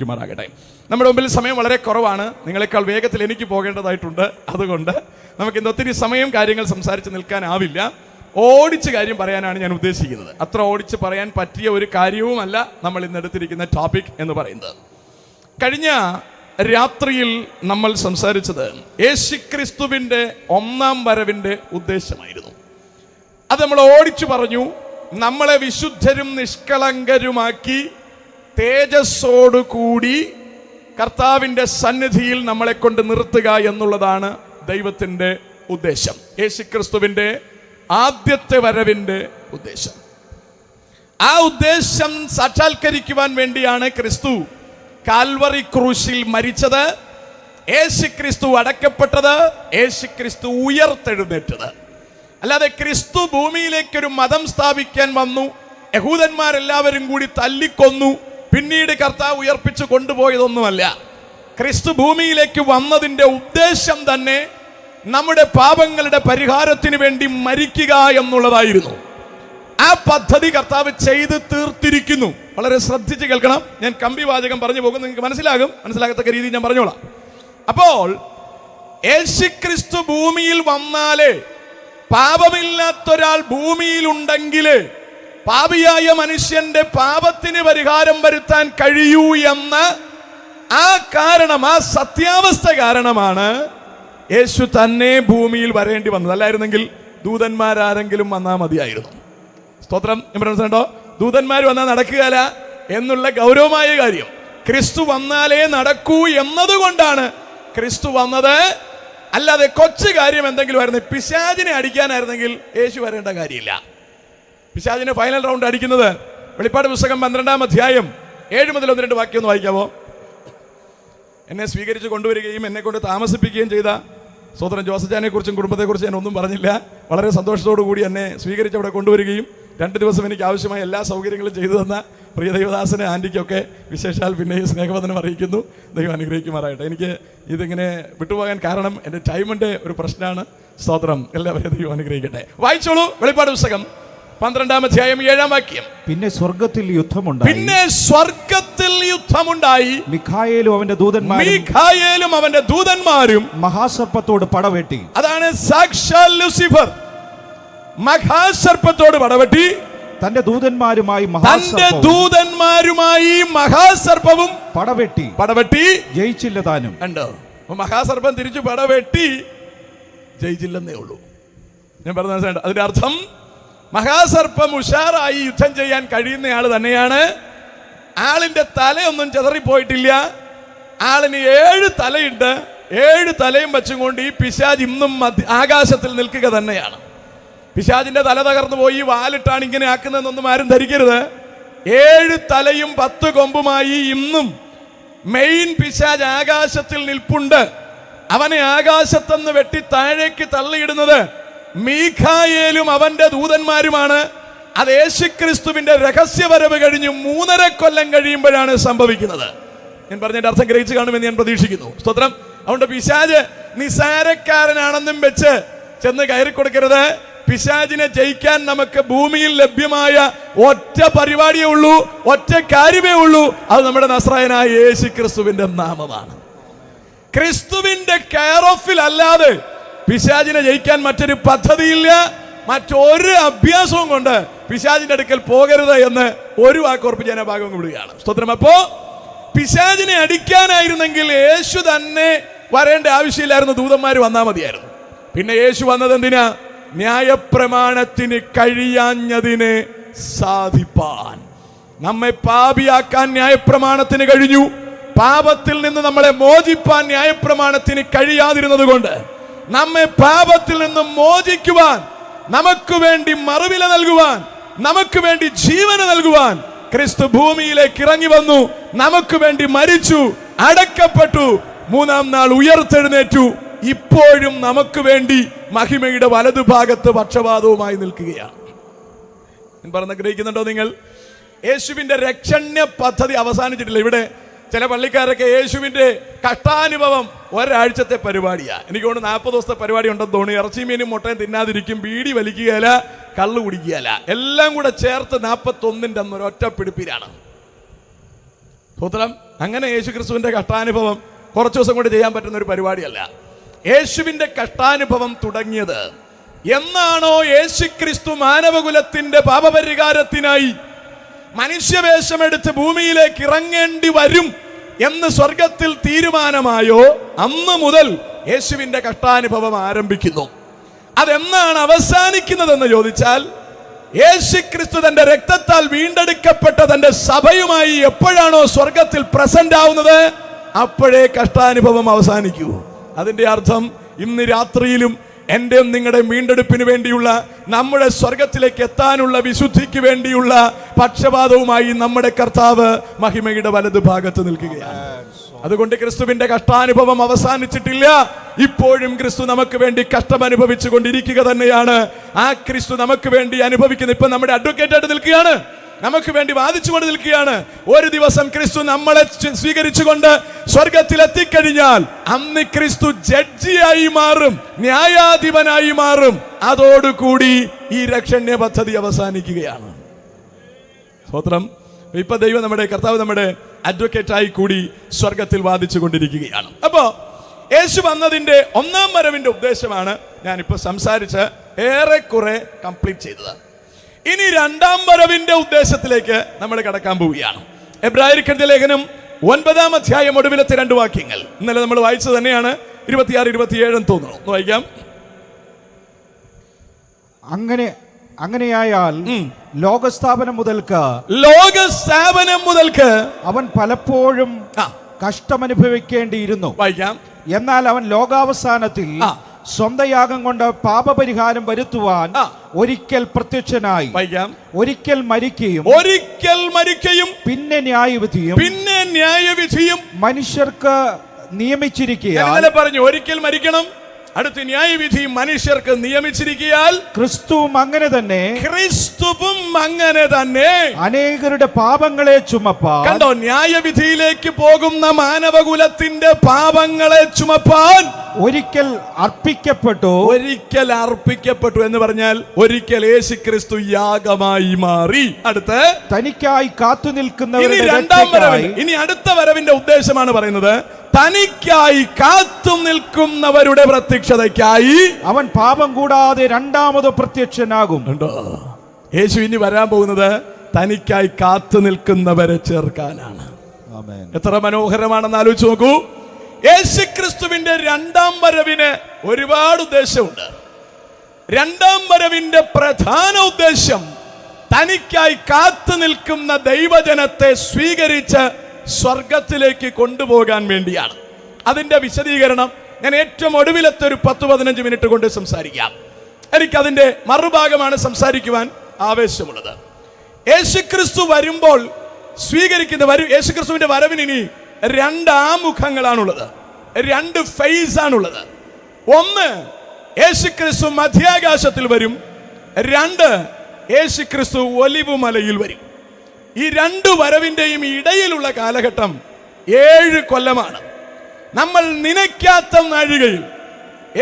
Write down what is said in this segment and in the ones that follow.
ാകട്ടെ. നമ്മുടെ മുമ്പിൽ സമയം വളരെ കുറവാണ്. നിങ്ങളെക്കാൾ വേഗത്തിൽ എനിക്ക് പോകേണ്ടതായിട്ടുണ്ട്. അതുകൊണ്ട് നമുക്ക് ഇന്ന് ഒത്തിരി സമയം കാര്യങ്ങൾ സംസാരിച്ച് നിൽക്കാനാവില്ല. ഓടിച്ച് കാര്യം പറയാനാണ് ഞാൻ ഉദ്ദേശിക്കുന്നത്. അത്ര ഓടിച്ച് പറയാൻ പറ്റിയ ഒരു കാര്യവുമല്ല നമ്മൾ ഇന്ന് എടുത്തിരിക്കുന്ന ടോപ്പിക് എന്ന് പറയുന്നത്. കഴിഞ്ഞ രാത്രിയിൽ നമ്മൾ സംസാരിച്ചത് യേശുക്രിസ്തുവിൻ്റെ ഒന്നാം വരവിൻ്റെ ഉദ്ദേശമായിരുന്നു. അത് നമ്മൾ ഓടിച്ചു പറഞ്ഞു. നമ്മളെ വിശുദ്ധരും നിഷ്കളങ്കരുമാക്കി തേജസ്സോടുകൂടി കർത്താവിൻ്റെ സന്നിധിയിൽ നമ്മളെ കൊണ്ട് നിർത്തുക എന്നുള്ളതാണ് ദൈവത്തിൻ്റെ ഉദ്ദേശം. യേശുക്രിസ്തുവിൻ്റെ ആദ്യത്തെ വരവിൻ്റെ ഉദ്ദേശം. ആ ഉദ്ദേശം സാക്ഷാത്കരിക്കുവാൻ വേണ്ടിയാണ് ക്രിസ്തു കാൽവറി ക്രൂശിൽ മരിച്ചത്, യേശുക്രിസ്തു അടക്കപ്പെട്ടത്, യേശുക്രിസ്തു ഉയർത്തെഴുന്നേറ്റത്. അല്ലാതെ ക്രിസ്തു ഭൂമിയിലേക്കൊരു മതം സ്ഥാപിക്കാൻ വന്നു, യഹൂദന്മാരെല്ലാവരും കൂടി തല്ലിക്കൊന്നു, പിന്നീട് കർത്താവ് ഉയർപ്പിച്ചു കൊണ്ടുപോയതൊന്നുമല്ല. ക്രിസ്തു ഭൂമിയിലേക്ക് വന്നതിൻ്റെ ഉദ്ദേശം തന്നെ നമ്മുടെ പാപങ്ങളുടെ പരിഹാരത്തിന് വേണ്ടി മരിക്കുക എന്നുള്ളതായിരുന്നു. ആ പദ്ധതി കർത്താവ് ചെയ്ത് തീർത്തിരിക്കുന്നു. വളരെ ശ്രദ്ധിച്ച് കേൾക്കണം. ഞാൻ കമ്പിവാചകം പറഞ്ഞു പോകും, നിങ്ങൾക്ക് മനസ്സിലാകത്തക്ക രീതിയിൽ ഞാൻ പറഞ്ഞോളാം. അപ്പോൾ യേശുക്രിസ്തു ഭൂമിയിൽ വന്നാലേ, പാപമില്ലാത്തൊരാൾ ഭൂമിയിലുണ്ടെങ്കിൽ പാപിയായ മനുഷ്യന്റെ പാപത്തിന് പരിഹാരം വരുത്താൻ കഴിയൂ എന്ന ആ സത്യാവസ്ഥ കാരണമാണ് യേശു തന്നെ ഭൂമിയിൽ വരേണ്ടി വന്നത്. അല്ലായിരുന്നെങ്കിൽ ദൂതന്മാരാരെങ്കിലും വന്നാൽ മതിയായിരുന്നു. സ്തോത്രം. മനസ്സിലുണ്ടോ? ദൂതന്മാർ വന്നാൽ നടക്കുകയില്ല എന്നുള്ള ഗൗരവമായ കാര്യം ക്രിസ്തു വന്നാലേ നടക്കൂ എന്നതുകൊണ്ടാണ് ക്രിസ്തു വന്നത്. അല്ലാതെ കൊച്ചു കാര്യം എന്തെങ്കിലും ആയിരുന്നു, പിശാചിനെ അടിക്കാനായിരുന്നെങ്കിൽ യേശു വരേണ്ട കാര്യമില്ല. പിശാചിനെ ഫൈനൽ റൗണ്ട് അടിക്കുന്നത് വെളിപ്പാട് പുസ്തകം 12-ാം അധ്യായം 7 മുതൽ 1-2 വാക്യം ഒന്ന് വായിക്കാവോ? എന്നെ സ്വീകരിച്ച് കൊണ്ടുവരികയും എന്നെ കൊണ്ട് താമസിപ്പിക്കുകയും ചെയ്ത സോദരൻ ജോസജാനെ കുറിച്ചും കുടുംബത്തെക്കുറിച്ചും ഞാൻ ഒന്നും പറഞ്ഞില്ല. വളരെ സന്തോഷത്തോടു കൂടി എന്നെ സ്വീകരിച്ച് അവിടെ കൊണ്ടുവരികയും 2 ദിവസം എനിക്ക് ആവശ്യമായ എല്ലാ സൗകര്യങ്ങളും ചെയ്തു തന്ന പ്രിയ ദൈവദാസനെ ആൻറ്റിക്കൊക്കെ വിശേഷാൽ പിന്നെ സ്നേഹവന്ദനം അറിയിക്കുന്നു. ദൈവം അനുഗ്രഹിക്കുമാറായിട്ട്. എനിക്ക് ഇതിങ്ങനെ വിട്ടുപോകാൻ കാരണം എൻ്റെ ടൈമിൻ്റെ ഒരു പ്രശ്നമാണ്. സ്തോത്രം. എല്ലാവരെയും ദൈവം അനുഗ്രഹിക്കട്ടെ. വായിച്ചോളൂ വെളിപ്പാട് പുസ്തകം 12-ാം അധ്യായം 7-ാം വാക്യം. പിന്നെ സ്വർഗത്തിൽ യുദ്ധമുണ്ടായി. മിഖായേലും അവന്റെ ദൂതന്മാരും മഹാസർപ്പത്തോട് പടവെട്ടി. അതാണ് സാക്ഷാൽ ലൂസിഫർ മഹാസർപ്പത്തോട് പടവെട്ടി. തന്റെ ദൂതന്മാരുമായി മഹാസർപ്പവും പടവെട്ടി ജയിച്ചില്ല താനും. കണ്ടോ? മഹാസർപ്പം തിരിച്ചു പടവെട്ടി ജയിച്ചില്ലെന്നേ ഉള്ളൂ. ഞാൻ പറഞ്ഞ അതിന്റെ അർത്ഥം മഹാസർപ്പം ഉഷാറായി യുദ്ധം ചെയ്യാൻ കഴിയുന്ന ആൾ തന്നെയാണ്. ആളിന്റെ തലയൊന്നും ചെതറിപ്പോയിട്ടില്ല. ആളിന് 7 തലയുണ്ട്. 7 തലയും വെച്ചും കൊണ്ട് ഈ പിശാച് ഇന്നും ആകാശത്തിൽ നിൽക്കുക തന്നെയാണ്. പിശാചിന്റെ തല തകർന്നു പോയി വാലിട്ടാണ് ഇങ്ങനെ ആക്കുന്നതെന്നൊന്നും ആരും ധരിക്കരുത്. 7 തലയും 10 കൊമ്പുമായി ഇന്നും മെയിൻ പിശാച് ആകാശത്തിൽ നിൽപ്പുണ്ട്. അവനെ ആകാശത്തുനിന്ന് വെട്ടി താഴേക്ക് തള്ളിയിടുന്നത് മീഖായേലും അവന്റെ ദൂതന്മാരുമാണ്. അത് യേശുക്രിസ്തുവിന്റെ രഹസ്യവരവ് കഴിഞ്ഞു 3.5 കൊല്ലം കഴിയുമ്പോഴാണ് സംഭവിക്കുന്നത്. ഞാൻ പറഞ്ഞതിന്റെ അർത്ഥം ഗ്രഹിച്ചു കാണുമെന്ന് ഞാൻ പ്രതീക്ഷിക്കുന്നു. സ്തോത്രം. അതുകൊണ്ട് പിശാച് നിസാരക്കാരനാണെന്നും വെച്ച് ചെന്ന് കയറി കൊടുക്കരുത്. പിശാചിനെ ജയിക്കാൻ നമുക്ക് ഭൂമിയിൽ ലഭ്യമായ ഒറ്റ പരിപാടിയേ ഉള്ളൂ, ഒറ്റ കാര്യമേ ഉള്ളൂ. അത് നമ്മുടെ നസ്രായനായ യേശുക്രിസ്തുവിന്റെ നാമമാണ്. ക്രിസ്തുവിന്റെ കെയർ ഓഫിൽ അല്ലാതെ പിശാചിനെ ജയിക്കാൻ മറ്റൊരു പദ്ധതിയില്ല. മറ്റൊരു അഭ്യാസവും കൊണ്ട് പിശാചിന്റെ അടുക്കൽ പോകരുത് എന്ന് ഒരു വാക്കുറപ്പിച്ച് ഞാൻ ആ ഭാഗം വിടുകയാണ്. സ്തോത്രം. അപ്പോ പിശാചിനെ അടിക്കാനായിരുന്നെങ്കിൽ യേശു തന്നെ വരേണ്ട ആവശ്യമില്ലായിരുന്നു, ദൂതന്മാർ വന്നാൽ മതിയായിരുന്നു. പിന്നെ യേശു വന്നത് എന്തിനാ? ന്യായപ്രമാണത്തിന് കഴിയാഞ്ഞതിനെ സാധിപ്പാൻ. നമ്മെ പാപിയാക്കാൻ ന്യായപ്രമാണത്തിന് കഴിഞ്ഞു. പാപത്തിൽ നിന്ന് നമ്മളെ മോചിപ്പാൻ ന്യായപ്രമാണത്തിന് കഴിയാതിരുന്നത് കൊണ്ട് നമ്മെ പാപത്തിൽ നിന്ന് മോചിക്കുവാൻ, നമുക്ക് വേണ്ടി മറുവില നൽകുവാൻ, നമുക്ക് വേണ്ടി ജീവന് നൽകുവാൻ ക്രിസ്തു ഭൂമിയിലേക്ക് ഇറങ്ങി വന്നു. നമുക്ക് വേണ്ടി മരിച്ചു, അടക്കപ്പെട്ടു, 3-ാം നാൾ ഉയർത്തെഴുന്നേറ്റു. ഇപ്പോഴും നമുക്ക് വേണ്ടി മഹിമയുടെ വലതുഭാഗത്ത് പക്ഷപാതവുമായി നിൽക്കുകയാണ്. ഞാൻ പറഞ്ഞ ഗ്രഹിക്കുന്നുണ്ടോ നിങ്ങൾ? യേശുവിന്റെ രക്ഷണ്യ പദ്ധതി അവസാനിച്ചിട്ടില്ല. ഇവിടെ ചില പള്ളിക്കാരൊക്കെ യേശുവിന്റെ കഷ്ടാനുഭവം ഒരാഴ്ചത്തെ പരിപാടിയാണ്. എനിക്ക് കൊണ്ട് 40 ദിവസത്തെ പരിപാടി ഉണ്ടെന്ന് തോന്നി. ഇറച്ചി മീനും മുട്ടയും തിന്നാതിരിക്കും, ബീഡി വലിക്കുകയില്ല, കള്ളു കുടിക്കുകയില്ല, എല്ലാം കൂടെ ചേർത്ത് 41ന്റെ അന്ന് ഒരൊറ്റ പിടിപ്പിലാണ്. സ്തോത്രം. അങ്ങനെ യേശു ക്രിസ്തുവിന്റെ കഷ്ടാനുഭവം കുറച്ച് ദിവസം കൊണ്ട് ചെയ്യാൻ പറ്റുന്ന ഒരു പരിപാടിയല്ല. യേശുവിന്റെ കഷ്ടാനുഭവം തുടങ്ങിയത് എന്നാണോ യേശു ക്രിസ്തു മാനവകുലത്തിന്റെ പാപപരിഹാരത്തിനായി മനുഷ്യവേഷമെടുത്ത് ഭൂമിയിലേക്ക് ഇറങ്ങേണ്ടി വരും എന്ന് സ്വർഗത്തിൽ തീരുമാനമായോ അന്ന് മുതൽ യേശുവിന്റെ കഷ്ടാനുഭവം ആരംഭിക്കുന്നു. അതെന്നാണ് അവസാനിക്കുന്നതെന്ന് ചോദിച്ചാൽ, യേശു ക്രിസ്തു തന്റെ രക്തത്താൽ വീണ്ടെടുക്കപ്പെട്ട തന്റെ സഭയുമായി എപ്പോഴാണോ സ്വർഗത്തിൽ പ്രസന്റ് ആവുന്നത്, അപ്പോഴേ കഷ്ടാനുഭവം അവസാനിക്കൂ. അതിന്റെ അർത്ഥം ഇന്ന് രാത്രിയിലും എന്റെയും നിങ്ങളുടെ വീണ്ടെടുപ്പിന് വേണ്ടിയുള്ള, നമ്മുടെ സ്വർഗത്തിലേക്ക് എത്താനുള്ള വിശുദ്ധിക്ക് വേണ്ടിയുള്ള പക്ഷപാതവുമായി നമ്മുടെ കർത്താവ് മഹിമയുടെ വലതു ഭാഗത്ത് നിൽക്കുകയാണ്. അതുകൊണ്ട് ക്രിസ്തുവിന്റെ കഷ്ടാനുഭവം അവസാനിച്ചിട്ടില്ല. ഇപ്പോഴും ക്രിസ്തു നമുക്ക് വേണ്ടി കഷ്ടം അനുഭവിച്ചു കൊണ്ടിരിക്കുക തന്നെയാണ്. ആ ക്രിസ്തു നമുക്ക് വേണ്ടി അനുഭവിക്കുന്ന, ഇപ്പൊ നമ്മുടെ അഡ്വക്കേറ്റ് ആയിട്ട് നിൽക്കുകയാണ്, നമുക്ക് വേണ്ടി വാദിച്ചുകൊണ്ട് നിൽക്കുകയാണ്. ഒരു ദിവസം ക്രിസ്തു നമ്മളെ സ്വീകരിച്ചുകൊണ്ട് സ്വർഗത്തിൽ എത്തിക്കഴിഞ്ഞാൽ അന്ന് ക്രിസ്തു ജഡ്ജിയായി മാറും, ന്യായാധിപനായി മാറും. അതോടുകൂടി ഈ രക്ഷണ്യ പദ്ധതി അവസാനിക്കുകയാണ്. സ്തോത്രം. ഇപ്പൊ ദൈവം, നമ്മുടെ കർത്താവ് നമ്മുടെ അഡ്വക്കേറ്റായി കൂടി സ്വർഗത്തിൽ വാദിച്ചു കൊണ്ടിരിക്കുകയാണ്. അപ്പോ യേശു വന്നതിന്റെ ഒന്നാം വരവിന്റെ ഉദ്ദേശമാണ് ഞാനിപ്പോ സംസാരിച്ച് ഏറെക്കുറെ കംപ്ലീറ്റ് ചെയ്തത്. ഇനി രണ്ടാം വരവിന്റെ ഉദ്ദേശത്തിലേക്ക് നമ്മൾ കടക്കാൻ പോവുകയാണ്. എബ്രായർക്ക് എഴുതിയ ലേഖനം 9-ാം അധ്യായം ഒടുവിലത്തെ 2 വാക്യങ്ങൾ ഇന്നലെ നമ്മൾ വായിച്ചത് തന്നെയാണ്. 26-27 തോന്നുന്നു, വായിക്കാം. അങ്ങനെയായാൽ ലോകസ്ഥാപനം മുതൽക്ക് അവൻ പലപ്പോഴും കഷ്ടമനുഭവിക്കേണ്ടിയിരുന്നു. വായിക്കാം. എന്നാൽ അവൻ ലോകാവസാനത്തിൽ സ്വന്തം യാഗം കൊണ്ട് പാപപരിഹാരം വരുത്തുവാൻ ഒരിക്കൽ പ്രത്യക്ഷനായി, ഒരിക്കൽ മരിക്കുകയും പിന്നെ ന്യായവിധിയും മനുഷ്യർക്ക് നിയമിച്ചിരിക്കുകയാൽ, പറഞ്ഞു ഒരിക്കൽ മരിക്കണം, അടുത്ത ന്യായവിധി മനുഷ്യർക്ക് നിയമിച്ചിരിക്കയാൽ ക്രിസ്തുവും അങ്ങനെ തന്നെ അനേകരുടെ പാപങ്ങളെ ചുമപ്പാൻ. കണ്ടോ, ന്യായവിധിയിലേക്ക് പോകുന്ന മാനവകുലത്തിന്റെ പാപങ്ങളെ ചുമപ്പാൻ ഒരിക്കൽ അർപ്പിക്കപ്പെട്ടു എന്ന് പറഞ്ഞാൽ ഒരിക്കൽ യേശു ക്രിസ്തു യാഗമായി മാറി. അടുത്ത് തനിക്കായി കാത്തു നിൽക്കുന്നവരുടെ ഇനി അടുത്ത വരവിന്റെ ഉദ്ദേശമാണ് പറയുന്നത്. തനിക്കായി കാത്തു നിൽക്കുന്നവരുടെ പ്രത്യക്ഷതയ്ക്കായി അവൻ പാപം കൂടാതെ രണ്ടാമത് പ്രത്യക്ഷനാകും. യേശു ഇനി വരാൻ പോകുന്നത് തനിക്കായി കാത്തു നിൽക്കുന്നവരെ ചേർക്കാനാണ്. എത്ര മനോഹരമാണെന്ന് ആലോചിച്ച് നോക്കൂ. യേശു ക്രിസ്തുവിന്റെ രണ്ടാം വരവിന് ഒരുപാട് ഉദ്ദേശമുണ്ട്. രണ്ടാം വരവിന്റെ പ്രധാന ഉദ്ദേശം തനിക്കായി കാത്തു നിൽക്കുന്ന ദൈവജനത്തെ സ്വീകരിച്ച് സ്വർഗത്തിലേക്ക് കൊണ്ടുപോകാൻ വേണ്ടിയാണ്. അതിന്റെ വിശദീകരണം ഞാൻ ഏറ്റവും ഒടുവിലത്തെ ഒരു 10-15 മിനിറ്റ് കൊണ്ട് സംസാരിക്കാം. എനിക്കതിന്റെ മറുഭാഗമാണ് സംസാരിക്കുവാൻ ആവേശമുള്ളത്. യേശുക്രിസ്തു വരുമ്പോൾ യേശുക്രിസ്തുവിന്റെ വരവിന് ഇനി 2 ആമുഖങ്ങളാണുള്ളത്, 2 ഫേസ് ആണുള്ളത്. ഒന്ന്, യേശുക്രിസ്തു മധ്യാകാശത്തിൽ വരും. 2, യേശുക്രിസ്തു ഒലിവുമലയിൽ വരും. ഈ 2 വരവിന്റെയും ഇടയിലുള്ള കാലഘട്ടം 7 കൊല്ലമാണ്. നമ്മൾ നനയ്ക്കാത്ത നാഴികയിൽ,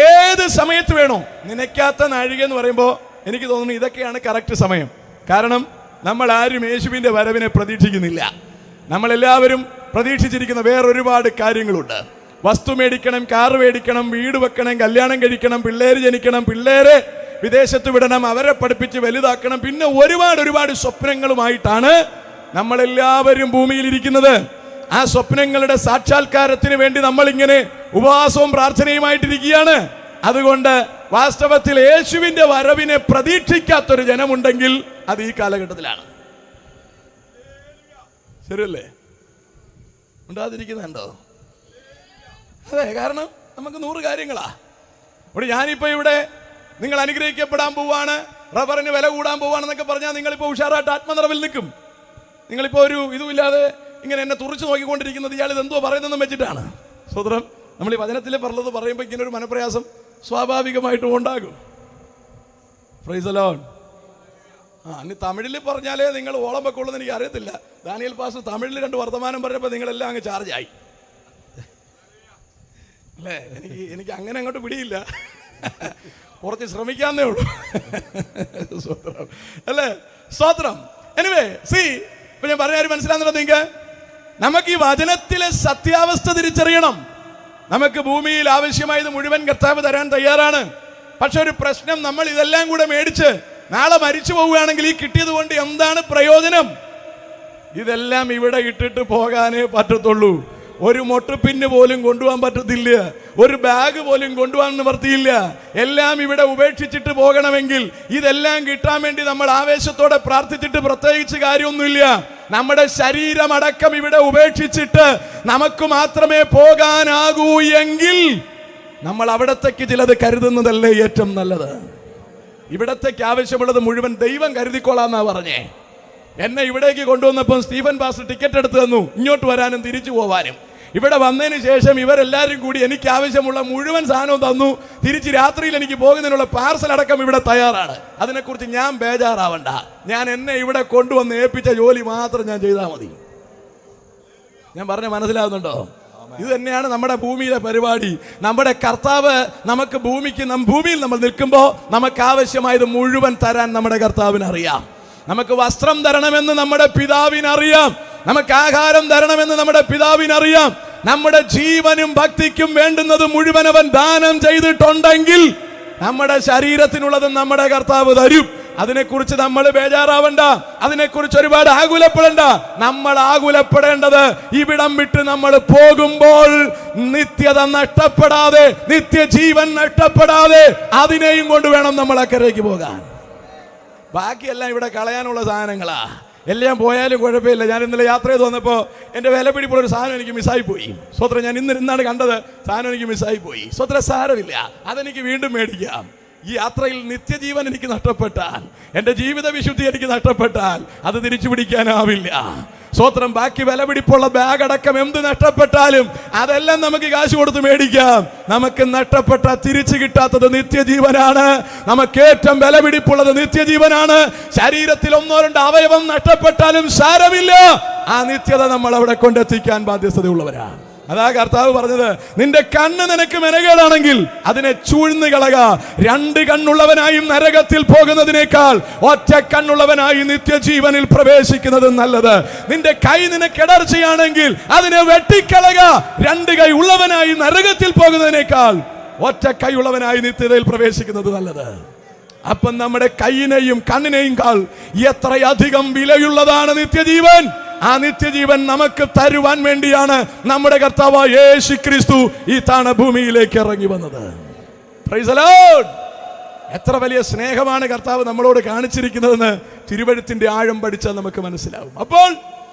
ഏത് സമയത്ത് വേണോ, നനയ്ക്കാത്ത നാഴിക എന്ന് പറയുമ്പോൾ എനിക്ക് തോന്നുന്നു ഇതൊക്കെയാണ് കറക്റ്റ് സമയം. കാരണം നമ്മൾ ആരും യേശുവിന്റെ വരവിനെ പ്രതീക്ഷിക്കുന്നില്ല. നമ്മളെല്ലാവരും പ്രതീക്ഷിച്ചിരിക്കുന്ന വേറൊരുപാട് കാര്യങ്ങളുണ്ട്. വസ്തു മേടിക്കണം, കാർ മേടിക്കണം, വീട് വെക്കണം, കല്യാണം കഴിക്കണം, പിള്ളേര് ജനിക്കണം, പിള്ളേരെ വിദേശത്ത് വിടണം, അവരെ പഠിപ്പിച്ച് വലുതാക്കണം, പിന്നെ ഒരുപാട് സ്വപ്നങ്ങളുമായിട്ടാണ് നമ്മളെല്ലാവരും ഭൂമിയിൽ ഇരിക്കുന്നത്. ആ സ്വപ്നങ്ങളുടെ സാക്ഷാത്കാരത്തിന് വേണ്ടി നമ്മൾ ഇങ്ങനെ ഉപവാസവും പ്രാർത്ഥനയുമായിട്ടിരിക്കുകയാണ്. അതുകൊണ്ട് വാസ്തവത്തിൽ യേശുവിന്റെ വരവിനെ പ്രതീക്ഷിക്കാത്തൊരു ജനമുണ്ടെങ്കിൽ അത് ഈ കാലഘട്ടത്തിലാണ്. ശരിയല്ലേ? ഉണ്ടാതിരിക്കുന്നുണ്ടോ? അതെ, കാരണം നമുക്ക് 100 കാര്യങ്ങളാ. ഇവിടെ ഞാനിപ്പോ ഇവിടെ നിങ്ങൾ അനുഗ്രഹിക്കപ്പെടാൻ പോവാണ്, റബ്ബറിന് വില കൂടാൻ പോവാണെന്നൊക്കെ പറഞ്ഞാൽ നിങ്ങളിപ്പോ ഉഷാറായിട്ട് ആത്മനിറവിൽ നിൽക്കും. നിങ്ങളിപ്പോ ഒരു ഇതുമില്ലാതെ ഇങ്ങനെ എന്നെ തുറച്ചു നോക്കിക്കൊണ്ടിരിക്കുന്നത് ഇയാൾ ഇതെന്തോ പറയുന്നതെന്നും വെച്ചിട്ടാണ്. സ്വതന്ത്രം. നമ്മൾ ഈ വചനത്തിൽ പറഞ്ഞത് പറയുമ്പോൾ ഇങ്ങനെ ഒരു മനപ്രയാസം സ്വാഭാവികമായിട്ടും ഉണ്ടാകും. Price the Lord. ഇനി തമിഴിൽ പറഞ്ഞാലേ നിങ്ങൾ ഓളം വെക്കുള്ളൂ എന്ന് എനിക്ക് അറിയത്തില്ല. ദാനിയേൽ പാസ്റ്റർ തമിഴിൽ 2 വർത്തമാനം പറഞ്ഞപ്പോൾ നിങ്ങളെല്ലാം അങ്ങ് ചാർജായി അല്ലേ? എനിക്ക് അങ്ങനെ അങ്ങോട്ട് പിടിയില്ല, കുറച്ച് ശ്രമിക്കാന്നേ ഉള്ളൂ. സ്വത്രം അല്ലേ? സ്വത്രം. എനിവേ, ഇപ്പൊ ഞാൻ പറഞ്ഞ മനസ്സിലാകുന്നുണ്ടോ നിങ്ങൾക്ക്? നമുക്ക് ഈ വചനത്തിലെ സത്യാവസ്ഥ തിരിച്ചറിയണം. നമുക്ക് ഭൂമിയിൽ ആവശ്യമായത് മുഴുവൻ കർത്താവ് തരാൻ തയ്യാറാണ്. പക്ഷെ ഒരു പ്രശ്നം, നമ്മൾ ഇതെല്ലാം കൂടെ മേടിച്ച് നാളെ മരിച്ചു പോവുകയാണെങ്കിൽ ഈ കിട്ടിയത് കൊണ്ട് എന്താണ് പ്രയോജനം? ഇതെല്ലാം ഇവിടെ ഇട്ടിട്ട് പോകാനേ പറ്റത്തുള്ളൂ. ഒരു മൊട്ടുപിന്ന് പോലും കൊണ്ടുപോകാൻ പറ്റത്തില്ല, ഒരു ബാഗ് പോലും കൊണ്ടുപോകാൻ നിവർത്തിയില്ല. എല്ലാം ഇവിടെ ഉപേക്ഷിച്ചിട്ട് പോകണമെങ്കിൽ ഇതെല്ലാം കിട്ടാൻ വേണ്ടി നമ്മൾ ആവേശത്തോടെ പ്രാർത്ഥിച്ചിട്ട് പ്രത്യേകിച്ച് കാര്യമൊന്നുമില്ല. നമ്മുടെ ശരീരമടക്കം ഇവിടെ ഉപേക്ഷിച്ചിട്ട് നമുക്ക് മാത്രമേ പോകാനാകൂ എങ്കിൽ നമ്മൾ അവിടത്തേക്ക് ചിലത് കരുതുന്നതല്ലേ ഏറ്റവും നല്ലത്. ഇവിടത്തേക്ക് ആവശ്യമുള്ളത് മുഴുവൻ ദൈവം കരുതിക്കോളാന്നാ പറഞ്ഞേ. എന്നെ ഇവിടേക്ക് കൊണ്ടുവന്നപ്പോൾ സ്റ്റീഫൻ പാസ്റ്റർ ടിക്കറ്റ് എടുത്തു തന്നു, ഇങ്ങോട്ട് വരാനും തിരിച്ചു പോവാനും. ഇവിടെ വന്നതിന് ശേഷം ഇവരെല്ലാവരും കൂടി എനിക്ക് ആവശ്യമുള്ള മുഴുവൻ സാധനവും തന്നു. തിരിച്ച് രാത്രിയിൽ എനിക്ക് പോകുന്നതിനുള്ള പാർസൽ അടക്കം ഇവിടെ തയ്യാറാണ്. അതിനെക്കുറിച്ച് ഞാൻ ബേജാറാവണ്ട. ഞാൻ എന്നെ ഇവിടെ കൊണ്ടുവന്ന് ഏൽപ്പിച്ച ജോലി മാത്രം ഞാൻ ചെയ്താൽ മതി. ഞാൻ പറഞ്ഞ മനസ്സിലാവുന്നുണ്ടോ? ഇത് തന്നെയാണ് നമ്മുടെ ഭൂമിയിലെ പരിപാടി. നമ്മുടെ കർത്താവ് നമുക്ക് ഭൂമിയിൽ നമ്മൾ നിൽക്കുമ്പോൾ നമുക്ക് ആവശ്യമായത് മുഴുവൻ തരാൻ നമ്മുടെ കർത്താവിന് അറിയാം. നമുക്ക് വസ്ത്രം തരണമെന്ന് നമ്മുടെ പിതാവിനറിയാം. നമുക്ക് ആഹാരം തരണമെന്ന് നമ്മുടെ പിതാവിനറിയാം. നമ്മുടെ ജീവനും ഭക്തിക്കും വേണ്ടുന്നത് മുഴുവൻ അവൻ ദാനം ചെയ്തിട്ടുണ്ടെങ്കിൽ നമ്മുടെ ശരീരത്തിനുള്ളതും നമ്മുടെ കർത്താവ് തരും. അതിനെക്കുറിച്ച് നമ്മൾ ബേജാറാവണ്ട, അതിനെക്കുറിച്ച് ഒരുപാട് ആകുലപ്പെടണ്ട. നമ്മൾ ആകുലപ്പെടേണ്ടത് ഇവിടം വിട്ട് നമ്മൾ പോകുമ്പോൾ നിത്യത നഷ്ടപ്പെടാതെ, നിത്യജീവൻ നഷ്ടപ്പെടാതെ അതിനെയും കൊണ്ട് വേണം നമ്മൾ അക്കരയ്ക്ക് പോകാൻ. ബാക്കിയെല്ലാം ഇവിടെ കളയാനുള്ള സാധനങ്ങളാ. എല്ലാം പോയാലും കുഴപ്പമില്ല. ഞാൻ ഇന്നലെ യാത്ര ചെയ്ത് വന്നപ്പോൾ എൻ്റെ വിലപിടിപ്പുള്ള ഒരു സാധനം എനിക്ക് മിസ്സായിപ്പോയി. സ്വത്ര ഞാൻ ഇന്നാണ് കണ്ടത്. സാധനം എനിക്ക് മിസ്സായിപ്പോയി. സ്വത്ര സാരമില്ല, അതെനിക്ക് വീണ്ടും മേടിക്കാം. ഈ യാത്രയിൽ നിത്യജീവൻ എനിക്ക് നഷ്ടപ്പെട്ടാൽ, എൻ്റെ ജീവിത വിശുദ്ധി എനിക്ക് നഷ്ടപ്പെട്ടാൽ അത് തിരിച്ചു പിടിക്കാനാവില്ല. സ്വത്രം ബാക്കി വിലപിടിപ്പുള്ള ബാഗ് അടക്കം എന്ത് നഷ്ടപ്പെട്ടാലും അതെല്ലാം നമുക്ക് കാശ് കൊടുത്ത് മേടിക്കാം. നമുക്ക് നഷ്ടപ്പെട്ട തിരിച്ചു കിട്ടാത്തത് നിത്യജീവനാണ്. നമുക്ക് ഏറ്റവും വിലപിടിപ്പുള്ളത് നിത്യജീവനാണ്. ശരീരത്തിൽ ഒന്നോ രണ്ടോ അവയവം നഷ്ടപ്പെട്ടാലും സാരമില്ല, ആ നിത്യത നമ്മൾ അവിടെ കൊണ്ടെത്തിക്കാൻ ബാധ്യതയുള്ളവരാണ്. അതാ കർത്താവ് പറഞ്ഞത്, നിന്റെ കണ്ണ് നിനക്ക് മെനകേടാണെങ്കിൽ അതിനെ ചൂഴ്ന്നു കളക. രണ്ട് കണ്ണുള്ളവനായും നരകത്തിൽ പോകുന്നതിനേക്കാൾ ഒറ്റ കണ്ണുള്ളവനായി നിത്യജീവനിൽ പ്രവേശിക്കുന്നത് നല്ലത്. നിന്റെ കൈ നിനക്ക് ഇടർച്ചയാണെങ്കിൽ അതിനെ വെട്ടിക്കളക. രണ്ട് കൈ ഉള്ളവനായി നരകത്തിൽ പോകുന്നതിനേക്കാൾ ഒറ്റ കൈ ഉള്ളവനായി നിത്യതയിൽ പ്രവേശിക്കുന്നത് നല്ലത്. അപ്പം നമ്മുടെ കൈയിനെയും കണ്ണിനെയും കാൾ എത്രയധികം വിലയുള്ളതാണ് നിത്യജീവൻ. ആ നിത്യജീവൻ നമുക്ക് തരുവാൻ വേണ്ടിയാണ് നമ്മുടെ കർത്താവ് യേശു ക്രിസ്തു ഈ താണഭൂമിയിലേക്ക് ഇറങ്ങി വന്നത്. Price the Lord. എത്ര വലിയ സ്നേഹമാണ് കർത്താവ് നമ്മളോട് കാണിച്ചിരിക്കുന്നതെന്ന് തിരുവഴുത്തിന്റെ ആഴം പഠിച്ചാൽ നമുക്ക് മനസ്സിലാവും. അപ്പോൾ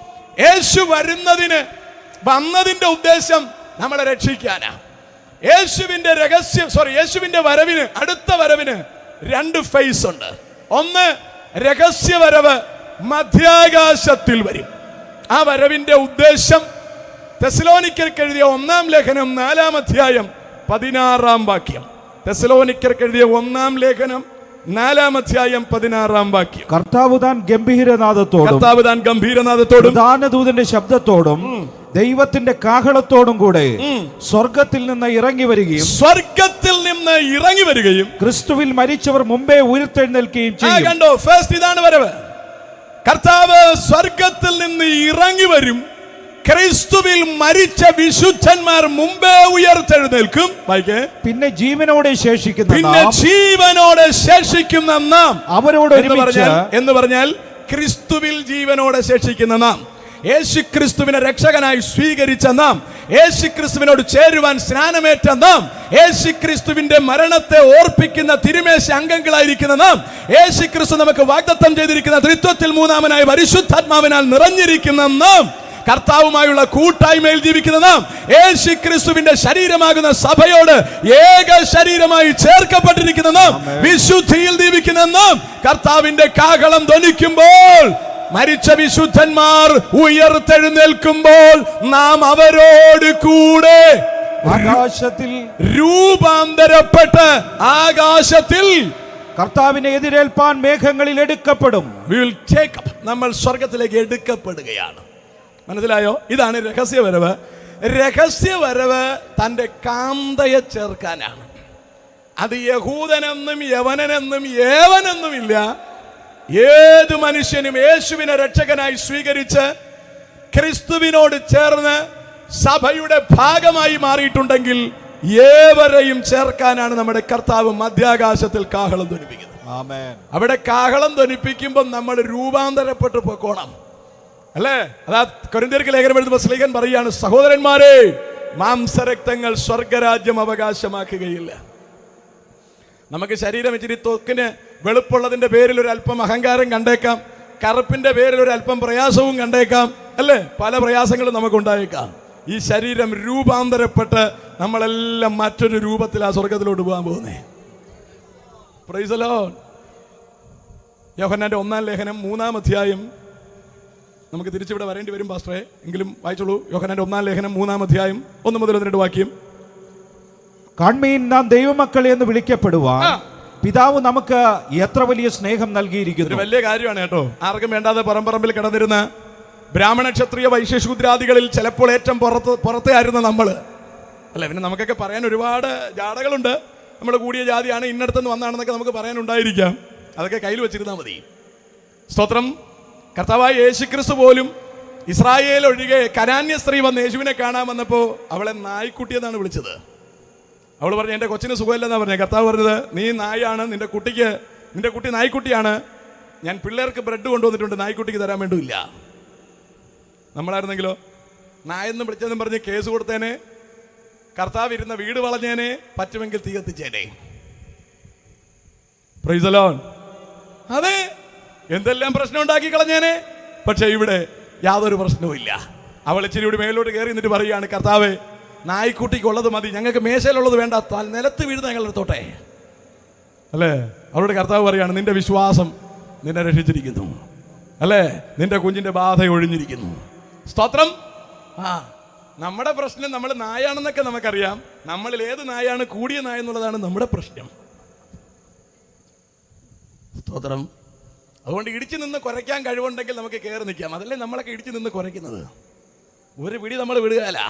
യേശു വന്നതിന്റെ ഉദ്ദേശം നമ്മളെ രക്ഷിക്കാനാ. യേശുവിന്റെ വരവിന്, അടുത്ത വരവിന് രണ്ട് ഫേസ് ഉണ്ട്. ഒന്ന്, രഹസ്യവരവ് മധ്യാകാശത്തിൽ വരും. ആ വരവിന്റെ ഉദ്ദേശം തെസ്സലോനിക്കർക്ക് എഴുതിയ 1-ാം ലേഖനം 4-ാം അധ്യായം 16-ാം വാക്യം. തെസ്സലോനിക്കർക്ക് എഴുതിയ 1-ാം ലേഖനം 4-ാം അധ്യായം 16-ാം വാക്യം. കർത്താവ് താൻ ഗംഭീരനാദത്തോടും ദാനദൂതന്റെ ശബ്ദത്തോടും ദൈവത്തിന്റെ കാഹളത്തോടും കൂടെ സ്വർഗത്തിൽ നിന്ന് ഇറങ്ങി വരികയും ക്രിസ്തുവിൽ മരിച്ചവർ മുമ്പേ ഉയർത്തെഴുന്നേൽക്കുകയും ചെയ്യും. കണ്ടോ, ഫസ്റ്റ് ഇതാണ് വരവ്. കർത്താവ് സ്വർഗത്തിൽ നിന്ന് ഇറങ്ങി വരും. ക്രിസ്തുവിൽ മരിച്ച വിശുദ്ധന്മാർ മുമ്പേ ഉയർത്തെഴുന്നേൽക്കും. പിന്നെ ജീവനോടെ ശേഷിക്കുന്ന നാം അവരോട് എന്ന് പറഞ്ഞാൽ ക്രിസ്തുവിൽ ജീവനോടെ ശേഷിക്കുന്ന നാം, യേശു ക്രിസ്തുവിനെ രക്ഷകനായി സ്വീകരിച്ച നാം, യേശു ക്രിസ്തുവിനോട് ചേരുവാൻ സ്നാനമേറ്റ നാം, യേശു ക്രിസ്തുവിന്റെ മരണത്തെ ഓർപ്പിക്കുന്ന തിരുമേശ അംഗങ്ങളായിരിക്കുന്ന നാം, യേശു ക്രിസ്തു നമുക്ക് വാഗ്ദത്തം ചെയ്തിരിക്കുന്ന ത്രിത്വത്തിൽ മൂന്നാമനായ പരിശുദ്ധാത്മാവിനാൽ നിറഞ്ഞിരിക്കുന്ന നാം, കർത്താവുമായുള്ള കൂട്ടായ്മയിൽ ജീവിക്കുന്ന നാം, യേശു ക്രിസ്തുവിന്റെ ശരീരമാകുന്ന സഭയോട് ഏക ശരീരമായി ചേർക്കപ്പെട്ടിരിക്കുന്ന നാം, വിശുദ്ധിയിൽ ജീവിക്കുന്ന നാം, കർത്താവിന്റെ കാഹളം ധ്വനിക്കുമ്പോൾ മരിച്ച വിശുദ്ധന്മാർ ഉയർത്തെഴുന്നേൽക്കുമ്പോൾ നാം അവരോട് കൂടെ ആകാശത്തിൽ രൂപാന്തരപ്പെട്ട് ആകാശത്തിൽ കർത്താവിനെ എതിരേൽപ്പാൻ മേഘങ്ങളിൽ എടുക്കപ്പെടും. നമ്മൾ സ്വർഗത്തിലേക്ക് എടുക്കപ്പെടുകയാണ്. മനസ്സിലായോ? ഇതാണ് രഹസ്യവരവ്. രഹസ്യവരവ് തന്റെ കാന്തയെ ചേർക്കാനാണ്. അത് യഹൂദനെന്നും യവനനെന്നും ഏവനെന്നുമില്ല. ഏത് മനുഷ്യനും യേശുവിനെ രക്ഷകനായി സ്വീകരിച്ച് ക്രിസ്തുവിനോട് ചേർന്ന് സഭയുടെ ഭാഗമായി മാറിയിട്ടുണ്ടെങ്കിൽ ഏവരെയും ചേർക്കാനാണ് നമ്മുടെ കർത്താവ് മധ്യാകാശത്തിൽ കാഹളം ധ്വനിപ്പിക്കുന്നത്. അവിടെ കാഹളം ധ്വനിപ്പിക്കുമ്പോൾ നമ്മൾ രൂപാന്തരപ്പെട്ടു പോകണം, അല്ലേ? അതാ കൊരിന്ത്യർക്ക് ലേഖനം എഴുതുമ്പോൾ ശ്ലീഹൻ പറയാണ്, സഹോദരന്മാരെ, മാംസരക്തങ്ങൾ സ്വർഗരാജ്യം അവകാശമാക്കുകയില്ല. നമുക്ക് ശരീരം ഇച്ചിരി ത്വക്കിന് വെളുപ്പുള്ളതിന്റെ പേരിൽ ഒരു അല്പം അഹങ്കാരം കണ്ടേക്കാം, കറുപ്പിന്റെ പേരിൽ ഒരു അല്പം പ്രയാസവും കണ്ടേക്കാം, അല്ലേ? പല പ്രയാസങ്ങളും നമുക്കുണ്ടായേക്കാം. ഈ ശരീരം രൂപാന്തരപ്പെട്ട് നമ്മളെല്ലാം മറ്റൊരു രൂപത്തിൽ ആ സ്വർഗത്തിലോട്ട് പോകാൻ പോകുന്നേ. Price the Lord. യോഹന്നാന്റെ 1-ാം ലേഖനം 3-ാം അധ്യായം. നമുക്ക് തിരിച്ചിവിടെ വരേണ്ടി വരും പാസ്റ്ററെ, എങ്കിലും വായിച്ചോളൂ. യോഹന്നാന്റെ 1-ാം ലേഖനം 3-ാം അധ്യായം 1 മുതൽ 2 വാക്യം. കാൺമീൻ, നാം ദൈവമക്കളെ എന്ന് വിളിക്കപ്പെടുവാൻ പിതാവ് നമുക്ക് എത്ര വലിയ സ്നേഹം നൽകിയിരിക്കുന്നു. വലിയ കാര്യമാണ് കേട്ടോ. ആർക്കും വേണ്ടാതെ പറമ്പറമ്പിൽ കിടന്നിരുന്ന ബ്രാഹ്മണ ക്ഷത്രിയ വൈശ്യശൂദ്രാദികളിൽ ചിലപ്പോൾ ഏറ്റവും പുറത്തെ ആയിരുന്ന നമ്മൾ, അല്ല, പിന്നെ നമുക്കൊക്കെ പറയാൻ ഒരുപാട് ജാടകളുണ്ട്. നമ്മൾ കൂടിയ ജാതിയാണ്, ഇന്നടത്തുനിന്ന് വന്നാണെന്നൊക്കെ നമുക്ക് പറയാനുണ്ടായിരിക്കാം. അതൊക്കെ കയ്യിൽ വെച്ചിരുന്നാൽ മതി. സ്തോത്രം. കർത്താവായ യേശുക്രിസ്തു പോലും ഇസ്രായേൽ ഒഴികെ കനാന്യ സ്ത്രീ വന്ന് യേശുവിനെ കാണാൻ വന്നപ്പോൾ അവളെ നായ്ക്കുട്ടിയെന്നാണ് വിളിച്ചത്. അവൾ പറഞ്ഞു, എൻ്റെ കൊച്ചിന് സുഖമില്ലെന്നാണ് പറഞ്ഞത്. കർത്താവ് പറഞ്ഞത്, നീ നായാണ്, നിന്റെ കുട്ടി നായ്ക്കുട്ടിയാണ്. ഞാൻ പിള്ളേർക്ക് ബ്രെഡ് കൊണ്ടുവന്നിട്ടുണ്ട്, നായ്ക്കുട്ടിക്ക് തരാൻ വേണ്ടിയില്ല. നമ്മളായിരുന്നെങ്കിലോ നായെന്ന് വിളിച്ചതെന്നും പറഞ്ഞ് കേസ് കൊടുത്തേനെ, കർത്താവ് ഇരുന്ന വീട് വളഞ്ഞേനെ, പറ്റുമെങ്കിൽ തീ കത്തിച്ചേനെ. Price the Lord. അതെ, എന്തെല്ലാം പ്രശ്നം ഉണ്ടാക്കി കളഞ്ഞേനെ. പക്ഷെ ഇവിടെ യാതൊരു പ്രശ്നവും ഇല്ല. അവൾ ഇച്ചിരി കൂടി മേലോട്ട് കയറി എന്നിട്ട് പറയുകയാണ്, കർത്താവേ, നായ്ക്കുട്ടിക്കുള്ളത് മതി, ഞങ്ങൾക്ക് മേശയിലുള്ളത് വേണ്ട, നിലത്ത് വീഴുന്ന ഞങ്ങൾ എടുത്തോട്ടെ, അല്ലേ? അവരുടെ കർത്താവ് പറയാണ്, നിന്റെ വിശ്വാസം നിന്നെ രക്ഷിച്ചിരിക്കുന്നു, അല്ലേ? നിന്റെ കുഞ്ഞിന്റെ ബാധ ഒഴിഞ്ഞിരിക്കുന്നു. സ്തോത്രം. നമ്മുടെ പ്രശ്നം നമ്മൾ നായാണെന്നൊക്കെ നമുക്കറിയാം. നമ്മളിൽ ഏത് നായാണ് കൂടിയ നായ എന്നുള്ളതാണ് നമ്മുടെ പ്രശ്നം. സ്തോത്രം. അതുകൊണ്ട് ഇടിച്ചു നിന്ന് കുരയ്ക്കാൻ കഴിവുണ്ടെങ്കിൽ നമുക്ക് കയറി നിൽക്കാം. അതല്ലേ നമ്മളൊക്കെ ഇടിച്ചു നിന്ന് കുരയ്ക്കുന്നത്. ഒരു പിടി നമ്മൾ വിടുകയല്ല.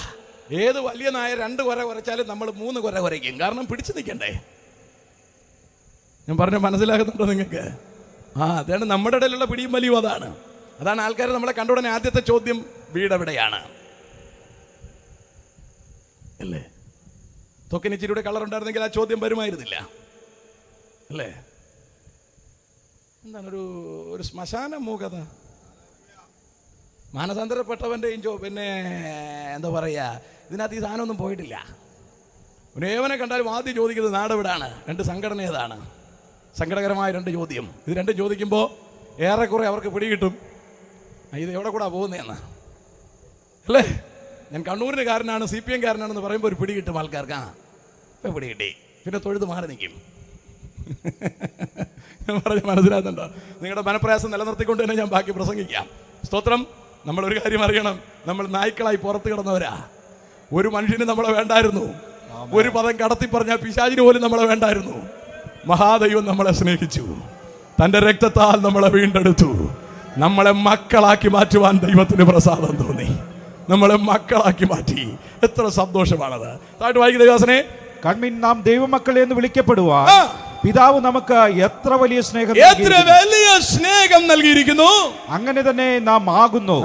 ഏത് വലിയ നായ 2 കുര കുരച്ചാലും നമ്മൾ 3 കുര കുരയ്ക്കും. കാരണം പിടിച്ചു നിൽക്കണ്ടേ. ഞാൻ പറഞ്ഞ മനസ്സിലാകുന്നുണ്ടോ നിങ്ങൾക്ക്? അതാണ് നമ്മുടെ ഇടയിലുള്ള പിടിയും വലിയും. അതാണ് ആൾക്കാർ നമ്മളെ കണ്ട ഉടനെ ആദ്യത്തെ ചോദ്യം, വീടെവിടെയാണ്, അല്ലേ? തൊക്കിന് ഇച്ചിരിയുടെ കളർ ഉണ്ടായിരുന്നെങ്കിൽ ആ ചോദ്യം വരുമായിരുന്നില്ല, അല്ലേ? എന്താണ് ഒരു ശ്മശാന മൂകത. മാനസാന്തരപ്പെട്ടവൻ്റെയും പിന്നെ എന്താ പറയുക, ഇതിനകത്ത് ഈ സാധനമൊന്നും പോയിട്ടില്ല. ഏവനെ കണ്ടാലും ആദ്യം ചോദിക്കുന്നത് നാടെവിടാണ്, 2 സംഘടന ഏതാണ്. സങ്കടകരമായ 2 ചോദ്യം. ഇത് 2 ചോദിക്കുമ്പോൾ ഏറെക്കുറെ അവർക്ക് പിടികിട്ടും ഇത് എവിടെ കൂടാ പോകുന്നതെന്ന്, അല്ലേ? ഞാൻ കണ്ണൂരിന് കാരനാണ്, CPM കാരനാണെന്ന് പറയുമ്പോൾ ഒരു പിടികിട്ടും ആൾക്കാർക്ക്. ഇപ്പം പിടികിട്ടി, പിന്നെ തൊഴുത് മാറി നിൽക്കും. ഞാൻ പറഞ്ഞ മനസ്സിലാകുന്നുണ്ടോ? നിങ്ങളുടെ മനപ്രയാസം നിലനിർത്തിക്കൊണ്ട് തന്നെ ഞാൻ ബാക്കി പ്രസംഗിക്കാം. സ്തോത്രം. നമ്മളൊരു കാര്യം അറിയണം, നമ്മൾ നായ്ക്കളായി പുറത്ത് കിടന്നവരാ. ഒരു മനുഷ്യന് നമ്മളെ വേണ്ടായിരുന്നു. ഒരു പദം കടത്തി പറഞ്ഞാൽ പിശാചിന് പോലും നമ്മളെ വേണ്ടായിരുന്നു. മഹാദൈവം നമ്മളെ സ്നേഹിച്ചു, തൻ്റെ രക്തത്താൽ നമ്മളെ വീണ്ടെടുത്തു. നമ്മളെ മക്കളാക്കി മാറ്റുവാൻ ദൈവത്തിന് പ്രസാദം തോന്നി. നമ്മളെ മക്കളാക്കി മാറ്റി. എത്ര സന്തോഷമാണത്. താഴ്ത്ത് വായിക്കുന്ന ദൈവദാസനെ, കൺമീൻ, നാം ദൈവമക്കളെ എന്ന് വിളിക്കപ്പെടുവാൻ പിതാവ് നമുക്ക് എത്ര വലിയ സ്നേഹം നൽകിയിരിക്കുന്നു. അങ്ങനെ തന്നെ നാം ആകുന്നു.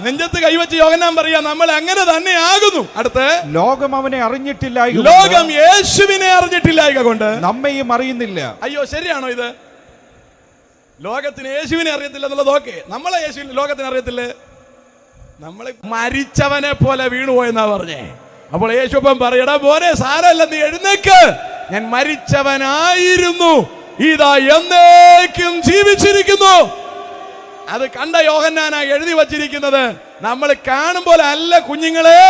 നെഞ്ചത്ത് കൈവച്ച് യോഹന്നാൻ പറയാ, നമ്മൾ അങ്ങനെ തന്നെ ആകുന്നു. അടുത്ത്, ലോകം അവനെ അറിഞ്ഞിട്ടില്ല, ലോകം യേശുവിനെ അറിഞ്ഞിട്ടില്ല കൊണ്ട് നമ്മയും അറിയുന്നില്ല. അയ്യോ, ശരിയാണോ ഇത്? ലോകത്തിന് യേശുവിനെ അറിയത്തില്ല എന്നുള്ളത് ഓക്കെ. നമ്മളെ ലോകത്തിന് അറിയത്തില്ലേ? നമ്മളെ മരിച്ചവനെ പോലെ വീണുപോയെന്നാ പറഞ്ഞേ. അപ്പോൾ യേശുപ്പം പറയടാ, മോനെ സാരല്ല, നീ എഴുന്നേക്ക്, ഞാൻ മരിച്ചവനായിരുന്നു, ഇതാ എന്നേക്കും ജീവിച്ചിരിക്കുന്നു. അത് കണ്ട യോഹന്നാനാ എഴുതി വച്ചിരിക്കുന്നത്. നമ്മൾ കാണുമ്പോൾ അല്ല കുഞ്ഞുങ്ങളെ,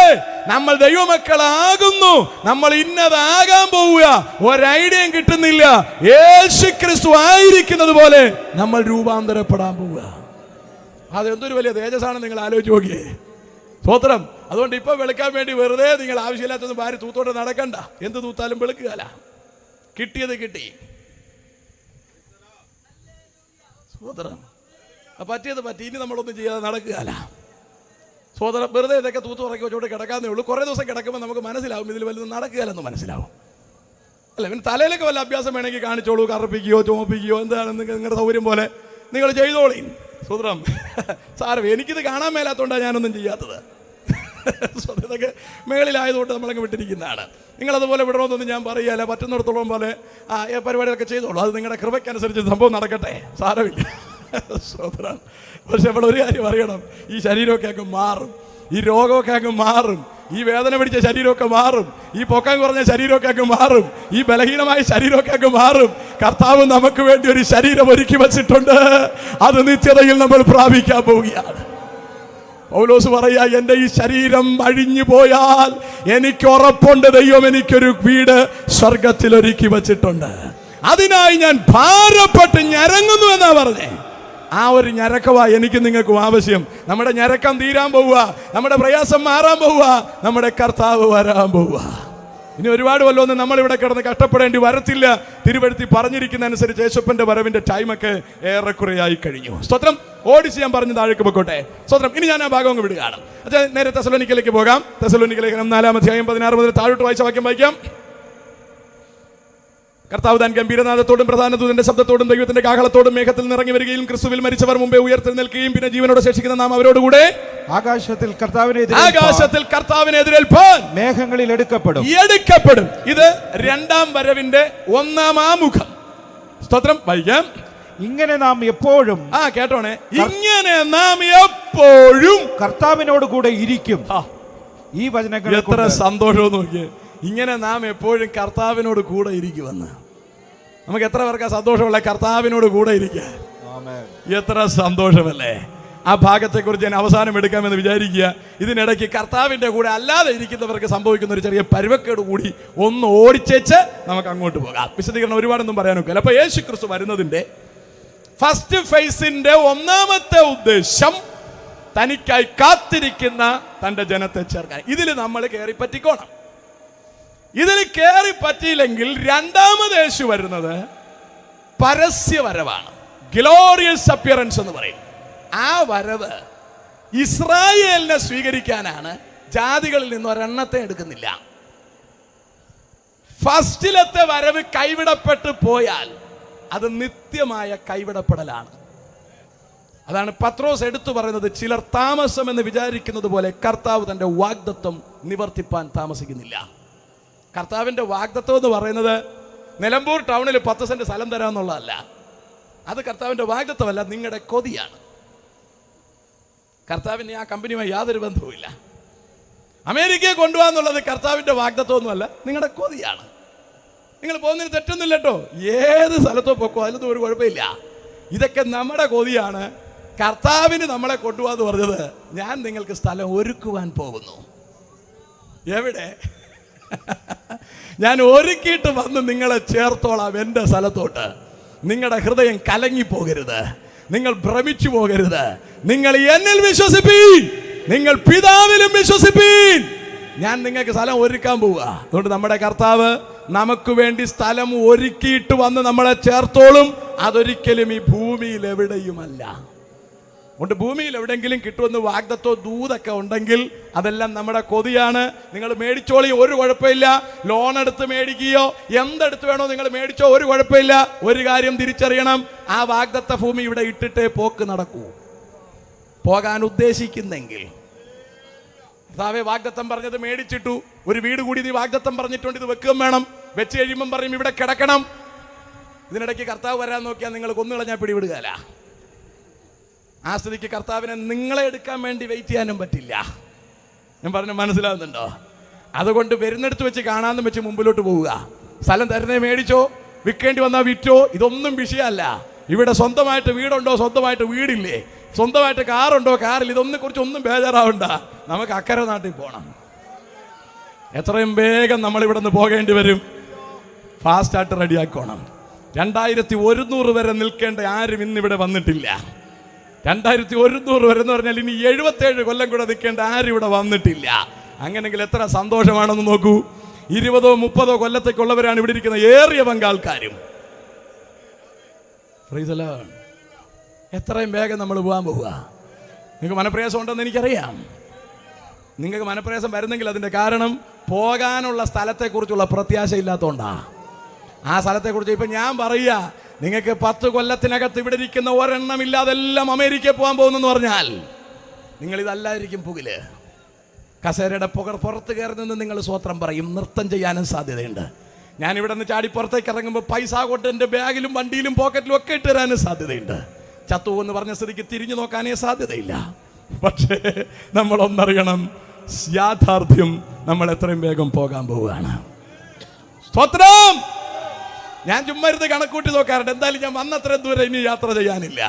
നമ്മൾ ദൈവമക്കളാകുന്നു. നമ്മൾ ഇന്നതാകാൻ പോവുക, ഒരൈഡിയയും കിട്ടുന്നില്ല. യേശുക്രിസ്തു ആയിരിക്കുന്നത് പോലെ നമ്മൾ രൂപാന്തരപ്പെടാൻ പോവുക. അതെന്തൊരു വലിയ തേജസ്സാണ്, നിങ്ങൾ ആലോചിച്ച് നോക്കിയേ. സ്തോത്രം. അതുകൊണ്ട് ഇപ്പൊ വെളുക്കാൻ വേണ്ടി വെറുതെ നിങ്ങൾ ആവശ്യമില്ലാത്തൊന്നും ഭാര്യ തൂത്തോട്ട് നടക്കണ്ട. എന്ത് തൂത്താലും വെളുക്കുകയല്ല, കിട്ടിയത് കിട്ടി. സ്തോത്രം. പറ്റിയത് പറ്റി, ഇനി നമ്മളൊന്നും ചെയ്യാതെ നടക്കുകയല്ല. സോദരം, വെറുതെ ഇതൊക്കെ തൂത്ത് ഉറക്കി വെച്ചോട്ട് കിടക്കാന്നേ ഉള്ളൂ. കുറേ ദിവസം കിടക്കുമ്പോൾ നമുക്ക് മനസ്സിലാവും ഇതിൽ വലുത് നടക്കുകയല്ലെന്ന് മനസ്സിലാവും, അല്ല? പിന്നെ തലയിലൊക്കെ വല്ല അഭ്യാസം വേണമെങ്കിൽ കാണിച്ചോളൂ, കറുപ്പിക്കുകയോ ചുമപ്പിക്കുകയോ എന്താണെന്ന് നിങ്ങളുടെ സൗകര്യം പോലെ നിങ്ങൾ ചെയ്തോളി. സൂത്രം സാറ് എനിക്കിത് കാണാൻ മേലാത്തോണ്ടാണ് ഞാനൊന്നും ചെയ്യാത്തത്. ഇതൊക്കെ മേളിലായതുകൊണ്ട് നമ്മളങ്ങ് വിട്ടിരിക്കുന്നതാണ്. നിങ്ങളതുപോലെ വിടണമെന്നൊന്നും ഞാൻ പറയുകയല്ല. പറ്റുന്നിടത്തോളം പോലെ പരിപാടികളൊക്കെ ചെയ്തോളൂ. അത് നിങ്ങളുടെ കൃപയ്ക്കനുസരിച്ച് സംഭവം നടക്കട്ടെ, സാരമില്ല. സൂത്രം. പക്ഷെ നമ്മൾ ഒരു കാര്യം അറിയണം, ഈ ശരീരമൊക്കെ അങ്ങ് മാറും, ഈ രോഗമൊക്കെ അങ്ങ് മാറും, ഈ വേദന പിടിച്ച ശരീരമൊക്കെ മാറും, ഈ പൊക്കം കുറഞ്ഞ ശരീരമൊക്കെ അങ്ങ് മാറും, ഈ ബലഹീനമായ ശരീരമൊക്കെ അങ്ങ് മാറും. കർത്താവ് നമുക്ക് വേണ്ടി ഒരു ശരീരം ഒരുക്കി വച്ചിട്ടുണ്ട്. അത് നിത്യതയിൽ നമ്മൾ പ്രാപിക്കാൻ പോവുകയാണ്. പൗലോസ് പറയാ, എൻ്റെ ഈ ശരീരം അഴിഞ്ഞു പോയാൽ എനിക്ക് ഉറപ്പുണ്ട്, ദൈവം എനിക്കൊരു വീട് സ്വർഗത്തിൽ ഒരുക്കി വച്ചിട്ടുണ്ട്. അതിനായി ഞാൻ ഭാരപ്പെട്ട് ഞരങ്ങുന്നു എന്നാ പറഞ്ഞേ. ആ ഒരു ഞരക്കവാ എനിക്ക് നിങ്ങൾക്കും ആവശ്യം. നമ്മുടെ ഞരക്കം തീരാൻ പോവുക, നമ്മുടെ പ്രയാസം മാറാൻ പോവുക, നമ്മുടെ കർത്താവ് വരാൻ പോവുക. ഇനി ഒരുപാട് വല്ലതൊന്നും നമ്മളിവിടെ കിടന്ന് കഷ്ടപ്പെടേണ്ടി വരത്തില്ല. തിരുവഴുത്തി പറഞ്ഞിരിക്കുന്ന അനുസരിച്ച് യേശുപ്പന്റെ വരവിന്റെ ടൈമൊക്കെ ഏറെക്കുറെയായി കഴിഞ്ഞു. സ്തോത്രം. ഓടിച്ച് ഞാൻ പറഞ്ഞ് താഴേക്ക് പൊക്കോട്ടെ. സ്തോത്രം. ഇനി ഞാൻ ആ ഭാഗം അങ്ങ് വിടുകയാണ്. നേരെ തെസലോനിക്കയിലേക്ക് പോകാം. തെസലോനിക്ക ലേഖനം 4-ാം 16 മുതൽ താഴോട്ട് വായിച്ച വാക്യം വായിക്കാം. കർത്താവ് താൻ ഗംഭീരനാദത്തോടും പ്രധാന ദൂതന്റെ ശബ്ദത്തോടും ദൈവത്തിന്റെ കാഹളത്തോടും മേഘത്തിൽ നിറങ്ങി വരികയും ക്രിസ്തുവിൽ മരിച്ചവർ മുമ്പേ ഉയർത്തെഴുന്നേൽക്കുകയും പിന്നെ ജീവനോടെ ശേഷിക്കുന്ന നാം അവരോടുകൂടെ ആകാശത്തിൽ കർത്താവിനെ എതിരേൽപ്പാൻ മേഘങ്ങളിൽ എടുക്കപ്പെടും. ഇത് രണ്ടാം വരവിന്റെ ഒന്നാം ആമുഖം. സ്തോത്രം. വായിക്കാം. ഇങ്ങനെ നാം എപ്പോഴും കേട്ടോണേ, ഇങ്ങനെ നാം എപ്പോഴും കർത്താവിനോട് കൂടെ ഇരിക്കും. ഈ വചനങ്ങൾ എത്ര സന്തോഷവും നോക്കിയേ. ഇങ്ങനെ നാം എപ്പോഴും കർത്താവിനോട് കൂടെ ഇരിക്കുമെന്ന്. നമുക്ക് എത്ര പേർക്ക് സന്തോഷമുള്ള കർത്താവിനോട് കൂടെ ഇരിക്കുക? എത്ര സന്തോഷമല്ലേ. ആ ഭാഗത്തെക്കുറിച്ച് ഞാൻ അവസാനം എടുക്കാമെന്ന് വിചാരിക്കുക. ഇതിനിടയ്ക്ക് കർത്താവിൻ്റെ കൂടെ അല്ലാതെ ഇരിക്കുന്നവർക്ക് സംഭവിക്കുന്ന ഒരു ചെറിയ പരുവക്കേട് കൂടി ഒന്ന് ഓടിച്ചേച്ച് നമുക്ക് അങ്ങോട്ട് പോകാം. വിശദീകരണം ഒരുപാടൊന്നും പറയാനൊക്കെ. അപ്പോൾ യേശു ക്രിസ്തു വരുന്നതിൻ്റെ ഫസ്റ്റ് ഫേസിന്റെ ഒന്നാമത്തെ ഉദ്ദേശം തനിക്കായി കാത്തിരിക്കുന്ന തൻ്റെ ജനത്തെ ചേർക്കാൻ. ഇതിൽ നമ്മൾ കയറി പറ്റിക്കോണം. ഇതിൽ കയറി പറ്റിയില്ലെങ്കിൽ രണ്ടാമത് യേശു വരുന്നത് പരസ്യവരവാണ്. ഗ്ലോറിയസ് അപ്പിയറൻസ് എന്ന് പറയും. ആ വരവ് ഇസ്രായേലിനെ സ്വീകരിക്കാനാണ്. ജാതികളിൽ നിന്ന് ഒരെണ്ണത്തെ എടുക്കുന്നില്ല. ഫസ്റ്റിലത്തെ വരവ് കൈവിടപ്പെട്ടു പോയാൽ അത് നിത്യമായ കൈവിടപ്പെടലാണ്. അതാണ് പത്രോസ് എടുത്തു പറയുന്നത്, ചിലർ താമസം എന്ന് വിചാരിക്കുന്നത് പോലെ കർത്താവ് തൻ്റെ വാഗ്ദത്വം നിവർത്തിപ്പാൻ താമസിക്കുന്നില്ല. കർത്താവിൻ്റെ വാഗ്ദത്വം എന്ന് പറയുന്നത് നിലമ്പൂർ ടൗണിൽ 10 സെന്റ് സ്ഥലം തരാമെന്നുള്ളതല്ല. അത് കർത്താവിൻ്റെ വാഗ്ദത്വമല്ല, നിങ്ങളുടെ കൊതിയാണ്. കർത്താവിന് ആ കമ്പനിയുമായി യാതൊരു ബന്ധവുമില്ല. അമേരിക്കയെ കൊണ്ടുപോകാന്നുള്ളത് കർത്താവിൻ്റെ വാഗ്ദത്വമൊന്നുമല്ല, നിങ്ങളുടെ കൊതിയാണ്. നിങ്ങൾ പോകുന്നതിന് തെറ്റൊന്നുമില്ല കേട്ടോ. ഏത് സ്ഥലത്തോ പൊക്കോ, അതിലൊന്നും ഒരു കുഴപ്പമില്ല. ഇതൊക്കെ നമ്മുടെ കൊതിയാണ്. കർത്താവിന് നമ്മളെ കൊണ്ടുപോകാന്ന് പറഞ്ഞത്, ഞാൻ നിങ്ങൾക്ക് സ്ഥലം ഒരുക്കുവാൻ പോകുന്നു. എവിടെ? ഞാൻ ഒരുക്കിയിട്ട് വന്ന് നിങ്ങളെ ചേർത്തോളാം എൻ്റെ സ്ഥലത്തോട്ട്. നിങ്ങളുടെ ഹൃദയം കലങ്ങിപ്പോകരുത്, നിങ്ങൾ ഭ്രമിച്ചു പോകരുത്. നിങ്ങൾ എന്നിൽ വിശ്വസിപ്പീൻ, നിങ്ങൾ പിതാവിലും വിശ്വസിപ്പീൻ. ഞാൻ നിങ്ങൾക്ക് സ്ഥലം ഒരുക്കാൻ പോവുക. അതുകൊണ്ട് നമ്മുടെ കർത്താവ് നമുക്ക് വേണ്ടി സ്ഥലം ഒരുക്കിയിട്ട് വന്ന് നമ്മളെ ചേർത്തോളും. അതൊരിക്കലും ഈ ഭൂമിയിൽ എവിടെയുമല്ല. അതുകൊണ്ട് ഭൂമിയിൽ എവിടെയെങ്കിലും കിട്ടുമെന്ന് വാഗ്ദത്തോ ദൂതൊക്കെ ഉണ്ടെങ്കിൽ അതെല്ലാം നമ്മുടെ കൊതിയാണ്. നിങ്ങൾ മേടിച്ചോളി, ഒരു കുഴപ്പമില്ല. ലോൺ എടുത്ത് മേടിക്കുകയോ എന്തെടുത്ത് വേണോ നിങ്ങൾ മേടിച്ചോ, ഒരു കുഴപ്പമില്ല. ഒരു കാര്യം തിരിച്ചറിയണം, ആ വാഗ്ദത്ത ഭൂമി ഇവിടെ ഇട്ടിട്ടേ പോക്ക് നടക്കൂ. പോകാൻ ഉദ്ദേശിക്കുന്നെങ്കിൽ കർത്താവേ വാഗ്ദത്തം പറഞ്ഞത് മേടിച്ചിട്ടു, ഒരു വീട് കൂടി നീ വാഗ്ദത്തം പറഞ്ഞിട്ടുണ്ട്, ഇത് വെക്കുകയും വേണം. വെച്ച് കഴിയുമ്പം പറയും ഇവിടെ കിടക്കണം. ഇതിനിടയ്ക്ക് കർത്താവ് വരാൻ നോക്കിയാൽ നിങ്ങൾ കൊന്നുകളഞ്ഞാൽ പിടിവിടുകയല്ല. ആ സ്ഥിതിക്ക് കർത്താവിനെ നിങ്ങളെ എടുക്കാൻ വേണ്ടി വെയിറ്റ് ചെയ്യാനും പറ്റില്ല. ഞാൻ പറഞ്ഞ മനസ്സിലാവുന്നുണ്ടോ? അതുകൊണ്ട് വരുന്നിടത്ത് വെച്ച് കാണാമെന്ന് വെച്ച് മുമ്പിലോട്ട് പോവുക. സ്ഥലം തരുന്നേ മേടിച്ചോ, വിൽക്കേണ്ടി വന്നാൽ വിറ്റോ, ഇതൊന്നും വിഷയമല്ല. ഇവിടെ സ്വന്തമായിട്ട് വീടുണ്ടോ, സ്വന്തമായിട്ട് വീടില്ലേ, സ്വന്തമായിട്ട് കാറുണ്ടോ, കാറിൽ, ഇതൊന്നും കുറിച്ച് ഒന്നും ബേജാറാവണ്ട. നമുക്ക് അക്കരെ നാട്ടിൽ പോകണം. എത്രയും വേഗം നമ്മളിവിടെ നിന്ന് പോകേണ്ടി വരും. ഫാസ്റ്റായിട്ട് റെഡിയാക്കണം. 2100 വരെ നിൽക്കേണ്ട ആരും ഇന്നിവിടെ വന്നിട്ടില്ല. 2100 വരെ എന്ന് പറഞ്ഞാൽ ഇനി 77 കൊല്ലം കൂടെ നിൽക്കേണ്ട ആരും ഇവിടെ വന്നിട്ടില്ല. അങ്ങനെങ്കിൽ എത്ര സന്തോഷമാണെന്ന് നോക്കൂ. 20 30 കൊല്ലത്തേക്കുള്ളവരാണ് ഇവിടെ ഇരിക്കുന്ന ഏറിയ പങ്കാൾക്കാരും. എത്രയും വേഗം നമ്മൾ പോകാൻ പോവുക. നിങ്ങൾക്ക് മനപ്രയാസം ഉണ്ടെന്ന് എനിക്കറിയാം. നിങ്ങൾക്ക് മനപ്രയാസം വരുന്നെങ്കിൽ അതിൻ്റെ കാരണം പോകാനുള്ള സ്ഥലത്തെക്കുറിച്ചുള്ള പ്രത്യാശ ഇല്ലാത്തതുകൊണ്ടാണ്. ആ സ്ഥലത്തെക്കുറിച്ച് ഇപ്പം ഞാൻ പറയുക, നിങ്ങൾക്ക് 10 കൊല്ലത്തിനകത്ത് ഇവിടെ ഇരിക്കുന്ന ഒരെണ്ണം ഇല്ലാതെല്ലാം അമേരിക്കയിൽ പോകാൻ പോകുന്നെന്ന് പറഞ്ഞാൽ നിങ്ങൾ ഇതല്ലായിരിക്കും പുകില്. കസേരയുടെ പുറത്ത് കയറി നിന്ന് നിങ്ങൾ സ്വത്രം പറയും. നൃത്തം ചെയ്യാനും സാധ്യതയുണ്ട്. ഞാൻ ഇവിടെ നിന്ന് ചാടി പുറത്തേക്ക് ഇറങ്ങുമ്പോൾ പൈസ കൊണ്ട് എൻ്റെ ബാഗിലും വണ്ടിയിലും പോക്കറ്റിലും ഒക്കെ ഇട്ട് തരാനും സാധ്യതയുണ്ട്. ചത്തു എന്ന് പറഞ്ഞ സ്ഥിതിക്ക് തിരിഞ്ഞു നോക്കാനേ സാധ്യതയില്ല. പക്ഷേ നമ്മളൊന്നറിയണം, യാഥാർത്ഥ്യം നമ്മൾ എത്രയും വേഗം പോകാൻ പോവുകയാണ്. സ്തോത്രം. ഞാൻ ചുമ്മാ ഇരുന്ന് കണക്കൂട്ടി നോക്കാറുണ്ട്. എന്തായാലും ഞാൻ വന്നത്ര ദൂരം ഇനി യാത്ര ചെയ്യാനില്ല.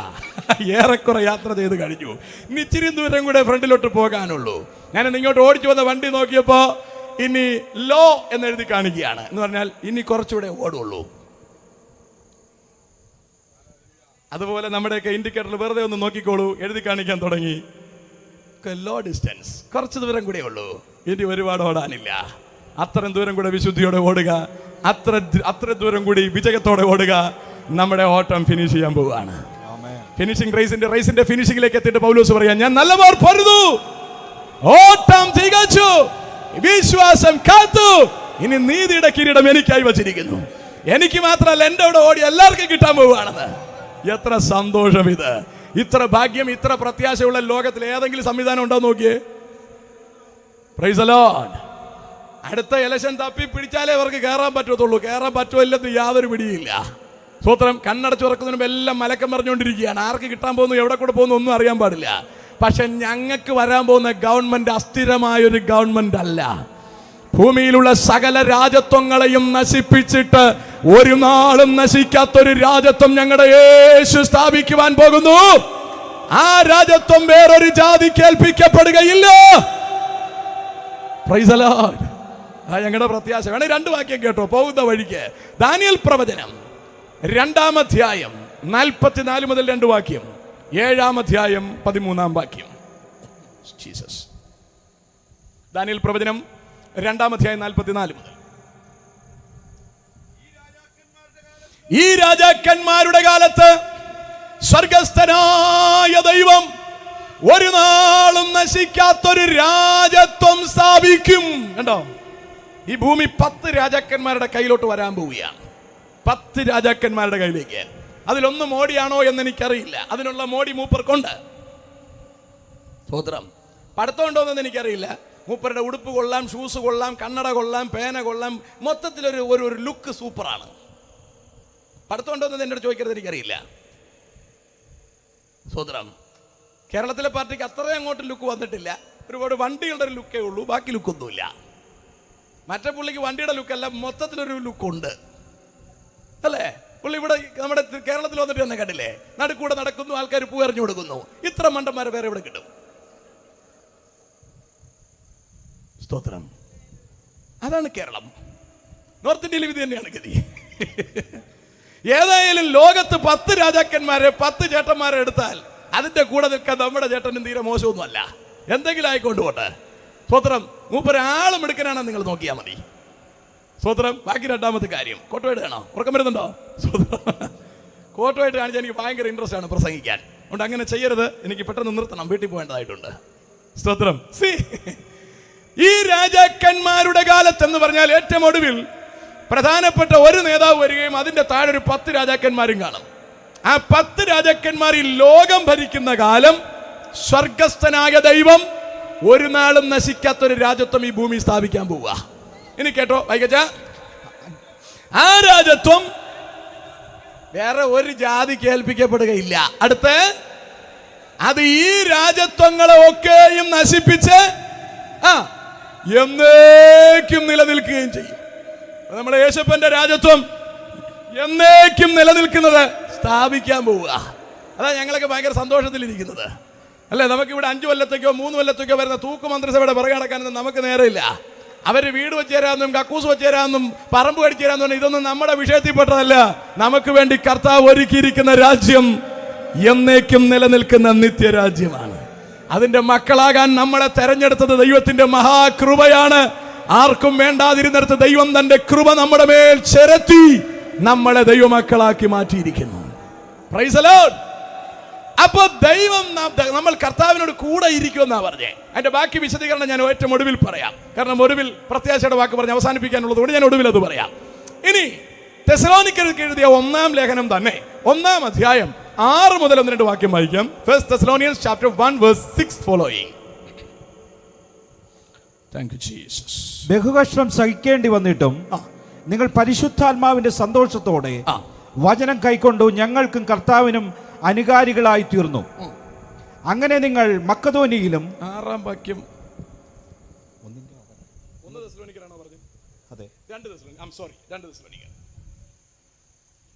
ഏറെക്കുറെ യാത്ര ചെയ്ത് കഴിഞ്ഞു. ഇനി ഇച്ചിരി ദൂരം കൂടെ ഫ്രണ്ടിലോട്ട് പോകാനുള്ളൂ. ഞാൻ ഇങ്ങോട്ട് ഓടിച്ചു വന്ന വണ്ടി നോക്കിയപ്പോൾ ഇനി ലോ എന്നെഴുതി കാണിക്കുകയാണ്. എന്ന് പറഞ്ഞാൽ ഇനി കുറച്ചുകൂടെ ഓടുള്ളൂ. അതുപോലെ നമ്മുടെയൊക്കെ ഇൻഡിക്കേറ്ററിൽ വെറുതെ ഒന്ന് നോക്കിക്കോളൂ, എഴുതി കാണിക്കാൻ തുടങ്ങി. ലോ ഡിസ്റ്റൻസ്, കുറച്ച് ദൂരം കൂടെ ഉള്ളൂ, ഇനി ഒരുപാട് ഓടാനില്ല. അത്രയും ദൂരം കൂടെ വിശുദ്ധിയോടെ ഓടുക, അത്ര ദൂരം കൂടി വിജയത്തോടെ ഓടുക. നമ്മുടെ ഓട്ടം ഫിനിഷ് ചെയ്യാൻ പോവുകയാണ്. ഫിനിഷിംഗ് റേസിന്റെ ഫിനിഷിംഗിലേക്ക് എത്തിയിട്ട് പൗലോസ് പറയാം, ഞാൻ നല്ലപോലെ പൊരുതു, ഓട്ടം തികച്ചു, വിശ്വാസം കാത്തു, ഇനി നീതിയുടെ കിരീടം എനിക്കായി വച്ചിരിക്കുന്നു. എനിക്ക് മാത്രമല്ല, എൻ്റെ അവിടെ ഓടി എല്ലാവർക്കും കിട്ടാൻ പോവുകയാണെന്ന്. എത്ര സന്തോഷം ഇത്! ഇത്ര ഭാഗ്യം, ഇത്ര പ്രത്യാശയുള്ള ലോകത്തിൽ ഏതെങ്കിലും സംവിധാനം ഉണ്ടോ നോക്കിയേ. Price the Lord. അടുത്ത ഇലക്ഷൻ തപ്പി പിടിച്ചാലേ അവർക്ക് കയറാൻ പറ്റത്തുള്ളൂ. കയറാൻ പറ്റുമല്ലെന്ന് യാതൊരു പിടിയില്ല. സ്വത്രം. കണ്ണടച്ചു തുറക്കുന്നതിനും എല്ലാം മലക്കം പറഞ്ഞുകൊണ്ടിരിക്കുകയാണ്. ആർക്ക് കിട്ടാൻ പോകുന്നു, എവിടെ കൂടെ പോകുന്നു ഒന്നും അറിയാൻ പാടില്ല. പക്ഷെ ഞങ്ങൾക്ക് വരാൻ പോകുന്ന ഗവൺമെന്റ് അസ്ഥിരമായൊരു ഗവൺമെന്റ് അല്ല. ഭൂമിയിലുള്ള സകല രാജത്വങ്ങളെയും നശിപ്പിച്ചിട്ട് ഒരു നാളും നശിക്കാത്തൊരു രാജത്വം ഞങ്ങളുടെ യേശു സ്ഥാപിക്കുവാൻ പോകുന്നു. ആ രാജത്വം വേറൊരു ജാതിക്ക് ഏൽപ്പിക്കപ്പെടുകയില്ല. Praise the Lord. ഞങ്ങളുടെ പ്രത്യാശ. വേണേ 2 വാക്യം കേട്ടോ പോകുന്ന വഴിക്ക്. ദാനിയേൽ പ്രവചനം 2-ാം അധ്യായം 44 മുതൽ 2 വാക്യം, 7-ാം അധ്യായം 13-ാം വാക്യം. ജീസസ്. ദാനിയേൽ പ്രവചനം 2-ാം അധ്യായം 44 മുതൽ. ഈ രാജാക്കന്മാരുടെ കാലത്ത് സ്വർഗസ്ഥനായ ദൈവം ഒരു നാളും നശിക്കാത്തൊരു രാജത്വം സ്ഥാപിക്കും. കണ്ടോ, ഈ ഭൂമി 10 രാജാക്കന്മാരുടെ കയ്യിലോട്ട് വരാൻ പോവുകയാണ്. 10 രാജാക്കന്മാരുടെ കയ്യിലേക്ക്. അതിലൊന്ന് മോഡിയാണോ എന്ന് എനിക്കറിയില്ല. അതിനുള്ള മോഡി മൂപ്പർക്കുണ്ട്. സ്വതന്ത്രം. പഠിത്തമുണ്ടോ എന്ന് എനിക്കറിയില്ല. മൂപ്പരുടെ ഉടുപ്പ് കൊള്ളാം, ഷൂസ് കൊള്ളാം, കണ്ണട കൊള്ളാം, പേന കൊള്ളാം, മൊത്തത്തിലൊരു ഒരു ലുക്ക് സൂപ്പറാണ്. പഠിത്തമുണ്ടോ എന്ന് എന്നോട് ചോദിക്കരുത്, എനിക്കറിയില്ല. സ്വതന്ത്രം. കേരളത്തിലെ പാർട്ടിക്ക് അത്രയും അങ്ങോട്ട് ലുക്ക് വന്നിട്ടില്ല. ഒരുപാട് വണ്ടികളുടെ ഒരു ലുക്കേ ഉള്ളൂ, ബാക്കി ലുക്കൊന്നുമില്ല. മറ്റേ പുള്ളിക്ക് വണ്ടിയുടെ ലുക്കല്ല, മൊത്തത്തിലൊരു ലുക്കുണ്ട് അല്ലേ? പുള്ളി ഇവിടെ നമ്മുടെ കേരളത്തിൽ വന്നിട്ട് തന്നെ കണ്ടില്ലേ, നടുക്കൂടെ നടക്കുന്നു, ആൾക്കാർ പൂ എറിഞ്ഞു കൊടുക്കുന്നു. ഇത്ര മണ്ടന്മാരെ വേറെ ഇവിടെ കിട്ടും. സ്തോത്രം. അതാണ് കേരളം. നോർത്ത് ഇന്ത്യയിൽ ഇത് തന്നെയാണ് ഗതി. ഏതായാലും ലോകത്ത് 10 രാജാക്കന്മാരെ 10 ചേട്ടന്മാരെ എടുത്താൽ അതിന്റെ കൂടെ നിൽക്കാൻ നമ്മുടെ ചേട്ടനും തീരെ മോശമൊന്നുമല്ല. എന്തെങ്കിലും ആയിക്കൊണ്ട് പോട്ടെ. സ്വത്രം. മൂപ്പരാളും എടുക്കാനാണ് നിങ്ങൾ നോക്കിയാൽ മതി. സ്വത്രം. ബാക്കി 2-ാമത്തെ കാര്യം, കോട്ടുവായിട്ട് കാണോ? ഉറക്കം വരുന്നുണ്ടോ? കോട്ടുവായിട്ട് കാണിച്ചാൽ എനിക്ക് ഭയങ്കര ഇൻട്രസ്റ്റ് ആണ് പ്രസംഗിക്കാൻ. അതുകൊണ്ട് അങ്ങനെ ചെയ്യരുത്. എനിക്ക് പെട്ടെന്ന് നിർത്തണം, വീട്ടിൽ പോകേണ്ടതായിട്ടുണ്ട്. സ്തോത്രം. ഈ രാജാക്കന്മാരുടെ കാലത്ത് എന്ന് പറഞ്ഞാൽ ഏറ്റവും ഒടുവിൽ പ്രധാനപ്പെട്ട ഒരു നേതാവ് വരികയും അതിന്റെ താഴെ ഒരു 10 രാജാക്കന്മാരും കാണും. ആ 10 രാജാക്കന്മാരിൽ ലോകം ഭരിക്കുന്ന കാലം സ്വർഗസ്ഥനായ ദൈവം ഒരു നാളും നശിക്കാത്തൊരു രാജത്വം ഈ ഭൂമി സ്ഥാപിക്കാൻ പോവുക. ഇനി കേട്ടോ വൈകച്ച, ആ രാജത്വം വേറെ ഒരു ജാതിക്ക് ഏൽപ്പിക്കപ്പെടുകയില്ല. അടുത്ത് അത് ഈ രാജത്വങ്ങളെ ഒക്കെയും നശിപ്പിച്ച് എന്നേക്കും നിലനിൽക്കുകയും ചെയ്യും. നമ്മുടെ യേശുപ്പന്റെ രാജത്വം എന്നേക്കും നിലനിൽക്കുന്നത് സ്ഥാപിക്കാൻ പോവുക. അതാ ഞങ്ങളൊക്കെ ഭയങ്കര സന്തോഷത്തിലിരിക്കുന്നത് അല്ലേ? നമുക്കിവിടെ 5 കൊല്ലത്തേക്കോ 3 കൊല്ലത്തേക്കോ വരുന്ന തൂക്ക് മന്ത്രിസഭയുടെ പുറകെ നടക്കാനൊന്നും നമുക്ക് നേരമില്ല. അവർ വീട് വെച്ച് തരാമെന്നും കക്കൂസ് വെച്ച് തരാമെന്നും പറമ്പ് കടിച്ചു തരാമെന്നും ഇതൊന്നും നമ്മുടെ വിഷയത്തിൽപ്പെട്ടതല്ല. നമുക്ക് വേണ്ടി കർത്താവ് ഒരുക്കിയിരിക്കുന്ന രാജ്യം എന്നേക്കും നിലനിൽക്കുന്ന നിത്യരാജ്യമാണ്. അതിന്റെ മക്കളാകാൻ നമ്മളെ തെരഞ്ഞെടുത്തത് ദൈവത്തിന്റെ മഹാകൃപയാണ്. ആർക്കും വേണ്ടാതിരുന്നിടത്ത് ദൈവം തന്റെ കൃപ നമ്മുടെ മേൽ ചെലുത്തി നമ്മളെ ദൈവമക്കളാക്കി മാറ്റിയിരിക്കുന്നു. Price the Lord. അപ്പൊ ദൈവം നമ്മൾ കർത്താവിനോട് കൂടെ ഇരിക്കുമെന്നാ പറഞ്ഞേ. അതിന്റെ ബാക്കി വിശദീകരണം ഞാൻ ഏറ്റവും ഒടുവിൽ പറയാം. കാരണം ഒടുവിൽ പ്രത്യാശയുടെ വാക്ക് പറഞ്ഞ് അവസാനിപ്പിക്കാനുള്ളത് കൊണ്ട് ഞാൻ ഒടുവിൽ അത് പറയാം. ഇനി തെസ്സലോനിക്കർക്ക് എഴുതിയ 1-ാം ലേഖനം തന്നെ 1-ാം അധ്യായം 6 മുതൽ 1-2 വാക്യം വായിക്കാം. 1 Thessalonians chapter 1 verse 6 following. Thank you Jesus. ബഹുകഷ്ടം സഹിക്കേണ്ടി വന്നിട്ടും നിങ്ങൾ പരിശുദ്ധാത്മാവിന്റെ സന്തോഷത്തോടെ വചനം കൈക്കൊണ്ടു ഞങ്ങൾക്കും കർത്താവിനും അനുകാരികളായി തീർന്നു. അങ്ങനെ നിങ്ങൾ മക്കദോനിയിലും 6-ാം വാക്യം 1 തെസ്സലോനിക്കരാണോ പറഞ്ഞത്? അതെ, 2 തെസ്സലോനിക്ക. I'm sorry, 2 തെസ്സലോനിക്ക.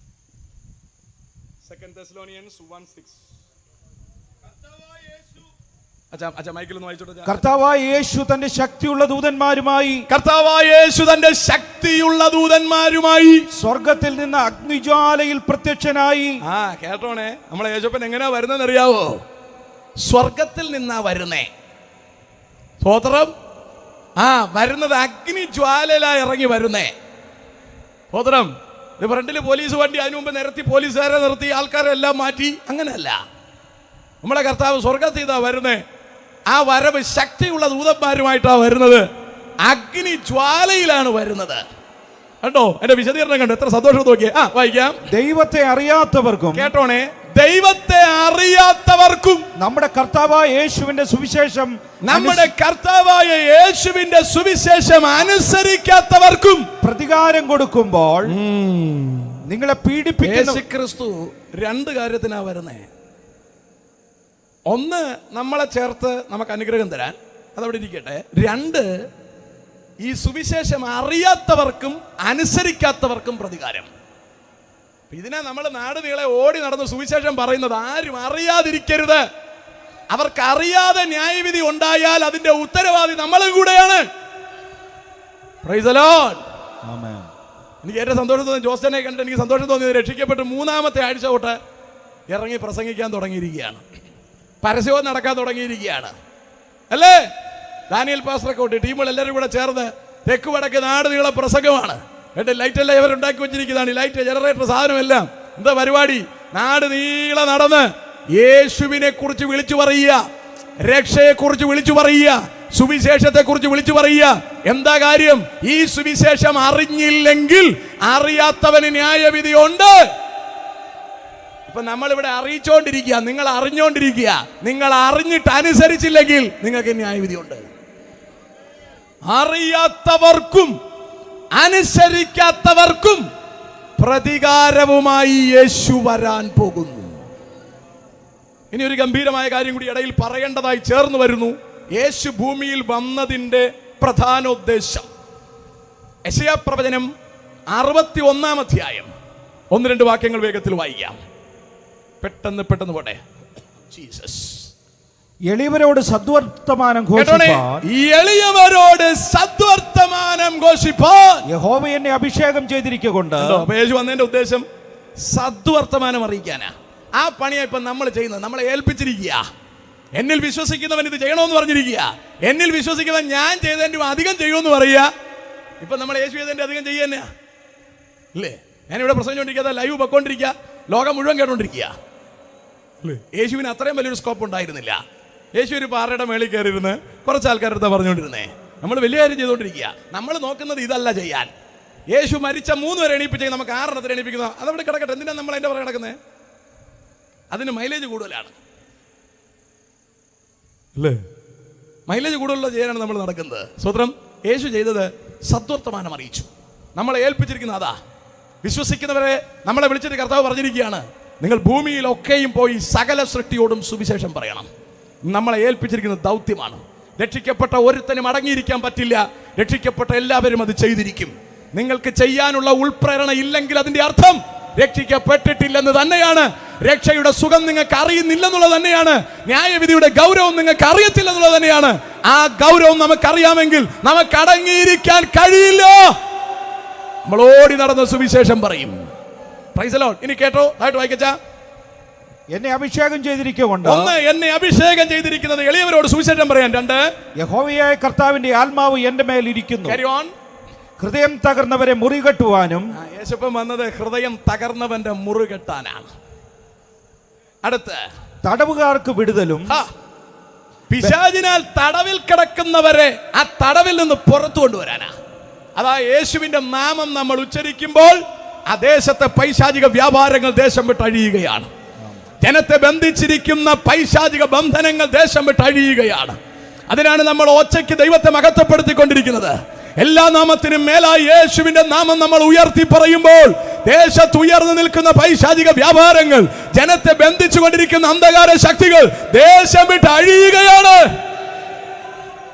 2 Thessalonians 1:6. കർത്താവായ യേശു തന്റെ ശക്തിയുള്ള ദൂതന്മാരുമായി സ്വർഗത്തിൽ നിന്ന് അഗ്നിജ്വാലയിൽ പ്രത്യക്ഷനായി. കേട്ടോണേ, നമ്മളെ യേശുപ്പൻ എങ്ങനെയാ വരുന്നതെന്ന് അറിയാവോ? സ്വർഗത്തിൽ നിന്നാ വരുന്നേ. സ്തോത്രം. വരുന്നത് അഗ്നിജ്വാലയിലായി ഇറങ്ങി വരുന്നേ. സ്തോത്രം. ഫ്രണ്ടില് പോലീസ് വണ്ടി, അതിനു മുമ്പ് നിരത്തി പോലീസുകാരെ നിർത്തി ആൾക്കാരെ എല്ലാം മാറ്റി. അങ്ങനെയല്ല, നമ്മളെ കർത്താവ് സ്വർഗത്തിൽ ഇതാ വരുന്നേ. ആ വരവ് ശക്തിയുള്ള ദൂതന്മാരുമായിട്ടാണ് വരുന്നത്. അഗ്നിജ്വാലയിലാണ് വരുന്നത്. കണ്ടോ? എന്റെ വിശദീകരണം കണ്ടോ? എത്ര സന്തോഷം നോക്കിയേ. വായിക്കാം. ദൈവത്തെ അറിയാത്തവർക്കും, കേട്ടോണേ, ദൈവത്തെ അറിയാത്തവർക്കും നമ്മുടെ കർത്താവായ യേശുവിന്റെ സുവിശേഷം അനുസരിക്കാത്തവർക്കും പ്രതികാരം കൊടുക്കുമ്പോൾ നിങ്ങളെ പീഡിപ്പിക്കുന്ന ക്രിസ്തു 2 കാര്യത്തിനാ വരുന്നേ. ഒന്ന്, നമ്മളെ ചേർത്ത് നമുക്ക് അനുഗ്രഹം തരാൻ, അതവിടെ ഇരിക്കട്ടെ. 2, ഈ സുവിശേഷം അറിയാത്തവർക്കും അനുസരിക്കാത്തവർക്കും പ്രതികാരം. ഇതിനാ നമ്മൾ നാട് നീളെ ഓടി നടന്ന് സുവിശേഷം പറയുന്നത്. ആരും അറിയാതിരിക്കരുത്. അവർക്ക് അറിയാതെ ന്യായവിധി ഉണ്ടായാൽ അതിന്റെ ഉത്തരവാദി നമ്മളും കൂടെയാണ്. Praise the Lord. ആമേൻ. എനിക്ക് ഏറ്റവും സന്തോഷം തോന്നി, ജോസ്റ്റനെ കണ്ടിട്ട് എനിക്ക് സന്തോഷം തോന്നിയത്, രക്ഷിക്കപ്പെട്ട് 3-ാമത്തെ ആഴ്ച തൊട്ട് ഇറങ്ങി പ്രസംഗിക്കാൻ തുടങ്ങിയിരിക്കുകയാണ്. പരസ്യവും നടക്കാൻ തുടങ്ങിയിരിക്കുകയാണ്, അല്ലേ? ദാനിയൽ പാസ്റ്ററൊക്കെ ഉണ്ട്, ടീമുകൾ എല്ലാവരും കൂടെ ചേർന്ന് തെക്ക് വടക്ക് നാട് നീളെ പ്രസംഗമാണ്. എന്റെ ലൈറ്റ് എല്ലാം ഇവർ ഉണ്ടാക്കി വെച്ചിരിക്കുന്നതാണ്. ഈ ലൈറ്റ്, ജനറേറ്റർ, സാധനമെല്ലാം. എന്താ പരിപാടി? നാട് നീളെ നടന്ന് യേശുവിനെ കുറിച്ച് വിളിച്ചു പറയുക, രക്ഷയെ കുറിച്ച് വിളിച്ചു പറയുക, സുവിശേഷത്തെ കുറിച്ച് വിളിച്ചു പറയുക. എന്താ കാര്യം? ഈ സുവിശേഷം അറിഞ്ഞില്ലെങ്കിൽ അറിയാത്തവന് ന്യായവിധി ഉണ്ട്. ഇപ്പൊ നമ്മളിവിടെ അറിയിച്ചോണ്ടിരിക്കുക, നിങ്ങൾ അറിഞ്ഞോണ്ടിരിക്കുക. നിങ്ങൾ അറിഞ്ഞിട്ട് അനുസരിച്ചില്ലെങ്കിൽ നിങ്ങൾക്ക് ന്യായവിധി ഉണ്ട്. അറിയാത്തവർക്കും അനുസരിക്കാത്തവർക്കും പ്രതികാരവുമായി യേശു വരാൻ പോകുന്നു. ഇനി ഒരു ഗംഭീരമായ കാര്യം കൂടി ഇടയിൽ പറയേണ്ടതായി ചേർന്ന് വരുന്നു. യേശു ഭൂമിയിൽ വന്നതിന്റെ പ്രധാനോദ്ദേശം. യെശയ്യാ പ്രവചനം 61-ാം അധ്യായം 1-2 വാക്യങ്ങൾ വേഗത്തിൽ വായിക്കാം. പെട്ടെന്ന് പോട്ടെ. ജീസസ്. എളിയവരോട് സദ്വർത്തമാനം ഘോഷിപ്പാൻ, യഹോവ എന്നെ അഭിഷേകം ചെയ്തിരിക്കൊണ്ട്. യേശു വന്നതിന്റെ ഉദ്ദേശം സദ്വർത്തമാനം അറിയിക്കാനാ. ആ പണിയാ ഇപ്പൊ നമ്മൾ ചെയ്യുന്നത്. നമ്മളെ ഏൽപ്പിച്ചിരിക്കുക. എന്നിൽ വിശ്വസിക്കുന്നവൻ ഇത് ചെയ്യണമെന്ന് പറഞ്ഞിരിക്കുക. എന്നിൽ വിശ്വസിക്കുന്നവൻ ഞാൻ ചെയ്തതിന്റെ അധികം ചെയ്യുമെന്ന് പറയുക. ഇപ്പൊ നമ്മൾ യേശു ചെയ്തതിന്റെ അധികം ചെയ്യുക തന്നെയാ, അല്ലേ? ഞാനിവിടെ പ്രസംഗിച്ചുകൊണ്ടിരിക്കുക, ലൈവ് പൊക്കോണ്ടിരിക്കുക, ലോകം മുഴുവൻ കേട്ടോണ്ടിരിക്കുക. യേശുവിന് അത്രയും വലിയൊരു സ്കോപ്പ് ഉണ്ടായിരുന്നില്ല. യേശു ഒരു പാറയുടെ മേളിൽ കയറിയിരുന്ന് കുറച്ച് ആൾക്കാരുടെ പറഞ്ഞുകൊണ്ടിരുന്നേ. നമ്മൾ വലിയ കാര്യം ചെയ്തുകൊണ്ടിരിക്കുക. നമ്മൾ നോക്കുന്നത് ഇതല്ല ചെയ്യാൻ. യേശു മരിച്ച 3 പേരെ എണീപ്പിച്ച് നമുക്ക് 6 എണീപ്പിക്കുന്ന അതവിടെ കിടക്കട്ടെ. എന്തിനാണ് നമ്മൾ അതിന്റെ പുറകെ കിടക്കുന്നത്? അതിന് മൈലേജ് കൂടുതലാണ്, അല്ലേ? മൈലേജ് കൂടുതലുള്ള ചെയ്യാനാണ് നമ്മൾ നടക്കുന്നത്. സ്വത്രം. യേശു ചെയ്തത് സദ്വർത്തമാനം അറിയിച്ചു. നമ്മളെ ഏൽപ്പിച്ചിരിക്കുന്ന അതാ. വിശ്വസിക്കുന്നവരെ നമ്മളെ വിളിച്ചിട്ട് കർത്താവ് പറഞ്ഞിരിക്കുകയാണ്, നിങ്ങൾ ഭൂമിയിലൊക്കെയും പോയി സകല സൃഷ്ടിയോടും സുവിശേഷം പറയണം. നമ്മളെ ഏൽപ്പിച്ചിരിക്കുന്ന ദൗത്യമാണ്. രക്ഷിക്കപ്പെട്ട ഒരുത്തനും അടങ്ങിയിരിക്കാൻ പറ്റില്ല. രക്ഷിക്കപ്പെട്ട എല്ലാവരും അത് ചെയ്തിരിക്കും. നിങ്ങൾക്ക് ചെയ്യാനുള്ള ഉൾപ്രേരണ ഇല്ലെങ്കിൽ അതിന്റെ അർത്ഥം രക്ഷിക്കപ്പെട്ടിട്ടില്ലെന്ന് തന്നെയാണ്. രക്ഷയുടെ സുഖം നിങ്ങൾക്ക് അറിയുന്നില്ലെന്നുള്ളത് തന്നെയാണ്. ന്യായവിധിയുടെ ഗൗരവം നിങ്ങൾക്ക് അറിയത്തില്ലെന്നുള്ളത് തന്നെയാണ്. ആ ഗൗരവം നമുക്കറിയാമെങ്കിൽ നമുക്ക് അടങ്ങിയിരിക്കാൻ കഴിയില്ല. നമ്മൾ ഓടി നടന്ന സുവിശേഷം പറയും. Price the Lord. ഇനി കേട്ടോ, ആയിട്ട് വായിക്കച്ചാ. എന്നെ അഭിഷേകം ചെയ്തിരിക്കുകൊണ്ട്. 1, എന്നെ അഭിഷേകം ചെയ്തിരിക്കുന്നത് എളിയവരോട് സുവിശേഷം പറയാൻ. 2, യഹോവയായ കർത്താവിന്റെ ആത്മാവ് എന്റെ മേൽ ഇരിക്കുന്നു. Carry on. ഹൃദയം തകർന്നവരെ മുറികെട്ടുവാനും. യേശുപ്പൻ വന്നത് ഹൃദയം തകർന്നവന്റെ മുറികെട്ടാനാണ്. അടുത്ത് തടവുകാർക്ക് വിടുതലും. പിശാചിനാൽ തടവിൽ കിടക്കുന്നവരെ ആ തടവിൽ നിന്ന് പുറത്തു കൊണ്ടുവരാനാ. അതാ യേശുവിന്റെ നാമം നമ്മൾ ഉച്ചരിക്കുമ്പോൾ ആ ദേശത്തെ പൈശാചിക വ്യാപാരങ്ങൾ ദേശം വിട്ട് അഴിയുകയാണ്. ജനത്തെ ബന്ധിച്ചിരിക്കുന്ന പൈശാചിക ബന്ധനങ്ങൾ ദേശം വിട്ട് അഴിയുകയാണ്. അതിനാണ് നമ്മൾ ഒച്ചയ്ക്ക് ദൈവത്തെ മഹത്വപ്പെടുത്തിക്കൊണ്ടിരിക്കുന്നത്. എല്ലാ നാമത്തിനും മേലായി യേശുവിന്റെ നാമം നമ്മൾ ഉയർത്തി പറയുമ്പോൾ ദേശത്ത് ഉയർന്നു നിൽക്കുന്ന പൈശാചിക വ്യാപാരങ്ങൾ, ജനത്തെ ബന്ധിച്ചുകൊണ്ടിരിക്കുന്ന അന്ധകാര ശക്തികൾ ദേശം വിട്ട് അഴിയുകയാണ്.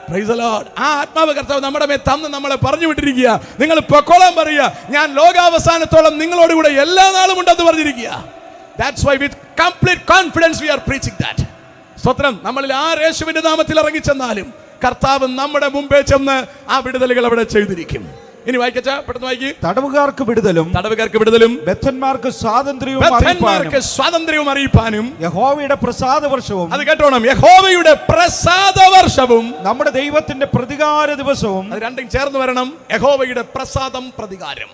Praise the Lord. ആ ആത്മാവ് കർത്താവ് നമ്മുടെ മേൽ തന്ന് നമ്മളെ പറഞ്ഞു വിട്ടിരിക്കുക. നിങ്ങൾ പൊക്കോളാൻ പറയുക, ഞാൻ ലോകാവസാനത്തോളം നിങ്ങളോട് കൂടെ എല്ലാ നാളും ഉണ്ടെന്ന് പറഞ്ഞിരിക്കുക. That's why with complete confidence we are preaching that. സ്തോത്രം. നമ്മളിൽ ആര് യേശുവിന്റെ നാമത്തിൽ ഇറങ്ങിച്ചെന്നാലും കർത്താവ് നമ്മുടെ മുമ്പേ ചെന്ന് ആ വിടുതലുകൾ അവിടെ ചെയ്തിരിക്കും. ഇനി വായിക്കച്ചാ, പെട്ടെന്ന് വായിക്ക്. തടവുകാർക്ക് വിടുതലും ബദ്ധന്മാർക്ക് സ്വാതന്ത്ര്യവും അറിയിപ്പാനും യഹോവയുടെ പ്രസാദ വർഷവും, അത് കേട്ടോണം, യഹോവയുടെ പ്രസാദ വർഷവും നമ്മുടെ ദൈവത്തിന്റെ പ്രതികാര ദിവസവും. അത് രണ്ടും ചേർന്ന് വരണം. യഹോവയുടെ പ്രസാദം, പ്രതികാരം.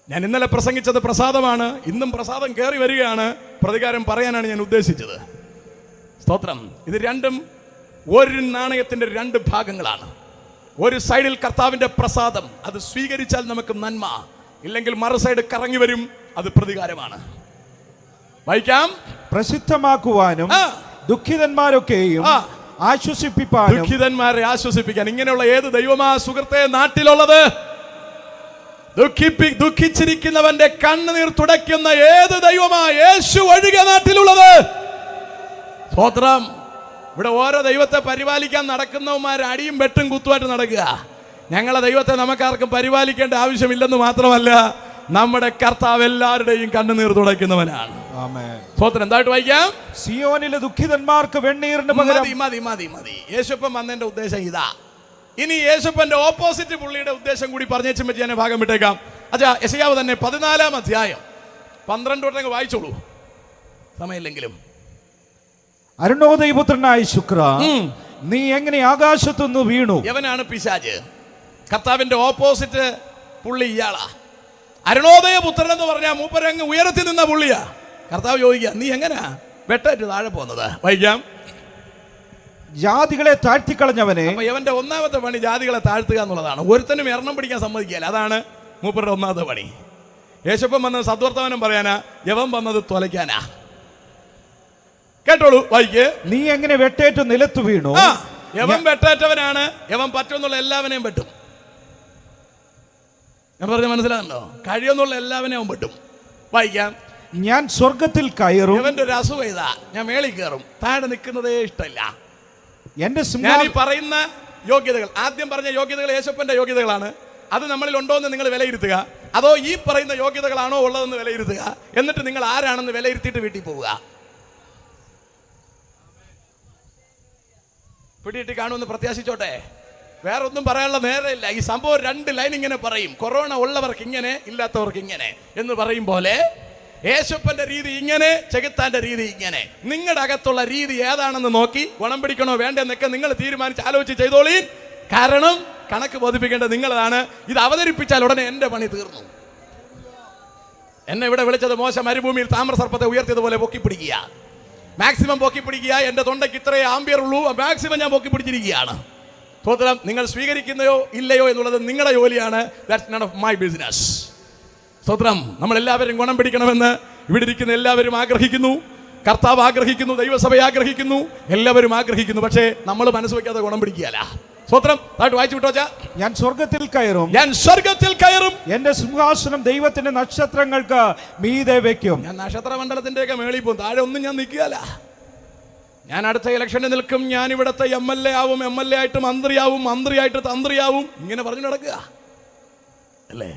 ഞാൻ ഇന്നലെ പ്രസംഗിച്ചത് പ്രസാദമാണ്. ഇന്നും പ്രസാദം കയറി വരികയാണ്. പ്രതികാരം പറയാനാണ് ഞാൻ ഉദ്ദേശിച്ചത്. സ്തോത്രം. ഇത് രണ്ടും ഒരു നാണയത്തിന്റെ രണ്ട് ഭാഗങ്ങളാണ്. ഒരു സൈഡിൽ കർത്താവിന്റെ പ്രസാദം, അത് സ്വീകരിച്ചാൽ നമുക്ക് നന്മ, ഇല്ലെങ്കിൽ മറു സൈഡ് കറങ്ങി വരും, അത് പ്രതികാരമാണ്. വായിക്കാം. പ്രസിദ്ധമാക്കുവാനും ദുഃഖിതന്മാരൊക്കെയും ആശ്വസിപ്പിക്കാനും. ദുഃഖിതന്മാരെ ആശ്വസിപ്പിക്കാൻ. ഇങ്ങനെയുള്ള ഏത് ദൈവമാ സുഹൃത്തെ നാട്ടിലുള്ളത്? ദുഃഖിച്ചിരിക്കുന്നവന്റെ കണ്ണുനീർ തുടയ്ക്കുന്ന ഏത് ദൈവമാ? യേശു ഒഴികെ നാട്ടിലുള്ളത്. സ്തോത്രം. ഇവിടെ ഓരോ ദൈവത്തെ പരിപാലിക്കാൻ നടക്കുന്നവന്മാർ അടിയും വെട്ടും കുത്തുമായിട്ട് നടക്കുക. ഞങ്ങളെ ദൈവത്തെ നമുക്കാർക്കും പരിപാലിക്കേണ്ട ആവശ്യമില്ലെന്ന് മാത്രമല്ല, നമ്മുടെ കർത്താവ് എല്ലാവരുടെയും കണ്ണുനീർ തുടയ്ക്കുന്നവനാണ്. സ്തോത്രം. എന്തായിട്ട് വായിക്കാം. സിയോനിലെ ദുഃഖിതന്മാർക്ക് വെണ്ണീറിന് പകരം. മതി. യേശുപ്പൻ വന്നതിന്റെ ഉദ്ദേശം ഇതാ. ഇനി യേശുപ്പന്റെ ഓപ്പോസിറ്റ് പുള്ളിയുടെ ഉദ്ദേശം കൂടി പറഞ്ഞേച്ചും വെച്ച് ഞാൻ ഭാഗം വിട്ടേക്കാം. അച്ഛാ, യെശയ്യാവ് തന്നെ 14-ാം അധ്യായം 12 തൊട്ടങ്ങ് വായിച്ചോളൂ, സമയമില്ലെങ്കിലും. അരുണോദയപുത്രനായ ശുക്ര, നീ എങ്ങനെ ആകാശത്തുനിന്ന് വീണു? യവനാണ് പിശാച്. കർത്താവിന്റെ ഓപ്പോസിറ്റ് പുള്ളി ഇയാളാ. അരുണോദയപുത്രൻ എന്ന് പറഞ്ഞാൽ മൂപ്പരങ്ങ് ഉയരത്തിൽ നിന്ന പുള്ളിയാ. കർത്താവ് ചോദിക്കുക, നീ എങ്ങനെയാ വെട്ടേറ്റ് താഴെ പോകുന്നത്? വായിക്കാം. ജാതികളെ താഴ്ത്തിക്കളഞ്ഞവനെ. യവന്റെ ഒന്നാമത്തെ പണി ജാതികളെ താഴ്ത്തുക എന്നുള്ളതാണ്. ഒരുത്തനും എണ്ണം പിടിക്കാൻ സമ്മതിക്കില്ല. അതാണ് മൂപ്പരുടെ ഒന്നാമത്തെ പണി. യേശുപ്പൻ വന്നത് സദ്വർത്തമാനം പറയാനാ, യവൻ വന്നത് തൊലയ്ക്കാനാ. കേട്ടോളൂ, വായിക്ക്. നീ എങ്ങനെ വെട്ടേറ്റ് നിലത്ത് വീണു? യവൻ വെട്ടേറ്റവനാണ്. യവൻ പറ്റുമെന്നുള്ള എല്ലാവനെയും വെട്ടും. ഞാൻ പറഞ്ഞ മനസ്സിലാകുന്നുണ്ടോ? കഴിയുമെന്നുള്ള എല്ലാവനെയും അവൻ വെട്ടും. വായിക്കാം. ഞാൻ സ്വർഗത്തിൽ കയറും. യവന്റെ ഒരു അസുഖം ഇതാ, ഞാൻ മേളിൽ കയറും. താഴെ നിൽക്കുന്നതേ ഇഷ്ടമില്ല. ഞാൻ ഈ പറയുന്ന യോഗ്യതകൾ, ആദ്യം പറഞ്ഞ യോഗ്യതകൾ യേശുപ്പന്റെ യോഗ്യതകളാണ്. അത് നമ്മളിൽ ഉണ്ടോ എന്ന് നിങ്ങൾ വിലയിരുത്തുക. അതോ ഈ പറയുന്ന യോഗ്യതകളാണോ ഉള്ളതെന്ന് വിലയിരുത്തുക. എന്നിട്ട് നിങ്ങൾ ആരാണെന്ന് വിലയിരുത്തിയിട്ട് വീട്ടിൽ പോവുക. പിടിയിട്ട് കാണുമെന്ന് പ്രത്യാശിച്ചോട്ടെ. വേറെ ഒന്നും പറയാനുള്ള നേരമില്ല. ഈ സംഭവം 2 ലൈൻ ഇങ്ങനെ പറയും. കൊറോണ ഉള്ളവർക്ക് ഇങ്ങനെ, ഇല്ലാത്തവർക്ക് ഇങ്ങനെ എന്ന് പറയും പോലെ യേശുപ്പന്റെ രീതി ഇങ്ങനെ, ചെകുത്താന്റെ രീതി ഇങ്ങനെ. നിങ്ങളുടെ അകത്തുള്ള രീതി ഏതാണെന്ന് നോക്കി ഗുണം പിടിക്കണോ വേണ്ടെന്നൊക്കെ നിങ്ങൾ തീരുമാനിച്ച് ആലോചിച്ച് ചെയ്തോളീ. കാരണം കണക്ക് ബോധിപ്പിക്കേണ്ടത് നിങ്ങളാണ്. ഇത് അവതരിപ്പിച്ചാൽ ഉടനെ എന്റെ പണി തീർന്നു. എന്നെ ഇവിടെ വിളിച്ചത് മോശ മരുഭൂമിയിൽ താമ്രസർപ്പത്തെ ഉയർത്തിയതുപോലെ പൊക്കിപ്പിടിക്കുക. മാക്സിമം പൊക്കിപ്പിടിക്കുക. എന്റെ തൊണ്ടയ്ക്ക് ഇത്രയേ ആംബിയർ ഉള്ളൂ, മാക്സിമം ഞാൻ പൊക്കിപ്പിടിച്ചിരിക്കുകയാണ്. സ്തോത്രം. നിങ്ങൾ സ്വീകരിക്കുന്നയോ ഇല്ലയോ എന്നുള്ളത് നിങ്ങളുടെ ജോലിയാണ്. That's none of my business. സ്തോത്രം. നമ്മളെല്ലാവരും ഗുണം പിടിക്കണമെന്ന് ഇവിടെ ഇരിക്കുന്ന എല്ലാവരും ആഗ്രഹിക്കുന്നു. കർത്താവ് ആഗ്രഹിക്കുന്നു, ദൈവസഭ ആഗ്രഹിക്കുന്നു, എല്ലാവരും ആഗ്രഹിക്കുന്നു. പക്ഷേ നമ്മൾ മനസ്സ് വയ്ക്കാതെ ഗുണം പിടിക്കുകയല്ല. സ്തോത്രം. താഴ്ത്ത് വായിച്ചു വിട്ടോച്ചാ. ഞാൻ സ്വർഗത്തിൽ കയറും. എന്റെ സിംഹാസനം ദൈവത്തിന്റെ നക്ഷത്രങ്ങൾക്ക് മീതെ വെക്കും. ഞാൻ നക്ഷത്രമണ്ഡലത്തിന്റെ ഒക്കെ മേളിൽ പോകും. താഴെ ഒന്നും ഞാൻ നിൽക്കുകയല്ല. ഞാൻ അടുത്ത ഇലക്ഷനിൽ നിൽക്കും. ഞാൻ ഇവിടുത്തെ MLA ആവും, MLA ആയിട്ട് മന്ത്രിയാവും, മന്ത്രിയായിട്ട് തന്ത്രിയാവും, ഇങ്ങനെ പറഞ്ഞു നടക്കുക അല്ലേ?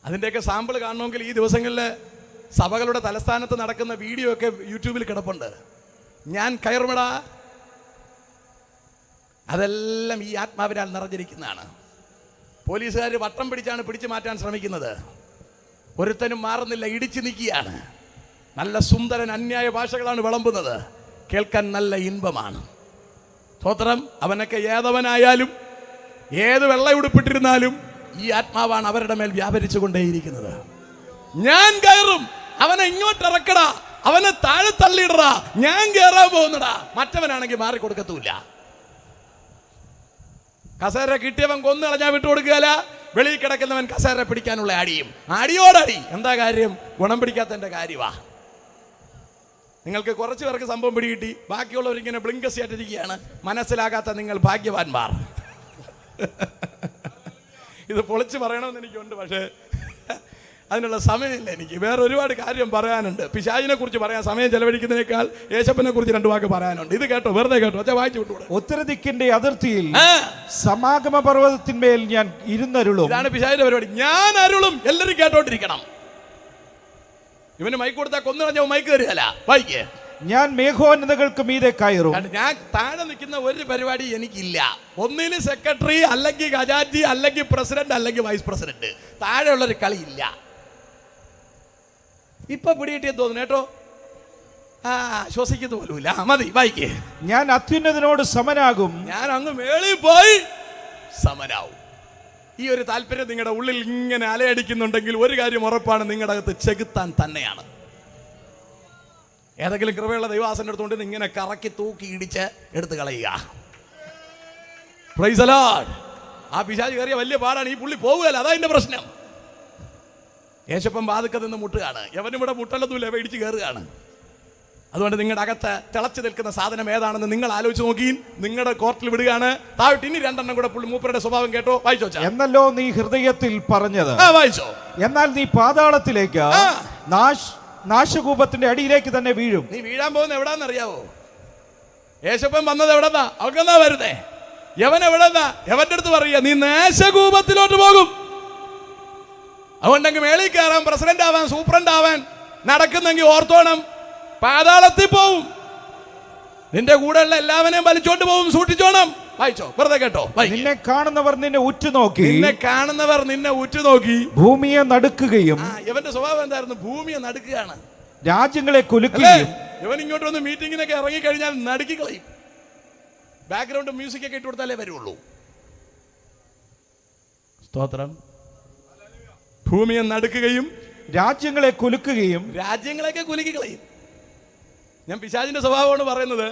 അതിൻ്റെയൊക്കെ സാമ്പിൾ കാണണമെങ്കിൽ ഈ ദിവസങ്ങളിൽ സഭകളുടെ തലസ്ഥാനത്ത് നടക്കുന്ന വീഡിയോ ഒക്കെ യൂട്യൂബിൽ കിടപ്പുണ്ട്. ഞാൻ കയറുമടാ. അതെല്ലാം ഈ ആത്മാവിനാൽ നിറഞ്ഞിരിക്കുന്നതാണ്. പോലീസുകാർ വട്ടം പിടിച്ചാണ് പിടിച്ചു മാറ്റാൻ ശ്രമിക്കുന്നത്. ഒരുത്തനും മാറുന്നില്ല, ഇടിച്ചു നിൽക്കുകയാണ്. നല്ല സുന്ദരൻ അന്യായ ഭാഷകളാണ് വിളമ്പുന്നത്. കേൾക്കാൻ നല്ല ഇൻപമാണ്. സ്തോത്രം. അവനൊക്കെ ഏതവനായാലും ഏത് വെള്ളയുടുപ്പിട്ടിരുന്നാലും ഈ ആത്മാവാണ് അവരുടെ മേൽ വ്യാപരിച്ചു കൊണ്ടേയിരിക്കുന്നത്. ഞാൻ കയറും, അവനെ ഇങ്ങോട്ട് ഇറക്കടാ, അവനെ താഴെ തള്ളിയിടടാ, ഞാൻ കയറാൻ പോകുന്നടാ. മറ്റവനാണെങ്കിൽ മാറിക്കൊടുക്കത്തൂല്ല. കസേര കിട്ടിയവൻ കൊന്നു കളഞ്ഞാൽ വിട്ടുകൊടുക്കുകയല്ല. വെളിയിൽ കിടക്കുന്നവൻ കസേര പിടിക്കാനുള്ള അടിയും. അടിയോടടി. എന്താ കാര്യം? ഗുണം പിടിക്കാത്തതിന്റെ കാര്യമാ. നിങ്ങൾക്ക് കുറച്ച് പേർക്ക് സംഭവം പിടികിട്ടി, ബാക്കിയുള്ളവരിങ്ങനെ ബ്ലിങ്കസ് ആയിട്ടിരിക്കുകയാണ്. മനസ്സിലാകാത്ത നിങ്ങൾ ഭാഗ്യവാന്മാർ. ഇത് പൊളിച്ച് പറയണമെന്ന് എനിക്കുണ്ട്, പക്ഷേ അതിനുള്ള സമയമില്ല എനിക്ക്. വേറെ ഒരുപാട് കാര്യം പറയാനുണ്ട്. പിശാചിനെ കുറിച്ച് പറയാൻ സമയം ചെലവഴിക്കുന്നതിനേക്കാൾ യേശപ്പനെ കുറിച്ച് 2 വാക്ക് പറയാനുണ്ട്. ഇത് കേട്ടോ, വെറുതെ കേട്ടോ, അച്ഛാ വായിച്ചു വിട്ടൂടെ. ഉത്തരദിക്കിന്റെ അതിർത്തിയിൽ സമാഗമ പർവ്വതത്തിന്മേൽ ഞാൻ ഇരുന്നരുളും. ഇതാണ് പിശാചിന്റെ പരിപാടി. ഞാൻ അരുളും. എല്ലാവരും കേട്ടോണ്ടിരിക്കണം. ഇവന് മൈക്ക് കൊടുത്താൽ കൊന്നുകളഞ്ഞ മൈക്ക് തരികയല്ല. വായിക്കേ. ഞാൻ മേഘോന്നതകൾക്ക് മീതെ കയറും. ഞാൻ താഴെ നിൽക്കുന്ന ഒരു പരിപാടി എനിക്കില്ല. ഒന്നിന് സെക്രട്ടറി, അല്ലെങ്കിൽ ഖജാൻജി, അല്ലെങ്കിൽ പ്രസിഡന്റ്, അല്ലെങ്കിൽ വൈസ് പ്രസിഡന്റ്. താഴെയുള്ളൊരു കളിയില്ല. ഇപ്പൊ പിടികിട്ടിയെന്ന് തോന്നുന്നു കേട്ടോ. ശ്വസിക്കുന്നത് പോലുമില്ല. മതി, വായിക്കേ. ഞാൻ അത്യുന്നതനോട് സമനാകും. ഞാൻ അങ്ങ് മേളിൽ പോയി സമനാവും. ഈ ഒരു താല്പര്യം നിങ്ങളുടെ ഉള്ളിൽ ഇങ്ങനെ അലയടിക്കുന്നുണ്ടെങ്കിൽ ഒരു കാര്യം ഉറപ്പാണ്, നിങ്ങളുടെ അകത്ത് ചെകുത്താൻ തന്നെയാണ്. ഏതെങ്കിലും കൃപയുള്ള ദൈവാസന്റെ അടുത്തുകൊണ്ട് ഇങ്ങനെ കറക്കി തൂക്കി ഇടിച്ച് എടുത്ത് കളയുക. Price the Lord. ആ പിശാച് കയറിയ വലിയ പാടാണ്. ഈ പുള്ളി പോവുകയല്ല, അതാ എന്റെ പ്രശ്നം. യേശപ്പൻ വാതുക്ക നിന്ന് മുട്ടുകയാണ്. എവനും ഇവിടെ മുട്ടലൊന്നുമില്ല, ഇടിച്ച് കയറുകയാണ്. അതുകൊണ്ട് നിങ്ങളുടെ അകത്ത് തിളച്ചു നിൽക്കുന്ന സാധനം ഏതാണെന്ന് നിങ്ങൾ ആലോചിച്ച് നോക്കി നിങ്ങളുടെ കോർട്ടിൽ വിടുകയാണ്. താഴോട്ട് ഇനി 2 കൂടെ പുള്ളി മൂപ്പരുടെ സ്വഭാവം കേട്ടോ. വായിച്ചോ. എന്നല്ലോ നീ ഹൃദയത്തിൽ പറഞ്ഞത്. വായിച്ചോ. എന്നാൽ നീ പാതാളത്തിലേക്ക്, നാശകൂപത്തിന്റെ അടിയിലേക്ക് തന്നെ വീഴും. നീ വീഴാൻ പോകുന്ന എവിടാന്നറിയാവോ? യേശപ്പൻ വന്നത് എവിടെന്നാ? അവർക്കെന്നാ വരുന്നേ? യവൻ എവിടെന്നാ? യവന്റെ അടുത്ത് പറയുക, നീ നാശകൂപത്തിലോട്ട് പോകും. അതുകൊണ്ടെങ്കിൽ മേളിൽ കയറാൻ, പ്രസിഡന്റ് ആവാൻ, സൂപ്രണ്ട് ആവാൻ നടക്കുന്നെങ്കിൽ ഓർത്തോണം, പാതാളത്തിൽ പോവും. നിന്റെ കൂടെയുള്ള എല്ലാവരെയും വലിച്ചോണ്ട് പോവും. സൂക്ഷിച്ചോണം. വായിച്ചോ, വെറുതെ കേട്ടോ. നിന്നെ കാണുന്നവർ നിന്നെ ഉറ്റുനോക്കി. നിന്നെ കാണുന്നവർ നിന്നെ ഉറ്റുനോക്കി ഭൂമിയെ നടുക്കുകയും. ഇവന്റെ സ്വഭാവം എന്തായിരുന്നു? ഭൂമിയെ നടുക്കുകയാണ്. രാജ്യങ്ങളെ കുലുക്കുകയും. ഇവൻ ഇങ്ങോട്ട് വന്ന് മീറ്റിങ്ങിനൊക്കെ ഇറങ്ങിക്കഴിഞ്ഞാൽ നടുക്കി കളയും. ബാക്ക്ഗ്രൗണ്ട് മ്യൂസിക് ഒക്കെ ഇട്ട് കൊടുത്താലേ വരുള്ളൂ. സ്തോത്രം. ഭൂമിയെ നടുക്കുകയും രാജ്യങ്ങളെ കുലുക്കുകയും. രാജ്യങ്ങളെയൊക്കെ കുലുക്കി കളയും. ഞാൻ പിശാചിന്റെ സ്വഭാവമാണ് പറയുന്നത്.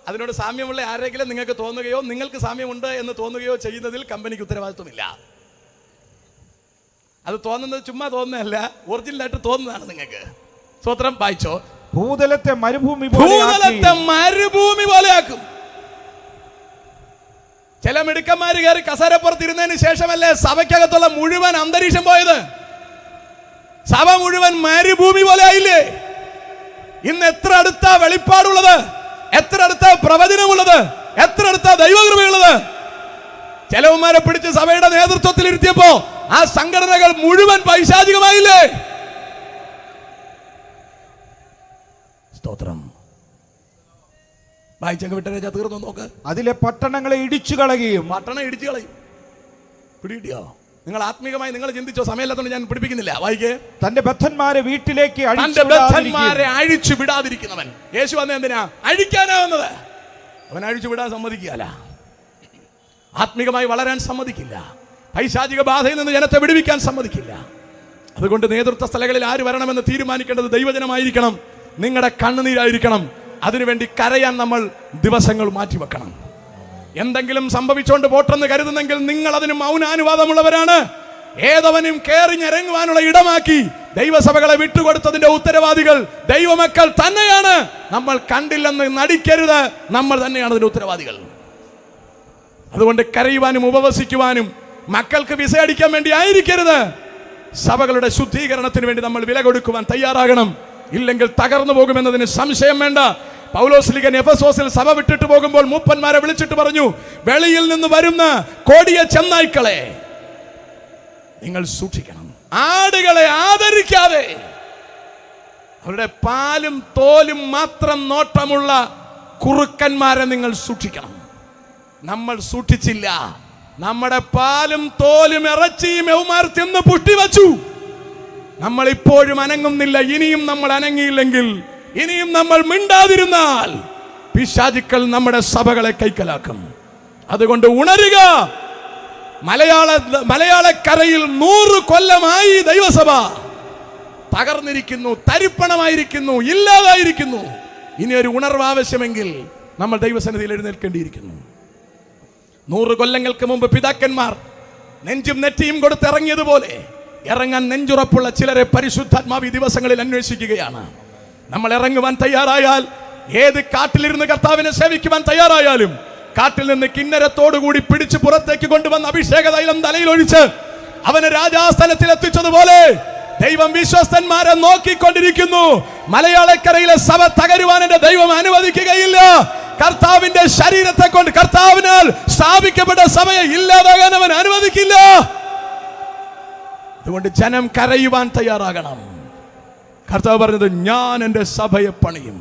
അതിനോട് സാമ്യമുള്ള ആരെങ്കിലും നിങ്ങൾക്ക് തോന്നുകയോ നിങ്ങൾക്ക് സാമ്യമുണ്ട് എന്ന് തോന്നുകയോ ചെയ്യുന്നതിൽ കമ്പനിക്ക് ഉത്തരവാദിത്വമില്ല. അത് തോന്നുന്നത് ചുമ്മാ തോന്നുന്നതല്ല, ഒറിജിനലായിട്ട് തോന്നുന്നതാണ് നിങ്ങൾക്ക്. സ്തോത്രം. വായിച്ചോ. ഭൂതലത്തെ മരുഭൂമി പോലെയാക്കും. ചില മിടുക്കന്മാര് കയറി കസേരപ്പുറത്തിരുന്നതിന് ശേഷമല്ലേ സഭയ്ക്കകത്തുള്ള മുഴുവൻ അന്തരീക്ഷം പോയത്? സഭ മുഴുവൻ മരുഭൂമി പോലെ ആയില്ലേ? ഇന്ന് എത്ര അടുത്ത വെളിപ്പാടുള്ളത്, എത്ര അടുത്ത പ്രവചനമുള്ളത്, എത്ര അടുത്ത ദൈവകൃപയുള്ളത്. ചെലവന്മാരെ പിടിച്ച് സഭയുടെ നേതൃത്വത്തിൽ ഇരുത്തിയപ്പോ ആ സംഘടനകൾ മുഴുവൻ പൈശാചികമായില്ലേ? സ്തോത്രം. വായിച്ചങ്ങ് വിട്ടേച്ചാ തീർന്നു നോക്ക്. അതിലെ പട്ടണങ്ങളെ ഇടിച്ചു കളയുകയും. പട്ടണം ഇടിച്ചു കളയും. പിടികിട്ടിയോ? നിങ്ങൾ ആത്മീകമായി നിങ്ങൾ ചിന്തിച്ചോ? സമയമില്ലാത്തതുകൊണ്ട് ഞാൻ പിടിപ്പിക്കുന്നില്ല. വായിക്കേ. തന്റെ ബദ്ധന്മാരെ വീട്ടിലേക്ക് അഴിച്ചു വിടാതിരിക്കുന്നവൻ. യേശു വന്ന എന്തിനാ? അഴിക്കാനാ വന്നത്. അവൻ അഴിച്ചു വിടാൻ സമ്മതിക്കുകയല്ല. ആത്മീകമായി വളരാൻ സമ്മതിക്കില്ല. പൈശാചിക ബാധയിൽ നിന്ന് ജനത്തെ വിടുവിക്കാൻ സമ്മതിക്കില്ല. അതുകൊണ്ട് നേതൃത്വ സ്ഥലങ്ങളിൽ ആര് വരണമെന്ന് തീരുമാനിക്കേണ്ടത് ദൈവജനമായിരിക്കണം. നിങ്ങളുടെ കണ്ണുനീരായിരിക്കണം. അതിനുവേണ്ടി കരയാൻ നമ്മൾ ദിവസങ്ങൾ മാറ്റിവെക്കണം. എന്തെങ്കിലും സംഭവിച്ചുകൊണ്ട് പോട്ടെന്ന് കരുതുന്നെങ്കിൽ നിങ്ങൾ അതിന് മൗനാനുവാദമുള്ളവരാണ്. ഏതവനും കേറിഞ്ഞിറങ്ങുവാനുള്ള ഇടമാക്കി ദൈവസഭകളെ വിട്ടുകൊടുത്തതിന്റെ ഉത്തരവാദികൾ ദൈവമക്കൾ തന്നെയാണ്. നമ്മൾ കണ്ടില്ലെന്ന് നടിക്കരുത്. നമ്മൾ തന്നെയാണ് അതിന്റെ ഉത്തരവാദികൾ. അതുകൊണ്ട് കരയുവാനും ഉപവസിക്കുവാനും മക്കൾക്ക് വിസ അടിക്കാൻ വേണ്ടി ആയിരിക്കരുത്. സഭകളുടെ ശുദ്ധീകരണത്തിന് വേണ്ടി നമ്മൾ വില കൊടുക്കുവാൻ തയ്യാറാകണം. ഇല്ലെങ്കിൽ തകർന്നു പോകുമെന്നതിന് സംശയം വേണ്ട. പൗലോസ്ലീഗൻ എഫെസോസിൽ സഭ വിട്ടിട്ട് പോകുമ്പോൾ മൂപ്പന്മാരെ വിളിച്ചിട്ട് പറഞ്ഞു, വെളിയിൽ നിന്ന് വരുന്ന കോടിയ ചെന്നായ്ക്കളെ നിങ്ങൾ സൂക്ഷിക്കണം. ആടുകളെ ആദരിക്കാതെ അവരുടെ പാലും തോലും മാത്രം നോട്ടമുള്ള കുറുക്കന്മാരെ നിങ്ങൾ സൂക്ഷിക്കണം. നമ്മൾ സൂക്ഷിച്ചില്ല. നമ്മുടെ പാലും തോലും ഇറച്ചിയും യൗമാർ തിന്ന് പുഷ്ടിവച്ചു. നമ്മൾ ഇപ്പോഴും അനങ്ങുന്നില്ല. ഇനിയും നമ്മൾ അനങ്ങിയില്ലെങ്കിൽ, ഇനിയും നമ്മൾ മിണ്ടാതിരുന്നാൽ പിശാചുക്കൾ നമ്മുടെ സഭകളെ കൈക്കലാക്കും. അതുകൊണ്ട് ഉണരുക. മലയാളക്കരയിൽ 100 കൊല്ലമായി ദൈവസഭ തകർന്നിരിക്കുന്നു, തരിപ്പണമായിരിക്കുന്നു, ഇല്ലാതായിരിക്കുന്നു. ഇനി ഒരു ഉണർവ് ആവശ്യമെങ്കിൽ നമ്മൾ ദൈവസന്നിധിയിൽ എഴുന്നേൽക്കേണ്ടിയിരിക്കുന്നു. 100 കൊല്ലങ്ങൾക്ക് മുമ്പ് പിതാക്കന്മാർ നെഞ്ചും നെറ്റിയും കൊടുത്തിറങ്ങിയതുപോലെ ഇറങ്ങാൻ നെഞ്ചുറപ്പുള്ള ചിലരെ പരിശുദ്ധാത്മാവ് ഈ ദിവസങ്ങളിൽ അന്വേഷിക്കുകയാണ്. നമ്മൾ ഇറങ്ങുവാൻ തയ്യാറായാൽ, ഏത് കാട്ടിലിരുന്ന് കർത്താവിനെ സേവിക്കുവാൻ തയ്യാറായാലും, കാട്ടിൽ നിന്ന് കിന്നരത്തോടുകൂടി പിടിച്ച് പുറത്തേക്ക് കൊണ്ടുവന്ന അഭിഷേക തൈലം തലയിൽ ഒഴിച്ച് അവനെ രാജാസ്ഥാനത്തിൽ എത്തിച്ചതുപോലെ ദൈവം വിശ്വസ്തന്മാരെ നോക്കിക്കൊണ്ടിരിക്കുന്നു. മലയാളക്കരയിലെ സഭ തകരുവാൻ എന്റെ ദൈവം അനുവദിക്കുകയില്ല. കർത്താവിന്റെ ശരീരത്തെ കൊണ്ട്, കർത്താവിനാൽ സ്ഥാപിക്കപ്പെട്ട സഭയെ ഇല്ലാതാകാൻ അവൻ അനുവദിക്കില്ല. അതുകൊണ്ട് ജനം കരയുവാൻ തയ്യാറാകണം. കർത്താവ് പറഞ്ഞത്, ഞാൻ എൻ്റെ സഭയെ പണിയും,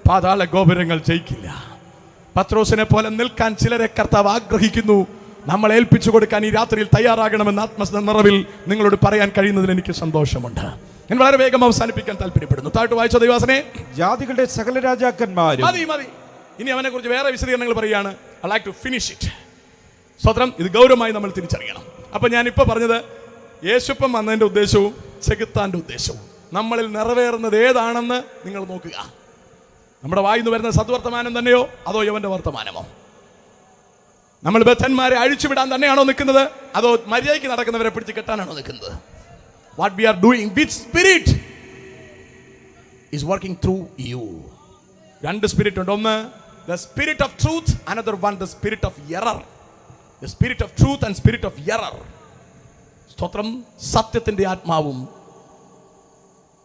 പാതാള ഗോപുരങ്ങൾ ജയിക്കില്ല. പത്രോസിനെ പോലെ നിൽക്കാൻ ചിലരെ കർത്താവ് ആഗ്രഹിക്കുന്നു. നമ്മൾ ഏൽപ്പിച്ചു കൊടുക്കാൻ ഈ രാത്രിയിൽ തയ്യാറാകണമെന്ന് ആത്മനിറവിൽ നിങ്ങളോട് പറയാൻ കഴിയുന്നതിൽ എനിക്ക് സന്തോഷമുണ്ട്. ഞാൻ വളരെ വേഗം അവസാനിപ്പിക്കാൻ താല്പര്യപ്പെടുന്നു. താഴ്ത്തു വായിച്ച ദൈവാസനെ, ജാതികളുടെ സകല രാജാക്കന്മാരും. മതി. ഇനി അവനെ കുറിച്ച് വേറെ വിശദീകരണങ്ങൾ പറയുകയാണ്. I like to finish it. സ്വത്രം ഇത് ഗൗരവമായി നമ്മൾ തിരിച്ചറിയണം. അപ്പൊ ഞാൻ ഇപ്പൊ പറഞ്ഞത് യേശുപ്പം വന്നതിന്റെ ഉദ്ദേശവും ചെകുത്താന്റെ ഉദ്ദേശവും നമ്മളിൽ നിറവേറുന്നത് ഏതാണെന്ന് നിങ്ങൾ നോക്കുക. നമ്മുടെ വായിന്ന് വരുന്ന സദ്വർത്തമാനം തന്നെയോ അതോ യവന്റെ വർത്തമാനമോ? നമ്മൾ ബദ്ധന്മാരെ അഴിച്ചുവിടാൻ തന്നെയാണോ നിൽക്കുന്നത്, അതോ മര്യാദയ്ക്ക് നടക്കുന്നവരെ പിടിച്ച് കെട്ടാനാണോ നിൽക്കുന്നത്? What we are doing, which spirit is working through you? രണ്ട് സ്പിരിറ്റ് ഉണ്ട്. ഒന്ന് the spirit of truth, another one the spirit of error. The spirit of truth and spirit of error. സ്തോത്രം. സത്യത്തിന്റെ ആത്മാവും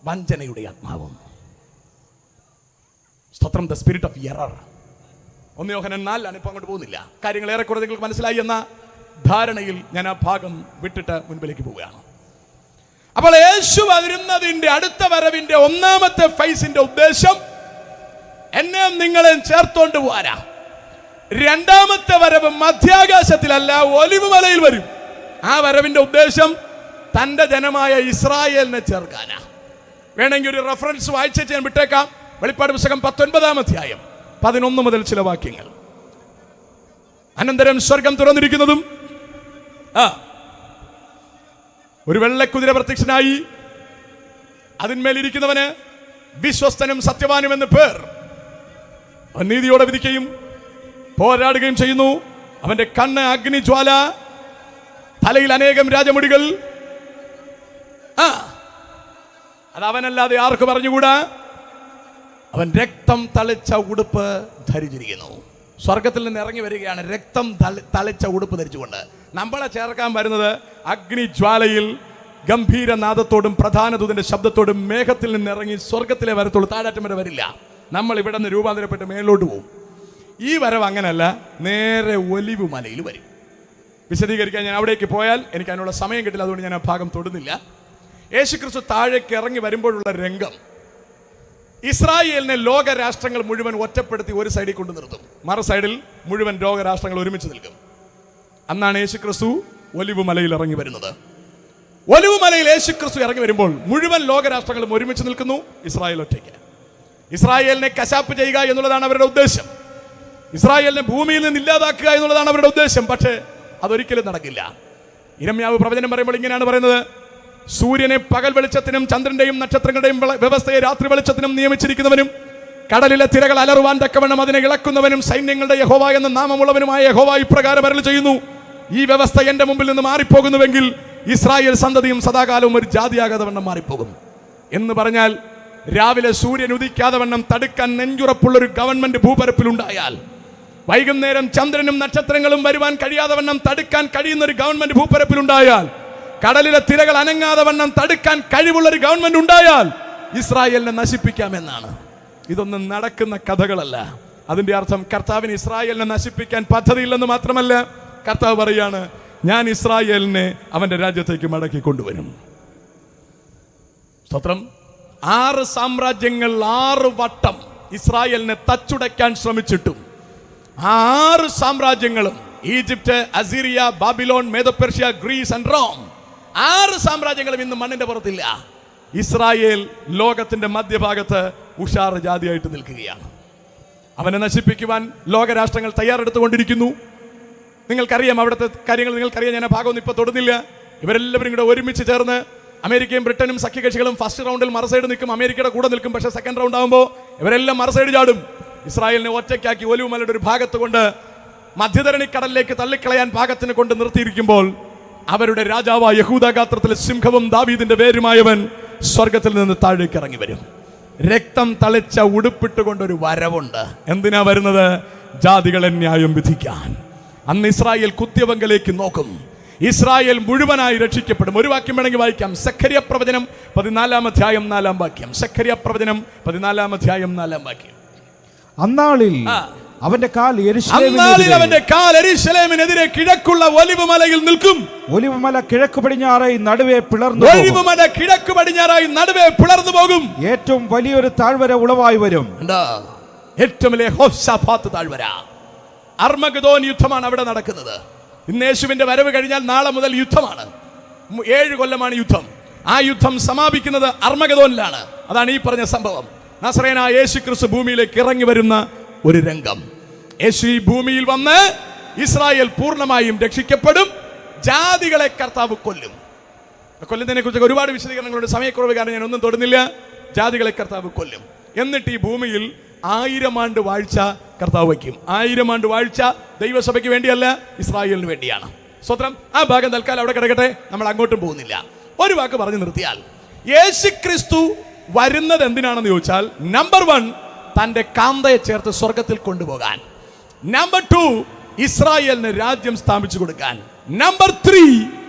വഞ്ചനയുടെ ആത്മാവും. സ്തോത്രം. the spirit of error. 1 യോഹന്നാൻ 4 ഇപ്പൊ അങ്ങോട്ട് പോകുന്നില്ല. കാര്യങ്ങൾ ഏറെക്കുറെ നിങ്ങൾക്ക് മനസ്സിലായി എന്ന ധാരണയിൽ ഞാൻ ആ ഭാഗം വിട്ടിട്ട് മുൻപിലേക്ക് പോവുകയാണ്. അപ്പോൾ യേശു വരുന്നതിന്റെ അടുത്ത വരവിന്റെ ഒന്നാമത്തെ ഫേസിന്റെ ഉദ്ദേശം എന്നെയും നിങ്ങളെയും ചേർത്തോണ്ട് പോരാ. രണ്ടാമത്തെ വരവ് മധ്യാകാശത്തിലല്ല, ഒലിവ് മലയിൽ വരും. ആ വരവിന്റെ ഉദ്ദേശം തന്റെ ജനമായ ഇസ്രായേലിനെ ചേർക്കാനാ. വേണമെങ്കിൽ ഒരു റെഫറൻസ് വായിച്ചു ഞാൻ വിട്ടേക്കാം. വെളിപ്പാട് പുസ്തകം 19-ാം അധ്യായം 11 മുതൽ ചില വാക്യങ്ങൾ. അനന്തരം സ്വർഗം തുറന്നിരിക്കുന്നതും ഒരു വെള്ളക്കുതിര പ്രത്യക്ഷനായി, അതിന്മേലിരിക്കുന്നവന് വിശ്വസ്തനും സത്യവാനും എന്ന് പേർ. അവൻ നീതിയോടെ വിധിക്കുകയും പോരാടുകയും ചെയ്യുന്നു. അവന്റെ കണ്ണ് അഗ്നിജ്വാല, തലയിൽ അനേകം രാജമുടികൾ. അത് അവനല്ലാതെ ആർക്കും പറഞ്ഞുകൂടാ. അവൻ രക്തം തളിച്ച ഉടുപ്പ് ധരിച്ചിരിക്കുന്നു. സ്വർഗത്തിൽ നിന്ന് ഇറങ്ങി വരികയാണ് രക്തം തളിച്ച ഉടുപ്പ് ധരിച്ചുകൊണ്ട്. നമ്മളെ ചേർക്കാൻ വരുന്നത് അഗ്നിജ്വാലയിൽ ഗംഭീരനാദത്തോടും പ്രധാന ദൂതന്റെ ശബ്ദത്തോടും മേഘത്തിൽ നിന്ന് ഇറങ്ങി സ്വർഗത്തിലെ വരത്തുള്ളൂ. താഴാറ്റം വരെ വരില്ല. നമ്മൾ ഇവിടെ നിന്ന് രൂപാന്തരപ്പെട്ട് മേലോട്ട് പോകും. ഈ വരവ് അങ്ങനല്ല, നേരെ ഒലിവ് മലയിൽ വരും. വിശദീകരിക്കാൻ ഞാൻ അവിടേക്ക് പോയാൽ എനിക്ക് അതിനുള്ള സമയം കിട്ടില്ല. അതുകൊണ്ട് ഞാൻ ആ ഭാഗം തൊടുന്നില്ല. യേശുക്രിസ്തു താഴേക്ക് ഇറങ്ങി വരുമ്പോഴുള്ള രംഗം, ഇസ്രായേലിനെ ലോകരാഷ്ട്രങ്ങൾ മുഴുവൻ ഒറ്റപ്പെടുത്തി ഒരു സൈഡിൽ കൊണ്ട് നിർത്തും, മറു സൈഡിൽ മുഴുവൻ ലോകരാഷ്ട്രങ്ങൾ ഒരുമിച്ച് നിൽക്കും. അന്നാണ് യേശുക്രിസ്തു ഒലിവ് മലയിൽ ഇറങ്ങി വരുന്നത്. ഒലിവ് മലയിൽ യേശുക്രിസ്തു ഇറങ്ങി വരുമ്പോൾ മുഴുവൻ ലോകരാഷ്ട്രങ്ങളും ഒരുമിച്ച് നിൽക്കുന്നു, ഇസ്രായേൽ ഒറ്റയ്ക്ക്. ഇസ്രായേലിനെ കശാപ്പ് ചെയ്യുക എന്നുള്ളതാണ് അവരുടെ ഉദ്ദേശം. ഇസ്രായേലിനെ ഭൂമിയിൽ നിന്ന് ഇല്ലാതാക്കുക എന്നുള്ളതാണ് അവരുടെ ഉദ്ദേശം. പക്ഷേ അതൊരിക്കലും നടക്കില്ല. ഇരമ്യാവ് പ്രവചനം പറയുമ്പോൾ ഇങ്ങനെയാണ് പറയുന്നത്: സൂര്യനെ പകൽ വെളിച്ചത്തിനും ചന്ദ്രന്റെയും നക്ഷത്രങ്ങളുടെയും വ്യവസ്ഥയെ രാത്രി വെളിച്ചത്തിനും നിയമിച്ചിരിക്കുന്നവനും, കടലിലെ തിരകൾ അലറുവാൻ തക്കവണ്ണം അതിനെ ഇളക്കുന്നവനും, സൈന്യങ്ങളുടെ യഹോവ എന്ന നാമമുള്ളവനുമായ യഹോവ ഇപ്രകാരം അരുളി ചെയ്യുന്നു: ഈ വ്യവസ്ഥ എന്റെ മുമ്പിൽ നിന്ന് മാറിപ്പോകുന്നുവെങ്കിൽ ഇസ്രായേൽ സന്തതിയും സദാകാലവും ഒരു ജാതിയാകാതെ വണ്ണം മാറിപ്പോകും. എന്ന് പറഞ്ഞാൽ, രാവിലെ സൂര്യൻ ഉദിക്കാതെ വണ്ണം തടുക്കാൻ നെഞ്ചുറപ്പുള്ളൊരു ഗവൺമെന്റ് ഭൂപരപ്പിലുണ്ടായാൽ, വൈകുന്നേരം ചന്ദ്രനും നക്ഷത്രങ്ങളും വരുവാൻ കഴിയാതെ വണ്ണം തടുക്കാൻ കഴിയുന്ന ഒരു ഗവൺമെന്റ് ഭൂപരപ്പിലുണ്ടായാൽ, കടലിലെ തിരകൾ അനങ്ങാതെ വണ്ണം തടുക്കാൻ കഴിവുള്ള ഒരു ഗവൺമെന്റ് ഉണ്ടായാൽ ഇസ്രായേലിനെ നശിപ്പിക്കാമെന്നാണ്. ഇതൊന്നും നടക്കുന്ന കഥകളല്ല. അതിന്റെ അർത്ഥം കർത്താവിന് ഇസ്രായേലിനെ നശിപ്പിക്കാൻ പദ്ധതിയില്ലെന്ന് മാത്രമല്ല, കർത്താവ് പറയാണ്, ഞാൻ ഇസ്രായേലിനെ അവന്റെ രാജ്യത്തേക്ക് മടക്കി കൊണ്ടുവരും. സ്തോത്രം. 6 സാമ്രാജ്യങ്ങൾ 6 വട്ടം ഇസ്രായേലിനെ തച്ചുടയ്ക്കാൻ ശ്രമിച്ചിട്ടും ആ 6 സാമ്രാജ്യങ്ങളും, Egypt, Assyria, Babylon, Medo Persia, Greece and Rome, 6 സാമ്രാജ്യങ്ങളും ഇന്ന് മണ്ണിന്റെ പുറത്തില്ല. ഇസ്രായേൽ ലോകത്തിന്റെ മധ്യഭാഗത്ത് ഉഷാറ് ജാതിയായിട്ട് നിൽക്കുകയാണ്. അവനെ നശിപ്പിക്കുവാൻ ലോകരാഷ്ട്രങ്ങൾ തയ്യാറെടുത്തുകൊണ്ടിരിക്കുന്നു. നിങ്ങൾക്കറിയാം അവിടുത്തെ കാര്യങ്ങൾ, നിങ്ങൾക്കറിയാം. ഞാൻ ആ ഭാഗമൊന്നും ഇപ്പൊ തൊടുന്നില്ല. ഇവരെല്ലാവരും കൂടെ ഒരുമിച്ച് ചേർന്ന് അമേരിക്കയും ബ്രിട്ടനും സഖ്യകക്ഷികളും ഫസ്റ്റ് റൗണ്ടിൽ മറുസൈഡ് നിൽക്കും, അമേരിക്കയുടെ കൂടെ നിൽക്കും. പക്ഷേ സെക്കൻഡ് റൗണ്ട് ആകുമ്പോൾ ഇവരെല്ലാം മറുസൈഡ് ചാടും. ഇസ്രായേലിനെ ഒറ്റയ്ക്കാക്കി ഒലിവ് മലയുടെ ഒരു ഭാഗത്ത് കൊണ്ട് മധ്യധരണിക്കടലിലേക്ക് തള്ളിക്കളയാൻ പാകത്തിന് കൊണ്ട് നിർത്തിയിരിക്കുമ്പോൾ അവരുടെ രാജാവായ യഹൂദാഗോത്രത്തിലെ സിംഹവും ദാവീദിന്റെ വേരുമായവൻ സ്വർഗത്തിൽ നിന്ന് താഴേക്ക് ഇറങ്ങി വരും. രക്തം തളിച്ച ഉടുപ്പിട്ടുകൊണ്ടൊരു വരവുണ്ട്. എന്തിനാ വരുന്നത്? ജാതികളെ ന്യായം വിധിക്കാൻ. അന്ന് ഇസ്രായേൽ കുത്തിയവങ്കലേക്ക് നോക്കും. ഇസ്രായേൽ മുഴുവനായി രക്ഷിക്കപ്പെടും. ഒരു വാക്യം വേണമെങ്കിൽ വായിക്കാം. സഖരിയ പ്രവചനം 14-ാം അധ്യായം 4-ാം വാക്യം. സഖരിയ പ്രവചനം 14-ാം അധ്യായം 4-ാം വാക്യം. അന്നാളിൽ അവന്റെ കാൽ യെരൂശലേമിനെതിരെ കിഴക്കുള്ള ഒലിവ് മലയിൽ നിൽക്കും. ഒലിവ് മല കിഴക്ക് പടിഞ്ഞാറായി നടുവേ പിളർന്നു ഒലിവ് മല കിഴക്ക് പടിഞ്ഞാറായി നടുവേ പിളർന്നു പോകും. ഏറ്റവും വലിയൊരു താഴ്വര ഉളവായി വരും. ഏറ്റവും വലിയ യഹോശാഫാത്ത് താഴ്വര. അർമഗദോൻ യുദ്ധമാണ് അവിടെ നടക്കുന്നത്. ഇന്ന് യേശുവിന്റെ വരവ് കഴിഞ്ഞാൽ നാളെ മുതൽ യുദ്ധമാണ്. 7 കൊല്ലമാണ് യുദ്ധം. ആ യുദ്ധം സമാപിക്കുന്നത് അർമഗദോനിലാണ്. അതാണ് ഈ പറഞ്ഞ സംഭവം. നസറേനായ യേശു ക്രിസ്തു ഭൂമിയിലേക്ക് ഇറങ്ങി വരുന്ന ഒരു രംഗം. യേശു ഈ ഭൂമിയിൽ വന്ന് ഇസ്രായേൽ പൂർണ്ണമായും രക്ഷിക്കപ്പെടും. ജാതികളെ കർത്താവ് കൊല്ലും. കൊല്ലുന്നതിനെ കുറിച്ച് ഒരുപാട് വിശദീകരണങ്ങളുണ്ട്. സമയക്കുറവ് കാരണം ഞാൻ ഒന്നും തൊടുന്നില്ല. ജാതികളെ കർത്താവ് കൊല്ലും. എന്നിട്ട് ഈ ഭൂമിയിൽ 1000 ആണ്ട് വാഴ്ച കർത്താവ് വയ്ക്കും. 1000 ആണ്ട് വാഴ്ച ദൈവസഭയ്ക്ക് വേണ്ടിയല്ല, ഇസ്രായേലിന് വേണ്ടിയാണ്. സ്വത്രം. ആ ഭാഗം തൽക്കാലം അവിടെ കിടക്കട്ടെ, നമ്മൾ അങ്ങോട്ടും പോകുന്നില്ല. ഒരു വാക്ക് പറഞ്ഞു നിർത്തിയാൽ, യേശു ക്രിസ്തു വരുന്നത് എന്തിനാണെന്ന് ചോദിച്ചാൽ, നമ്പർ 1 തന്റെ കാന്തയെ ചേർത്ത് സ്വർഗത്തിൽ കൊണ്ടുപോകാൻ. നമ്പർ 2 ഇസ്രായേലിന് രാജ്യം സ്ഥാപിച്ചു കൊടുക്കാൻ. നമ്പർ 3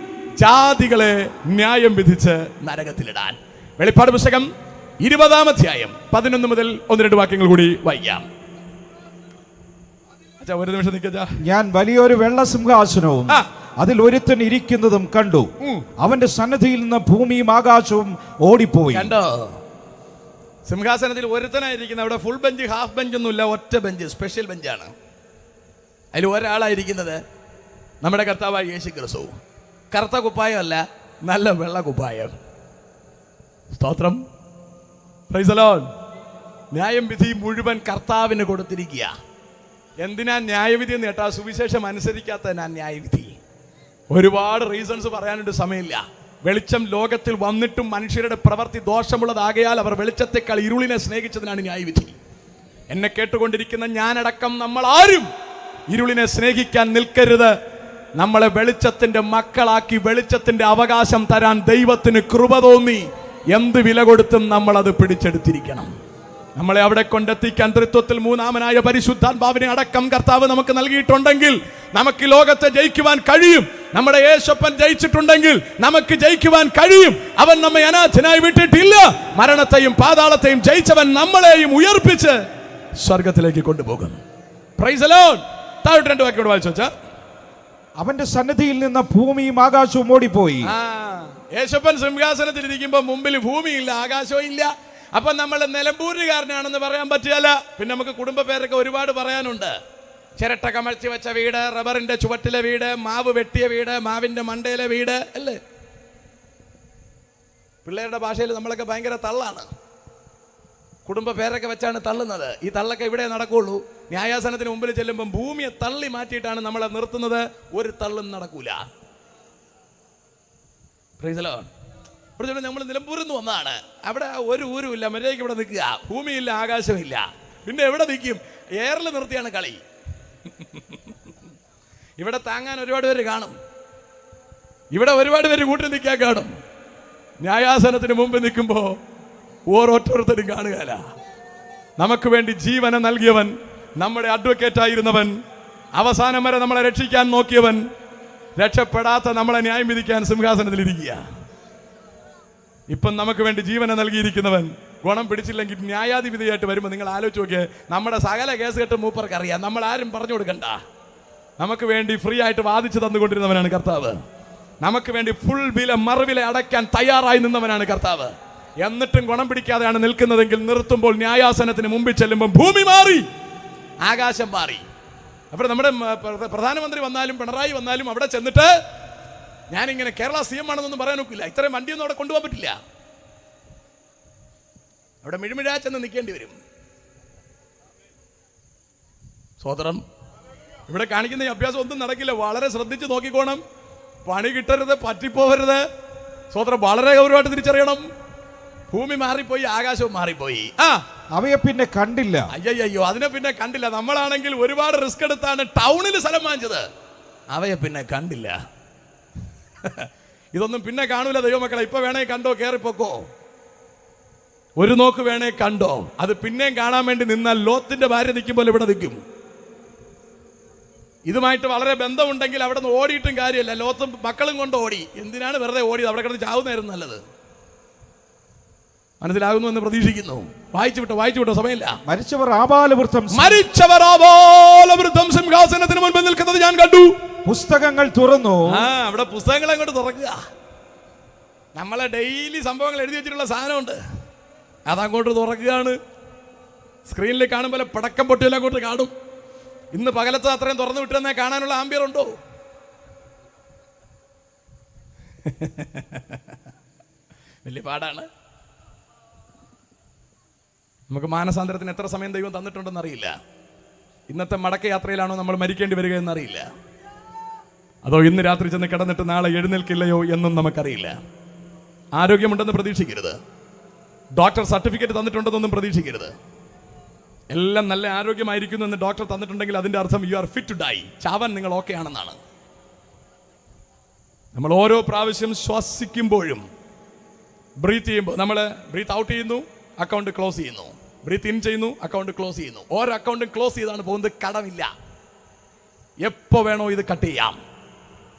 ജാതികളെ ന്യായം വിധിച്ച് നരകത്തിലിടാൻ. വെളിപ്പാട് പുസ്തകം 20-ാം അധ്യായം 11 മുതൽ 1-2 വാക്യങ്ങൾ കൂടി വായിക്കാം. ഒരു നിമിഷം നിൽക്കാ. ഞാൻ വലിയൊരു വെള്ള സിംഹാസനവും അതിൽ ഒരുത്തൻ ഇരിക്കുന്നതും കണ്ടു. അവന്റെ സന്നിധിയിൽ നിന്ന് ഭൂമിയും ആകാശവും ഓടിപ്പോയി. കണ്ടോ? സിംഹാസനത്തിൽ ഒരുത്തനായിരിക്കുന്നത്. അവിടെ ഫുൾ ബെഞ്ച്, ഹാഫ് ബെഞ്ച് ഒന്നുമില്ല, ഒറ്റ ബെഞ്ച്, സ്പെഷ്യൽ ബെഞ്ചാണ്. അതിൽ ഒരാളായിരിക്കുന്നത് നമ്മുടെ കർത്താവായ യേശു ക്രിസ്തു. കറുത്ത കുപ്പായമല്ല, നല്ല വെള്ള കുപ്പായം. സ്തോത്രം. Price the Lord. ന്യായം വിധി മുഴുവൻ കർത്താവിന് കൊടുത്തിരിക്കുക. എന്തിനാ ന്യായവിധി എന്ന് കേട്ടാ, സുവിശേഷം അനുസരിക്കാത്തതിനാ ന്യായവിധി. ഒരുപാട് റീസൺസ് പറയാനുണ്ട്, സമയമില്ല. വെളിച്ചം ലോകത്തിൽ വന്നിട്ടും മനുഷ്യരുടെ പ്രവൃത്തി ദോഷമുള്ളതാകയാൽ അവർ വെളിച്ചത്തെക്കാൾ ഇരുളിനെ സ്നേഹിച്ചതിനാണ് ന്യായവിധി. എന്നെ കേട്ടുകൊണ്ടിരിക്കുന്ന ഞാനടക്കം നമ്മൾ ആരും ഇരുളിനെ സ്നേഹിക്കാൻ നിൽക്കരുത്. നമ്മളെ വെളിച്ചത്തിന്റെ മക്കളാക്കി വെളിച്ചത്തിന്റെ അവകാശം തരാൻ ദൈവത്തിന് കൃപ തോന്നി എന്ത് വില കൊടുത്തും നമ്മൾ അത് പിടിച്ചെടുത്തിരിക്കണം. നമ്മളെ അവിടെ കൊണ്ടെത്തിക്കാൻ തൃത്വത്തിൽ 3-ാമനായ പരിശുദ്ധാത്മാവിനെ അടക്കം കർത്താവ് നമുക്ക് നൽകിയിട്ടുണ്ടെങ്കിൽ നമുക്ക് ലോകത്തെ ജയിക്കുവാൻ കഴിയും. നമ്മുടെ യേശപ്പൻ ജയിച്ചിട്ടുണ്ടെങ്കിൽ നമുക്ക് ജയിക്കുവാൻ കഴിയും. അവൻ നമ്മെ അനാഥനായി വിട്ടിട്ടില്ല. മരണത്തെയും പാതാളത്തെയും ജയിച്ചവൻ നമ്മളെയും ഉയർപ്പിച്ച് സ്വർഗത്തിലേക്ക് കൊണ്ടുപോകും. Price the Lord. താഴോട്ട് 2 വാക്യോട് വായിച്ചു വെച്ചാ, അവന്റെ സന്നിധിയിൽ നിന്ന് ഭൂമിയും ആകാശവും ഓടിപ്പോയി. യേശപ്പൻ സിംഹാസനത്തിൽ ഇരിക്കുമ്പോൾ മുമ്പിൽ ഭൂമിയില്ല, ആകാശവും ഇല്ല. അപ്പൊ നമ്മൾ നിലമ്പൂരുകാരനാണെന്ന് പറയാൻ പറ്റില്ല. പിന്നെ നമുക്ക് കുടുംബ പേരൊക്കെ ഒരുപാട് പറയാനുണ്ട്. ചിരട്ട കമഴ്ത്തി വെച്ച വീട്, റബ്ബറിന്റെ ചുവട്ടിലെ വീട്, മാവ് വെട്ടിയ വീട്, മാവിന്റെ മണ്ടയിലെ വീട് അല്ലേ. പിള്ളേരുടെ ഭാഷയിൽ നമ്മളൊക്കെ ഭയങ്കര തള്ളാണ്. കുടുംബ പേരൊക്കെ വെച്ചാണ് തള്ളുന്നത്. ഈ തള്ളൊക്കെ ഇവിടെ നടക്കുള്ളൂ. ന്യായാസനത്തിന് മുമ്പിൽ ചെല്ലുമ്പോൾ ഭൂമിയെ തള്ളി മാറ്റിയിട്ടാണ് നമ്മളെ നിർത്തുന്നത്. ഒരു തള്ളും നടക്കൂല. Price the Lord. നമ്മൾ നിലമ്പൂരിൽ നിന്ന് വന്നതാണ്. അവിടെ ഒരു ഊരും ഇല്ല, മര്യാദയ്ക്ക് ഇവിടെ നിൽക്കുക. ഭൂമിയില്ല, ആകാശമില്ല. പിന്നെ എവിടെ നിൽക്കും? എയറിൽ നിർത്തിയാണ് കളി. ഇവിടെ താങ്ങാൻ ഒരുപാട് പേര് കാണും. ഇവിടെ ഒരുപാട് പേര് കൂട്ടി നിൽക്കാൻ കാണും. ന്യായാസനത്തിന് മുമ്പ് നിൽക്കുമ്പോൾ ഓരോരുത്തരും കാണുകയല്ല. നമുക്ക് വേണ്ടി ജീവനെ നൽകിയവൻ, നമ്മുടെ അഡ്വക്കേറ്റ് ആയിരുന്നവൻ, അവസാനം വരെ നമ്മളെ രക്ഷിക്കാൻ നോക്കിയവൻ, രക്ഷപ്പെടാത്ത നമ്മളെ ന്യായം വിധിക്കാൻ സിംഹാസനത്തിൽ ഇരിക്കുക. ഇപ്പം നമുക്ക് വേണ്ടി ജീവനെ നൽകിയിരിക്കുന്നവൻ ഗുണം പിടിച്ചില്ലെങ്കിൽ ന്യായാധിപതിയായിട്ട് വരുമ്പോൾ നിങ്ങൾ ആലോചിച്ച് നോക്കിയേ. നമ്മുടെ സകല കേസ് കെട്ട് മൂപ്പർക്ക് അറിയാം. നമ്മൾ ആരും പറഞ്ഞു കൊടുക്കണ്ട. നമുക്ക് വേണ്ടി ഫ്രീ ആയിട്ട് വാദിച്ചു തന്നുകൊണ്ടിരുന്നവനാണ് കർത്താവ്. നമുക്ക് വേണ്ടി ഫുൾ വില മറുവില അടയ്ക്കാൻ തയ്യാറായി നിന്നവനാണ് കർത്താവ്. എന്നിട്ടും ഗുണം പിടിക്കാതെയാണ് നിൽക്കുന്നതെങ്കിൽ നിർത്തുമ്പോൾ ന്യായാസനത്തിന് മുമ്പിൽ ചെല്ലുമ്പോൾ ഭൂമി മാറി, ആകാശം മാറി. അപ്പോൾ നമ്മുടെ പ്രധാനമന്ത്രി വന്നാലും പിണറായി വന്നാലും അവിടെ ചെന്നിട്ട് ഞാനിങ്ങനെ കേരള CM ആണെന്നൊന്നും പറയാൻ നോക്കില്ല. ഇത്രയും വണ്ടിയൊന്നും അവിടെ കൊണ്ടുപോകാൻ പറ്റില്ല. അവിടെ മിഴിമിഴാ ചെന്ന് നിൽക്കേണ്ടി വരും. സോദരം, ഇവിടെ കാണിക്കുന്ന ഈ അഭ്യാസം ഒന്നും നടക്കില്ല. വളരെ ശ്രദ്ധിച്ച് നോക്കിക്കോണം. പണി കിട്ടരുത്, പറ്റിപ്പോവരുത്. സോദരം, വളരെ ഗൗരവമായിട്ട് തിരിച്ചറിയണം. ഭൂമി മാറിപ്പോയി, ആകാശവും മാറിപ്പോയി. അവയെ പിന്നെ കണ്ടില്ല. അയ്യോ, അതിനെ പിന്നെ കണ്ടില്ല. നമ്മളാണെങ്കിൽ ഒരുപാട് റിസ്ക് എടുത്താണ് ടൗണിൽ സ്ഥലം വാങ്ങിച്ചത്. അവയെ പിന്നെ കണ്ടില്ല. ഇതൊന്നും പിന്നെ കാണൂല ദൈവമക്കളെ. ഇപ്പൊ വേണേ കണ്ടോ, കേറിപ്പോക്കോ. ഒരു നോക്ക് വേണേ കണ്ടോ. അത് പിന്നെയും കാണാൻ വേണ്ടി നിന്നാൽ ലോത്തിന്റെ ഭാര്യ നിൽക്കുമ്പോൾ ഇവിടെ നിൽക്കും. ഇതുമായിട്ട് വളരെ ബന്ധമുണ്ടെങ്കിൽ അവിടെ നിന്ന് ഓടിയിട്ടും കാര്യമല്ല. ലോത്തും മക്കളും കൊണ്ട് ഓടി. എന്തിനാണ് വെറുതെ ഓടിയത്? അവിടെ കിടന്ന് ചാവുന്നതായിരുന്നു നല്ലത്. മനസ്സിലാകുന്നു എന്ന് പ്രതീക്ഷിക്കുന്നു. വായിച്ചു വിട്ടോ, സമയമില്ല. മരിച്ചവർ ആബാലവൃദ്ധം സിംഹാസനത്തിന് മുൻപിൽ നിൽക്കുന്നത് ഞാൻ കണ്ടു. പുസ്തകങ്ങൾ തുറന്നു. അവിടെ പുസ്തകങ്ങൾ അങ്ങോട്ട് തുറക്കുക. നമ്മളെ ഡെയിലി സംഭവങ്ങൾ എഴുതി വെച്ചിട്ടുള്ള സാധനമുണ്ട്, അതങ്ങോട്ട് തുറക്കുകയാണ്. സ്ക്രീനിൽ കാണുമ്പോൾ പടക്കം പൊട്ടിയെല്ലാം അങ്ങോട്ട് കാണും. ഇന്ന് പകലത്ത് അത്രയും തുറന്നു വിട്ടെന്നേ കാണാനുള്ള ആംബിയർ ഉണ്ടോ? വലിയ പാടാണ്. നമുക്ക് മാനസാന്തരത്തിന് എത്ര സമയം ദൈവം തന്നിട്ടുണ്ടെന്ന് അറിയില്ല. ഇന്നത്തെ മടക്ക യാത്രയിലാണോ നമ്മൾ മരിക്കേണ്ടി വരിക എന്നറിയില്ല. അതോ ഇന്ന് രാത്രി ചെന്ന് കിടന്നിട്ട് നാളെ എഴുന്നേൽക്കില്ലയോ എന്നും നമുക്കറിയില്ല. ആരോഗ്യമുണ്ടെന്ന് പ്രതീക്ഷിക്കരുത്. ഡോക്ടർ സർട്ടിഫിക്കറ്റ് തന്നിട്ടുണ്ടെന്നൊന്നും പ്രതീക്ഷിക്കരുത്. എല്ലാം നല്ല ആരോഗ്യമായിരിക്കുന്നു എന്ന് ഡോക്ടർ തന്നിട്ടുണ്ടെങ്കിൽ അതിന്റെ അർത്ഥം you are fit to die. ചാവാൻ നിങ്ങൾ ഓക്കെ ആണെന്നാണ്. നമ്മൾ ഓരോ പ്രാവശ്യം ശ്വസിക്കുമ്പോഴും ബ്രീത്ത് ചെയ്യുമ്പോൾ നമ്മൾ ബ്രീത്ത് ഔട്ട് ചെയ്യുന്നു, അക്കൗണ്ട് ക്ലോസ് ചെയ്യുന്നു. ബ്രീത്ത് ഇൻ ചെയ്യുന്നു, അക്കൗണ്ട് ക്ലോസ് ചെയ്യുന്നു. ഓരോ അക്കൗണ്ടും ക്ലോസ് ചെയ്താണ് പോകുന്നത്. കടമില്ല. എപ്പോ വേണോ ഇത് കട്ട് ചെയ്യാം.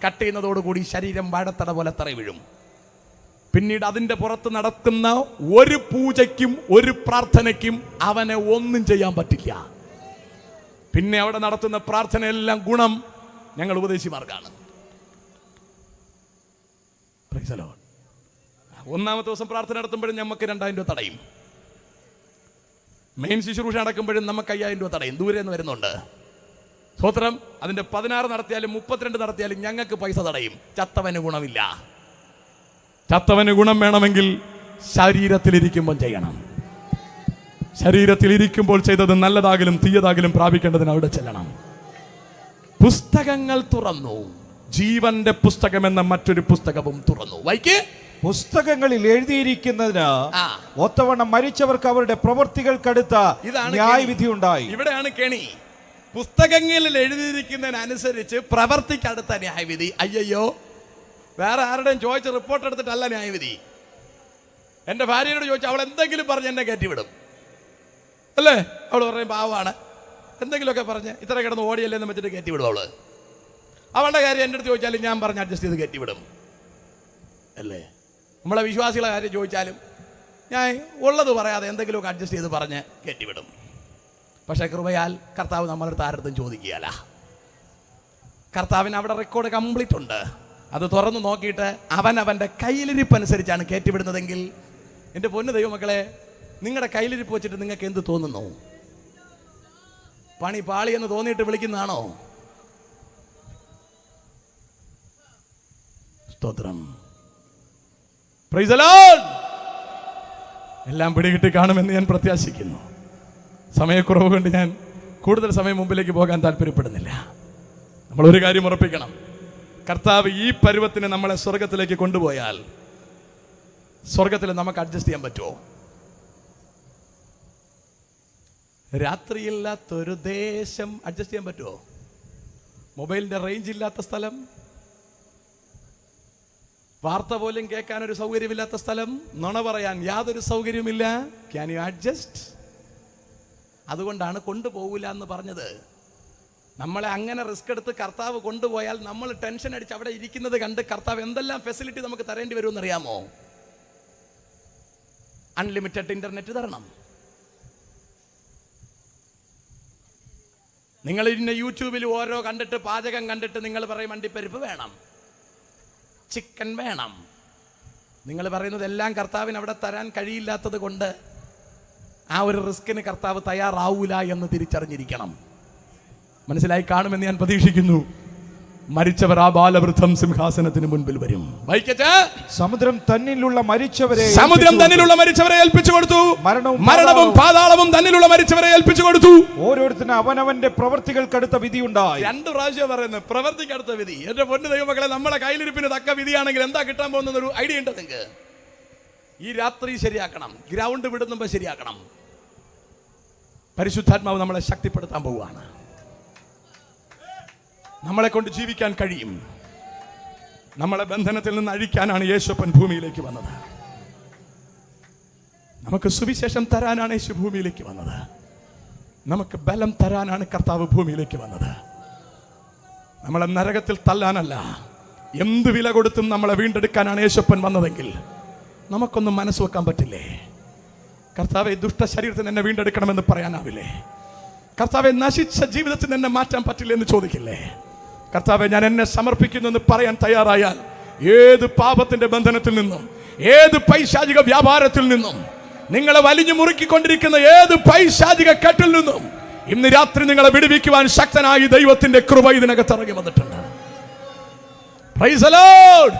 കട്ട് ചെയ്യുന്നതോടുകൂടി ശരീരം വാഴത്തട പോലെ തറ വീഴും. പിന്നീട് അതിന്റെ പുറത്ത് നടക്കുന്ന ഒരു പൂജയ്ക്കും ഒരു പ്രാർത്ഥനയ്ക്കും അവനെ ഒന്നും ചെയ്യാൻ പറ്റില്ല. പിന്നെ അവിടെ നടത്തുന്ന പ്രാർത്ഥനയെല്ലാം ഗുണം ഞങ്ങൾ ഉപദേശിമാർക്കാണ്. ഒന്നാമത്തെ ദിവസം പ്രാർത്ഥന നടത്തുമ്പോഴും നമുക്ക് 2000 രൂപ തടയും. മെയിൻ ശുശ്രൂഷ നടക്കുമ്പോഴും നമുക്ക് 5000 രൂപ തടയും. ദൂരെ നിന്ന് വരുന്നുണ്ട്. സ്തോത്രം. അതിന്റെ 16 നടത്തിയാലും 32 നടത്തിയാലും ഞങ്ങൾക്ക് പൈസ തടയും. ചത്തവന് ഗുണമില്ല. ചത്തവന് ഗുണം വേണമെങ്കിൽ ശരീരത്തിലിരിക്കുമ്പോൾ ചെയ്യണം. ശരീരത്തിലിരിക്കുമ്പോൾ ചെയ്തത് നല്ലതാകലും തീയതാകലും പ്രാപിക്കേണ്ടതിന് അവിടെ ചെല്ലണം. പുസ്തകങ്ങൾ തുറന്നു. ജീവന്റെ പുസ്തകം എന്ന മറ്റൊരു പുസ്തകവും തുറന്നു. വായിക്ക്. പുസ്തകങ്ങളിൽ എഴുതിയിരിക്കുന്നതിന് ഒത്തവണ്ണം മരിച്ചവർക്ക് അവരുടെ പ്രവൃത്തികൾക്കടുത്ത ന്യായവിധി ഉണ്ടായി. ഇവിടെയാണ് കെണി. പുസ്തകങ്ങളിൽ എഴുതിയിരിക്കുന്നതിനനുസരിച്ച് പ്രവൃത്തിക്കടുത്ത ന്യായവിധി. അയ്യോ, വേറെ ആരുടെയും ചോദിച്ച് റിപ്പോർട്ട് എടുത്തിട്ടല്ല ന്യായവിധി. എൻ്റെ ഭാര്യയോട് ചോദിച്ചു, അവൾ എന്തെങ്കിലും പറഞ്ഞ് എന്നെ കയറ്റിവിടും അല്ലേ? അവൾ പറയും പാവമാണ്, എന്തെങ്കിലുമൊക്കെ പറഞ്ഞ് ഇത്ര കിടന്ന് ഓടിയല്ലേ എന്ന് വെച്ചിട്ട് കയറ്റിവിടും. അവളുടെ കാര്യം എൻ്റെ അടുത്ത് ചോദിച്ചാലും ഞാൻ പറഞ്ഞ് അഡ്ജസ്റ്റ് ചെയ്ത് കയറ്റിവിടും അല്ലേ? നമ്മളെ വിശ്വാസികളെ കാര്യം ചോദിച്ചാലും ഞാൻ ഉള്ളത് പറയാതെ എന്തെങ്കിലുമൊക്കെ അഡ്ജസ്റ്റ് ചെയ്ത് പറഞ്ഞ് കയറ്റിവിടും. പക്ഷേ കൃപയാൽ കർത്താവ് നമ്മളടുത്ത് ആരുടെ ചോദിക്കുകയല്ല. കർത്താവിന് അവിടെ റെക്കോർഡ് കംപ്ലീറ്റ് ഉണ്ട്. അത് തുറന്നു നോക്കിയിട്ട് അവൻ്റെ കയ്യിലിരിപ്പ് അനുസരിച്ചാണ് കയറ്റിവിടുന്നതെങ്കിൽ, എൻ്റെ പൊന്നു ദൈവമക്കളെ, നിങ്ങളുടെ കയ്യിലിരിപ്പ് വെച്ചിട്ട് നിങ്ങൾക്ക് എന്ത് തോന്നുന്നു? പണി പാളി എന്ന് തോന്നിയിട്ട് വിളിക്കുന്നതാണോ? സ്തോത്രം. Price the Lord. എല്ലാം പിടികിട്ടി കാണുമെന്ന് ഞാൻ പ്രത്യാശിക്കുന്നു. സമയക്കുറവ് കൊണ്ട് ഞാൻ കൂടുതൽ സമയം മുമ്പിലേക്ക് പോകാൻ താല്പര്യപ്പെടുന്നില്ല. നമ്മൾ ഒരു കാര്യം ഉറപ്പിക്കണം. കർത്താവ് ഈ പരുവത്തിന് നമ്മളെ സ്വർഗത്തിലേക്ക് കൊണ്ടുപോയാൽ സ്വർഗത്തിൽ നമുക്ക് അഡ്ജസ്റ്റ് ചെയ്യാൻ പറ്റുമോ? രാത്രിയില്ലാത്തൊരു ദേശം അഡ്ജസ്റ്റ് ചെയ്യാൻ പറ്റുമോ? മൊബൈലിന്റെ റേഞ്ച് ഇല്ലാത്ത സ്ഥലം, വാർത്ത പോലും കേൾക്കാൻ ഒരു സൗകര്യമില്ലാത്ത സ്ഥലം, നുണ പറയാൻ യാതൊരു സൗകര്യമില്ല. Can you adjust? അതുകൊണ്ടാണ് കൊണ്ടുപോകില്ല എന്ന് പറഞ്ഞത്. നമ്മളെ അങ്ങനെ റിസ്ക് എടുത്ത് കർത്താവ് കൊണ്ടുപോയാൽ നമ്മൾ ടെൻഷൻ അടിച്ച് അവിടെ ഇരിക്കുന്നത് കണ്ട് കർത്താവ് എന്തെല്ലാം ഫെസിലിറ്റി നമുക്ക് തരേണ്ടി വരുമെന്ന് അറിയാമോ? അൺലിമിറ്റഡ് ഇന്റർനെറ്റ് തരണം. നിങ്ങൾ ഇന്ന യൂട്യൂബിൽ ഓരോ കണ്ടിട്ട് പാചകം കണ്ടിട്ട് നിങ്ങൾ പറയും അണ്ടിപ്പരിപ്പ് വേണം, ചിക്കൻ വേണം. നിങ്ങൾ പറയുന്നതെല്ലാം കർത്താവിന് അവിടെ തരാൻ കഴിയില്ലാത്തത് കൊണ്ട് ആ ഒരു റിസ്കിന് കർത്താവ് തയ്യാറാവൂല എന്ന് തിരിച്ചറിഞ്ഞിരിക്കണം. മനസ്സിലായി കാണുമെന്ന് ഞാൻ പ്രതീക്ഷിക്കുന്നു. മരിച്ചവർ ആ ബാലവൃദ്ധം സിംഹാസനത്തിന് മുൻപിൽ വരും. സമുദ്രം തന്നിലുള്ള മരിച്ചവരെ ഏൽപ്പിച്ചു കൊടുത്തു. മരണവും പാതാളവും തന്നിലുള്ള മരിച്ചവരെ ഏൽപ്പിച്ചു കൊടുത്തു. ഓരോരുത്തരും അവനവന്റെ പ്രവൃത്തികൾക്കടുത്ത വിധി ഉണ്ടായി. 2 പ്രാവശ്യം പറയുന്നത് പ്രവൃത്തിക്കടുത്ത വിധി. എന്റെ പൊന്നു ദൈവമക്കളെ, നമ്മളെ കയ്യിലിരിപ്പിന് തക്ക വിധിയാണെങ്കിൽ എന്താ കിട്ടാൻ പോകുന്ന ഒരു ഐഡിയ ഉണ്ട് നിങ്ങൾക്ക്? ഈ രാത്രി ശരിയാക്കണം. ഗ്രൗണ്ട് വിടുന്നുമ്പോ ശരിയാക്കണം. പരിശുദ്ധാത്മാവ് നമ്മളെ ശക്തിപ്പെടുത്താൻ പോവുകയാണ്. നമ്മളെ കൊണ്ട് ജീവിക്കാൻ കഴിയും. നമ്മളെ ബന്ധനത്തിൽ നിന്ന് അഴിക്കാനാണ് യേശുപ്പൻ ഭൂമിയിലേക്ക് വന്നത്. നമുക്ക് സുവിശേഷം തരാനാണ് യേശു ഭൂമിയിലേക്ക് വന്നത്. നമുക്ക് ബലം തരാനാണ് കർത്താവ് ഭൂമിയിലേക്ക് വന്നത്. നമ്മളെ നരകത്തിൽ തല്ലാനല്ല, എന്ത് വില കൊടുത്തും നമ്മളെ വീണ്ടെടുക്കാനാണ് യേശുപ്പൻ വന്നതെങ്കിൽ നമുക്കൊന്നും മനസ്സ് വെക്കാൻ പറ്റില്ലേ? കർത്താവെ, ദുഷ്ട ശരീരത്തിൽ എന്നെ വീണ്ടെടുക്കണമെന്ന് പറയാനാവില്ലേ? കർത്താവെ, നശിച്ച ജീവിതത്തിൽ എന്നെ മാറ്റാൻ പറ്റില്ല എന്ന് ചോദിക്കില്ലേ? കർത്താവെ, ഞാൻ എന്നെ സമർപ്പിക്കുന്നു എന്ന് പറയാൻ തയ്യാറായാൽ ഏത് പാപത്തിന്റെ ബന്ധനത്തിൽ നിന്നും, ഏത് പൈശാചിക വ്യാപാരത്തിൽ നിന്നും, നിങ്ങളെ വലിഞ്ഞു മുറുക്കിക്കൊണ്ടിരിക്കുന്ന ഏത് പൈശാചിക കെട്ടിൽ നിന്നും ഇന്ന് രാത്രി നിങ്ങളെ വിടുവിക്കുവാൻ ശക്തനായി ദൈവത്തിന്റെ കൃപ ഇതിനകത്ത് ഇറങ്ങി വന്നിട്ടുണ്ട്. Price the Lord.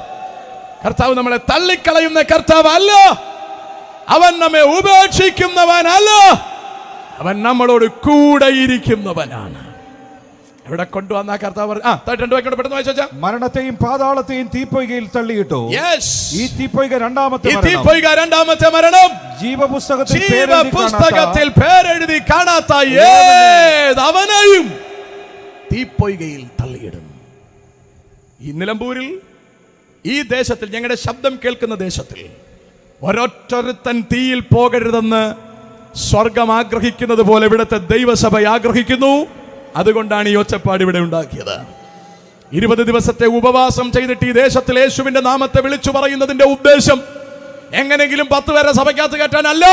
കർത്താവ് നമ്മളെ തള്ളിക്കളയുന്ന കർത്താവ് അല്ല, അവൻ നമ്മെ ഉപേക്ഷിക്കുന്നവനല്ല, അവൻ നമ്മളോട് കൂടെ ഇരിക്കുന്നവനാണ്. ഇവിടെ കൊണ്ടുവന്ന കർത്താവ് പെട്ടെന്ന് വായിച്ചാ, മരണത്തെയും പാതാളത്തെയും തീപ്പൊയ്കയിൽ തള്ളിയിട്ടു. ഈ തീപ്പൊയ്ക രണ്ടാമത്തെ മരണം. ജീവപുസ്തകത്തിൽ പേരെഴുതി കാണാത്ത ഏതവനെയും തീപ്പൊയ്കയിൽ തള്ളിയിടും. ഈ നിലമ്പൂരിൽ, ഈ ദേശത്തിൽ, ഞങ്ങളുടെ ശബ്ദം കേൾക്കുന്ന ദേശത്തിൽ ഒരൊറ്റൊരുത്തൻ തീയിൽ പോകരുതെന്ന് സ്വർഗം ആഗ്രഹിക്കുന്നത് പോലെ ഇവിടുത്തെ ദൈവസഭ ആഗ്രഹിക്കുന്നു. അതുകൊണ്ടാണ് ഈ ഒച്ചപ്പാട് ഇവിടെ ഉണ്ടാക്കിയത്. 20 ദിവസത്തെ ഉപവാസം ചെയ്തിട്ട് ഈ ദേശത്തിൽ യേശുവിന്റെ നാമത്തെ വിളിച്ചു പറയുന്നതിന്റെ ഉദ്ദേശം എങ്ങനെങ്കിലും 10 പേരെ സഭയ്ക്കകത്ത് കയറ്റാനല്ല,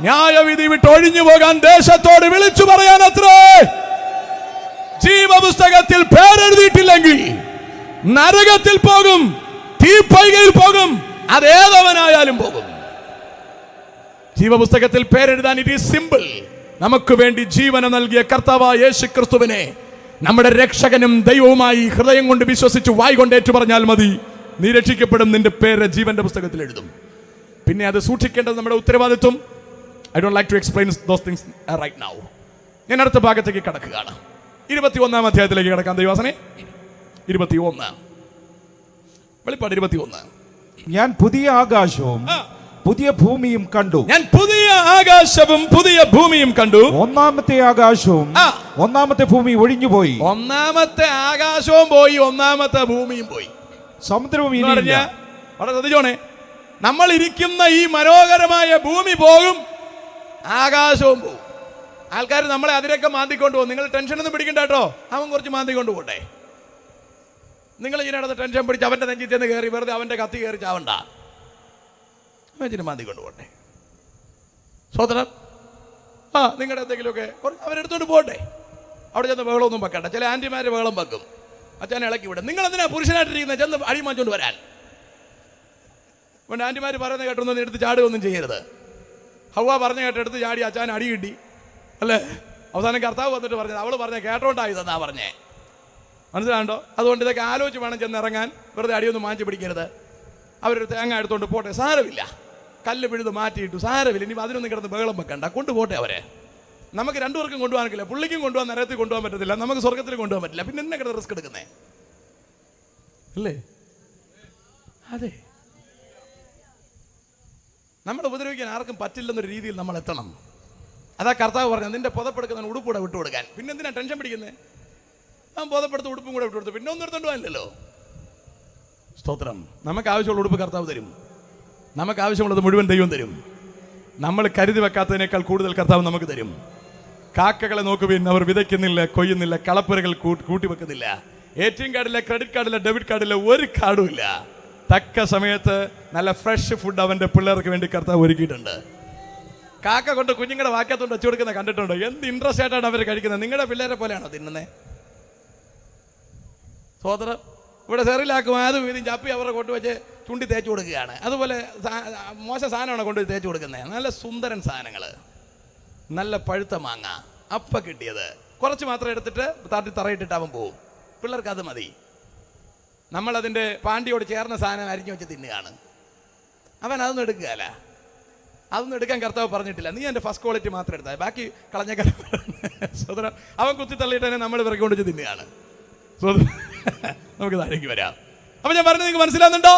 ന്യായവിധി വിട്ട് ഒഴിഞ്ഞു പോകാൻ ദേശത്തോട് വിളിച്ചു പറയാനത്രേ. ജീവപുസ്തകത്തിൽ പേരെഴുതിയിട്ടില്ലെങ്കിൽ നരകത്തിൽ പോകും, തീപ്പൊയ്കയിൽ പോകും, അതേതവനായാലും പോകും. ജീവപുസ്തകത്തിൽ പേരെഴുതാൻ ഇറ്റ് ഈസ് സിമ്പിൾ. നമുക്ക് വേണ്ടി ജീവനം നൽകിയ കർത്താവായ യേശു ക്രിസ്തുവിനെ നമ്മുടെ രക്ഷകനും ദൈവവുമായി ഹൃദയം കൊണ്ട് വിശ്വസിച്ച് വായ് കൊണ്ട് ഏറ്റു പറഞ്ഞാൽ മതി, നീ രക്ഷിക്കപ്പെടും. നിന്റെ പേര് ജീവന്റെ പുസ്തകത്തിൽ എഴുതും. പിന്നെ അത് സൂക്ഷിക്കേണ്ടത് നമ്മുടെ ഉത്തരവാദിത്വം. I don't like to explain those things right now. ഞാൻ അടുത്ത ഭാഗത്തേക്ക് കടക്കുകയാണ്. 21-ാം അധ്യായത്തിലേക്ക് കടക്കാം. ദൈവവാസനെ 21, വെളിപ്പാട് 21. ഞാൻ പുതിയ ആകാശവും പുതിയ ഭൂമിയും കണ്ടു. ഞാൻ പുതിയ ആകാശവും പുതിയ ഭൂമിയും കണ്ടു. ഒന്നാമത്തെ ആകാശവും ഒന്നാമത്തെ ഭൂമി ഒഴിഞ്ഞുപോയി. ഒന്നാമത്തെ ആകാശവും പോയി, ഒന്നാമത്തെ ഭൂമിയും പോയി, സമുദ്രവും വളരെ ശ്രദ്ധിച്ചോണേ. നമ്മൾ ഇരിക്കുന്ന ഈ മനോഹരമായ ഭൂമി പോകും, ആകാശവും പോകും. ആൾക്കാർ നമ്മളെ അതിരൊക്കെ മാന്തിക്കൊണ്ട് പോകും. നിങ്ങൾ ടെൻഷനൊന്നും പിടിക്കണ്ട കേട്ടോ, അവൻ കുറച്ച് മാന്തിക്കൊണ്ട് പോട്ടെ. നിങ്ങൾ ഇതിനകത്ത് ടെൻഷൻ പിടിച്ച് അവന്റെ നെഞ്ചിൽ ചെന്ന് കയറി വെറുതെ അവന്റെ കത്തി കയറി ചാവണ്ട, മാന്തി കൊണ്ടുപോട്ടെ. സ്വതന്ത്രം നിങ്ങളുടെ എന്തെങ്കിലുമൊക്കെ അവരെടുത്തോണ്ട് പോട്ടെ. അവിടെ ചെന്ന് ബഹളമൊന്നും വെക്കണ്ട. ചില ആന്റിമാര് ബഹളം വെക്കും, അച്ഛനെ ഇളക്കി വിടും. നിങ്ങൾ എന്തിനാ പുരുഷനായിട്ടിരിക്കുന്നത്? ചെന്ന് അഴിമാഞ്ചോണ്ട് വരാൻ. അതുകൊണ്ട് ആന്റിമാര് പറയുന്നത് കേട്ടൊന്നും എടുത്ത് ചാടുകയൊന്നും ചെയ്യരുത്. ഹവ്വ പറഞ്ഞ കേട്ടെടുത്ത് ചാടി അച്ഛൻ അടി കിട്ടി അല്ലേ? അവസാനം കർത്താവ് വന്നിട്ട് പറഞ്ഞത് അവള് പറഞ്ഞ കേട്ടോണ്ടായതെന്നാ പറഞ്ഞേ. മനസ്സിലാണ്ടോ? അതുകൊണ്ട് ഇതൊക്കെ ആലോചിച്ച് വേണം ചെന്ന് ഇറങ്ങാൻ. വെറുതെ അടിയൊന്നും മാഞ്ചി പിടിക്കരുത്. അവരൊരു തേങ്ങ എടുത്തോണ്ട് പോട്ടെ, സാരമില്ല. കല്ല് പിഴുത് മാറ്റിയിട്ടു, സാരമില്ല. ഇനി അതിനൊന്നും കിടന്ന് ബഹളം വെക്കണ്ട, കൊണ്ടുപോട്ടെ അവരെ. നമുക്ക് രണ്ടുപേർക്കും കൊണ്ടുപോകാനില്ല. പുള്ളിക്കും കൊണ്ടുപോകാൻ, നരകത്തിൽ കൊണ്ടുപോകാൻ പറ്റത്തില്ല, നമുക്ക് സ്വർഗത്തിൽ കൊണ്ടുപോകാൻ പറ്റില്ല. പിന്നെ എന്നെ കിടന്ന് റിസ്ക് എടുക്കുന്നേ അല്ലേ? അതെ, നമ്മളെ ഉപദ്രവിക്കാൻ ആർക്കും പറ്റില്ലെന്നൊരു രീതിയിൽ നമ്മൾ എത്തണം. അതാ കർത്താവ് പറഞ്ഞത്, നിന്റെ പുതപ്പെടുക്കുന്ന ഉടുപ്പൂടെ വിട്ടുകൊടുക്കാൻ. പിന്നെ എന്തിനാ ടെൻഷൻ പിടിക്കുന്നത്? ഞാൻ പുതപ്പെടുത്ത് ഉടുപ്പും കൂടെ വിട്ടുകൊടുത്തു, പിന്നെ ഒന്നും എടുത്തോണ്ട് പോകാനില്ലല്ലോ. സ്തോത്രം. നമുക്ക് ആവശ്യമുള്ള ഉടുപ്പ് കർത്താവ് തരും, നമുക്ക് ആവശ്യമുള്ളത് മുഴുവൻ ദൈവം തരും. നമ്മൾ കരുതി വെക്കാത്തതിനേക്കാൾ കൂടുതൽ കർത്താവ് നമുക്ക് തരും. കാക്കകളെ നോക്കുവിൻ, അവർ വിതയ്ക്കുന്നില്ല, കൊയ്യുന്നില്ല, കളപ്പുരകൾ കൂട്ടി വെക്കുന്നില്ല. ATM കാർഡില്ല, ക്രെഡിറ്റ് കാർഡില്ല, ഡെബിറ്റ് കാർഡില്ല, ഒരു കാർഡും ഇല്ല. തക്ക സമയത്ത് നല്ല ഫ്രഷ് ഫുഡ് അവന്റെ പിള്ളേർക്ക് വേണ്ടി കർത്താവ് ഒരുക്കിയിട്ടുണ്ട്. കാക്ക കൊണ്ട് കുഞ്ഞുങ്ങളുടെ വാക്യത്തോണ്ട് വെച്ചു കൊടുക്കുന്ന കണ്ടിട്ടുണ്ടോ? എന്ത് ഇൻട്രസ്റ്റ് ആയിട്ടാണ് അവർ കഴിക്കുന്നത്. നിങ്ങളുടെ പിള്ളേരെ പോലെയാണോ തിന്നുന്നത്? സോദരം ഇവിടെ സെറിലാക്കും, അതും ഇതും ചപ്പി അവരുടെ കൊണ്ടുവച്ച് ചുണ്ടി തേച്ച് കൊടുക്കുകയാണ്. അതുപോലെ മോശം സാധനമാണ് കൊണ്ടുപോയി തേച്ച് കൊടുക്കുന്നത്. നല്ല സുന്ദരൻ സാധനങ്ങൾ, നല്ല പഴുത്ത മാങ്ങ, അപ്പ കിട്ടിയത് കുറച്ച് മാത്രം എടുത്തിട്ട് തറയിട്ടിട്ട് അവൻ പോവും. പിള്ളേർക്ക് അത് മതി. നമ്മളതിൻ്റെ പാണ്ടിയോട് ചേർന്ന സാധനം അരിഞ്ഞു വെച്ച് തിന്നുകയാണ്. അവൻ അതൊന്നും എടുക്കുകയല്ല. അതൊന്നും എടുക്കാൻ കർത്താവ് പറഞ്ഞിട്ടില്ല. നീ എൻ്റെ ഫസ്റ്റ് ക്വാളിറ്റി മാത്രം എടുത്താൽ ബാക്കി കളഞ്ഞേക്കാൻ. സോദര അവൻ കുത്തി തള്ളിയിട്ട് തന്നെ നമ്മൾ ഇവർക്ക് കൊണ്ടുവച്ച് തിന്നുകയാണ്. സോദര നമുക്ക് താഴേക്ക് വരാം. അപ്പൊ ഞാൻ പറഞ്ഞത് നിങ്ങൾക്ക് മനസ്സിലാകുന്നുണ്ടോ?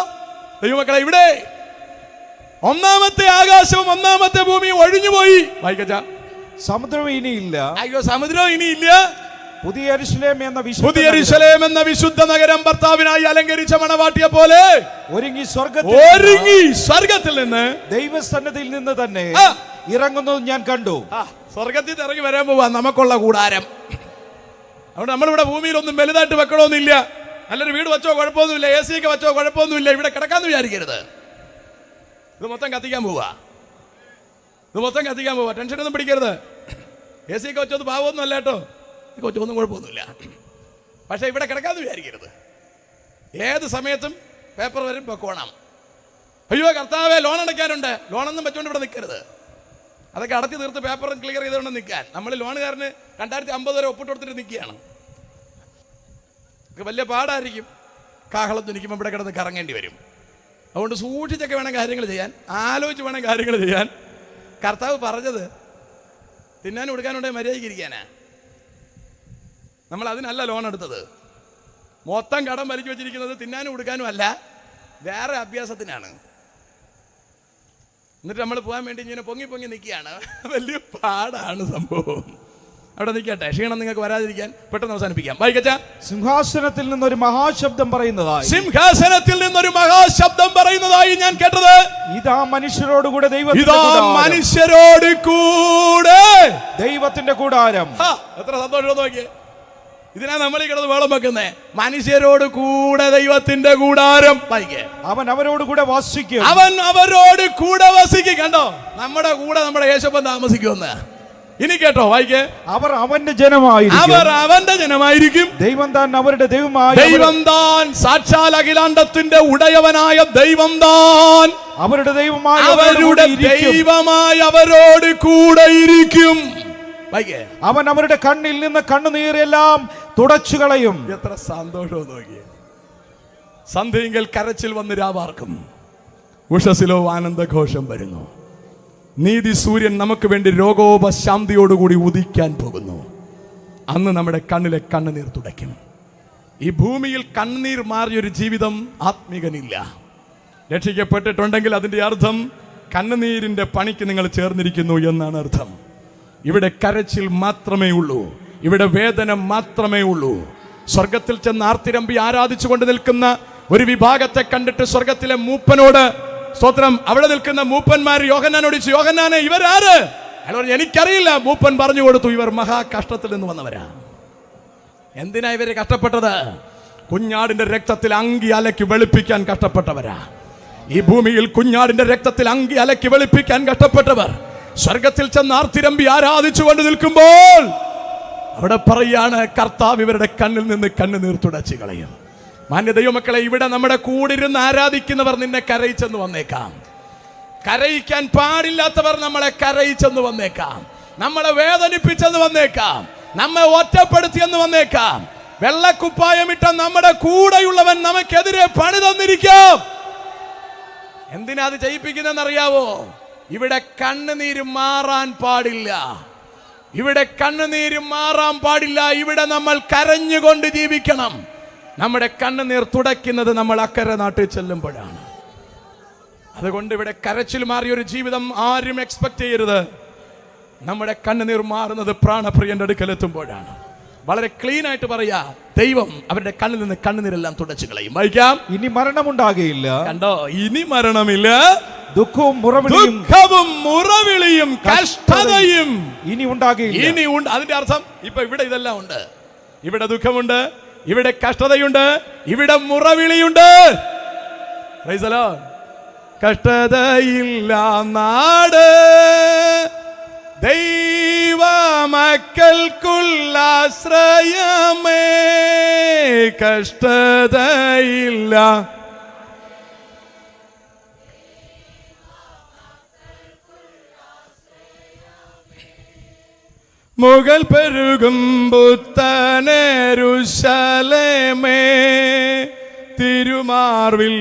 ദൈവമക്കളെ, ഇവിടെ ഒന്നാമത്തെ ആകാശവും ഒന്നാമത്തെ ഭൂമിയും ഒഴിഞ്ഞുപോയി. വായിക്കച്ച. സമുദ്രം ഇനിയില്ല. അയ്യോ, സമുദ്രം ഇനിയില്ല. പുതിയ യെരൂശലേം എന്ന വിശുദ്ധ നഗരം ഭർത്താവിനായി അലങ്കരിച്ച മണവാട്ടിയെ പോലെ ഒരുങ്ങി സ്വർഗത്തിൽ നിന്ന് ദൈവസന്നിധിയിൽ നിന്ന് തന്നെ ഇറങ്ങുന്നത് ഞാൻ കണ്ടു. സ്വർഗത്തിൽ ഇറങ്ങി വരാൻ പോവാ നമുക്കുള്ള കൂടാരം. അവിടെ നമ്മളിവിടെ ഭൂമിയിലൊന്നും വലുതായിട്ട് വെക്കണമെന്നില്ല. നല്ലൊരു വീട് വെച്ചോ കുഴപ്പമൊന്നുമില്ല, AC ഒക്കെ വെച്ചോ കുഴപ്പമൊന്നുമില്ല. ഇവിടെ കിടക്കാന്ന് വിചാരിക്കരുത്. ഇത് മൊത്തം കത്തിക്കാൻ പോവാ. ടെൻഷനൊന്നും പിടിക്കരുത്. AC ഒക്കെ വെച്ചത് പാവമൊന്നും അല്ല കേട്ടോ. കൊച്ചൊന്നും കുഴപ്പമൊന്നുമില്ല. പക്ഷെ ഇവിടെ കിടക്കാന്ന് വിചാരിക്കരുത്. ഏത് സമയത്തും പേപ്പർ വരും പൊക്കോണം. അയ്യോ കർത്താവേ ലോൺ അടയ്ക്കാനുണ്ട്, ലോണൊന്നും വെച്ചോണ്ട് ഇവിടെ നിൽക്കരുത്. അതൊക്കെ അടച്ചു തീർത്ത് പേപ്പറും ക്ലിയർ ചെയ്തുകൊണ്ട് നിൽക്കാൻ. നമ്മൾ ലോണുകാരന് 2050 വരെ ഒപ്പിട്ട് കൊടുത്തിട്ട് നിൽക്കുകയാണ്. വലിയ പാടായിരിക്കും. കാഹളം തുനിക്കുമ്പോൾ ഇവിടെ കിടന്ന് കറങ്ങേണ്ടി വരും. അതുകൊണ്ട് സൂക്ഷിച്ചൊക്കെ വേണം കാര്യങ്ങൾ ചെയ്യാൻ, ആലോചിച്ച് വേണം കാര്യങ്ങൾ ചെയ്യാൻ. കർത്താവ് പറഞ്ഞത് തിന്നാനും കൊടുക്കാനുണ്ടെങ്കിൽ മര്യാദയ്ക്ക് ഇരിക്കാനാ. നമ്മൾ അതിനല്ല ലോൺ എടുത്തത്. മൊത്തം കടം വലിച്ചു വെച്ചിരിക്കുന്നത് തിന്നാനും കൊടുക്കാനും അല്ല, വേറെ അഭ്യാസത്തിനാണ്. എന്നിട്ട് നമ്മൾ പോകാൻ വേണ്ടി ഇങ്ങനെ പൊങ്ങി നിൽക്കുകയാണ്. വലിയ പാടാണ് സംഭവം. അവിടെ നിൽക്കട്ടെ, ക്ഷീണം നിങ്ങൾക്ക് വരാതിരിക്കാൻ പെട്ടെന്ന് അവസാനിപ്പിക്കാം. വായിക്കച്ച. സിംഹാസനത്തിൽ നിന്നൊരു മഹാശബ്ദം പറയുന്നതായി ഞാൻ കേട്ടത്, ഇതാ മനുഷ്യരോട് കൂടെ ദൈവത്തിന്റെ കൂടാരം. എത്ര സന്തോഷം നോക്കിയേ. ഇതിനാ നമ്മൾ ഈ കിടന്ന് വേളം വെക്കുന്നേ. മനുഷ്യരോട് കൂടെ ദൈവത്തിന്റെ കൂടാരം. അവൻ അവരോട് കൂടെ വസിക്കും. കണ്ടോ, നമ്മുടെ കൂടെ നമ്മുടെ യേശുപ്പൻ താമസിക്കുമെന്ന്. ഇനി കേട്ടോ, വായിക്കേ. അവർ അവന്റെ ജനമായിരിക്കും. ദൈവം താൻ അവരുടെ ദൈവം താൻ സാക്ഷാൽ അഖിലാണ്ടത്തിന്റെ ഉടയവനായ ദൈവം താൻ അവരുടെ ദൈവമായി അവരോട് കൂടെ ഇരിക്കും. അവൻ അവരുടെ കണ്ണിൽ നിന്ന് കണ്ണുനീരെല്ലാം തുടച്ചു കളയും. എത്ര സന്തോഷം നോക്കിയേ. സന്ധ്യയെങ്കിൽ കരച്ചിൽ വന്ന് രാവാർക്കും, ഉഷസിലോ ആനന്ദഘോഷം വരുന്നു. നീതി സൂര്യൻ നമുക്ക് വേണ്ടി രോഗോപശാന്തിയോടുകൂടി ഉദിക്കാൻ പോകുന്നു. അന്ന് നമ്മുടെ കണ്ണിലെ കണ്ണുനീർ തുടയ്ക്കും. ഈ ഭൂമിയിൽ കണ്ണുനീർ മാറിയൊരു ജീവിതം ആത്മീകനില്ല. രക്ഷിക്കപ്പെട്ടിട്ടുണ്ടെങ്കിൽ അതിൻ്റെ അർത്ഥം കണ്ണുനീരിൻ്റെ പണിക്ക് നിങ്ങൾ ചേർന്നിരിക്കുന്നു എന്നാണ് അർത്ഥം. ഇവിടെ കരച്ചിൽ മാത്രമേ ഉള്ളൂ, ഇവിടെ വേദന മാത്രമേ ഉള്ളൂ. സ്വർഗത്തിൽ ചെന്ന് ആർത്തിരമ്പി ആരാധിച്ചുകൊണ്ട് നിൽക്കുന്ന ഒരു വിഭാഗത്തെ കണ്ടിട്ട് സ്വർഗത്തിലെ മൂപ്പനോട് സ്തോത്രം, അവിടെ നിൽക്കുന്ന മൂപ്പന്മാർ യോഹന്നാനോട് ചോദിച്ചു, യോഹന്നാനെ ഇവരാര്? അയാൾ പറഞ്ഞു, എനിക്കറിയില്ല. മൂപ്പൻ പറഞ്ഞു കൊടുത്തു, ഇവർ മഹാകഷ്ടത്തിൽ നിന്ന് വന്നവരാ. എന്തിനാ ഇവര് കഷ്ടപ്പെട്ടത്? കുഞ്ഞാടിന്റെ രക്തത്തിൽ അങ്കി അലക്കി വെളുപ്പിക്കാൻ കഷ്ടപ്പെട്ടവരാ. ഈ ഭൂമിയിൽ കുഞ്ഞാടിന്റെ രക്തത്തിൽ അങ്കി അലക്കി വെളുപ്പിക്കാൻ കഷ്ടപ്പെട്ടവർ സ്വർഗത്തിൽ ചെന്ന് ആർത്തിരമ്പി ആരാധിച്ചുകൊണ്ട് നിൽക്കുമ്പോൾ അവിടെ പറയാണ്, കർത്താവ് ഇവരുടെ കണ്ണിൽ നിന്ന് കണ്ണുനീർ തുടച്ചു കളയും. മാന്യ ദൈവമക്കളെ, ഇവിടെ നമ്മുടെ കൂടിരുന്ന് ആരാധിക്കുന്നവർ നിന്നെ കരയിച്ചെന്ന് വന്നേക്കാം. കരയിക്കാൻ പാടില്ലാത്തവർ നമ്മളെ കരയിച്ചെന്ന് വന്നേക്കാം. നമ്മളെ വേദനിപ്പിച്ചെന്ന് വന്നേക്കാം. നമ്മെ ഒറ്റപ്പെടുത്തിയെന്ന് വന്നേക്കാം. വെള്ളക്കുപ്പായമിട്ട നമ്മുടെ കൂടെയുള്ളവൻ നമുക്കെതിരെ പണി തന്നിരിക്കാം. എന്തിനാ അത് ചെയ്യിപ്പിക്കുന്നറിയാവോ? ഇവിടെ കണ്ണുനീര് മാറാൻ പാടില്ല. ഇവിടെ നമ്മൾ കരഞ്ഞുകൊണ്ട് ജീവിക്കണം. നമ്മുടെ കണ്ണുനീർ തുടയ്ക്കുന്നത് നമ്മൾ അക്കരെ നാട്ടിൽ ചെല്ലുമ്പോഴാണ്. അതുകൊണ്ട് ഇവിടെ കരച്ചിൽ മാറിയൊരു ജീവിതം ആരും എക്സ്പെക്ട് ചെയ്യരുത്. നമ്മുടെ കണ്ണുനീർ മാറുന്നത് പ്രാണപ്രിയന്റെ അടുക്കലെത്തുമ്പോഴാണ്. വളരെ ക്ലീൻ ആയിട്ട് പറയാ, ദൈവം അവരുടെ കണ്ണിൽ നിന്ന് കണ്ണുനീരെല്ലാം തുടച്ചു കളയും. വായിക്കാം. ഇനി മരണമുണ്ടാകുകയില്ല. കണ്ടോ, ഇനി മരണമില്ല. ദുഃഖവും മുറവിളിയും കഷ്ടതയും ഇനി ഉണ്ടാകുകയില്ല. അതിന്റെ അർത്ഥം ഇപ്പൊ ഇവിടെ ഇതെല്ലാം ഉണ്ട്. ഇവിടെ ദുഃഖമുണ്ട്, ഇവിടെ കഷ്ടതയുണ്ട്, ഇവിടെ മുറവിളിയുണ്ട്. Praise the Lord. കഷ്ടതയില്ല നാട് ദൈവമക്കൾക്കുള്ളാശ്രയമേ, കഷ്ടതയില്ല. മുകൾ പെരുകും പുത്തനെരുശലേമേ, തിരുമാർവിൽ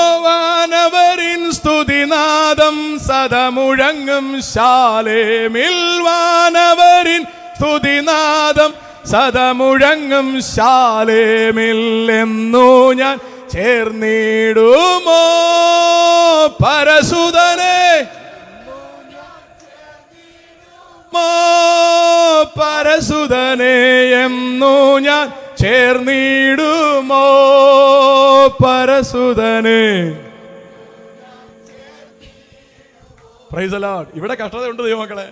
മോവാനവരിൻ സ്തുതിനാദം സദമുഴങ്ങും ശാലേമിൽ. വാനവരിൻ സ്തുതിനാദം സദമുഴങ്ങും ശാലേമിൽ. എന്നു ഞാൻ ചേർന്നിടുമോ പരസുതനെ, പരസുതനെ എന്നു ഞാൻ ചേർന്നിടുമോ പരസുതനെ. Praise the Lord. ഇവിടെ കഷ്ടതയുണ്ട് ദൈവമക്കളെ.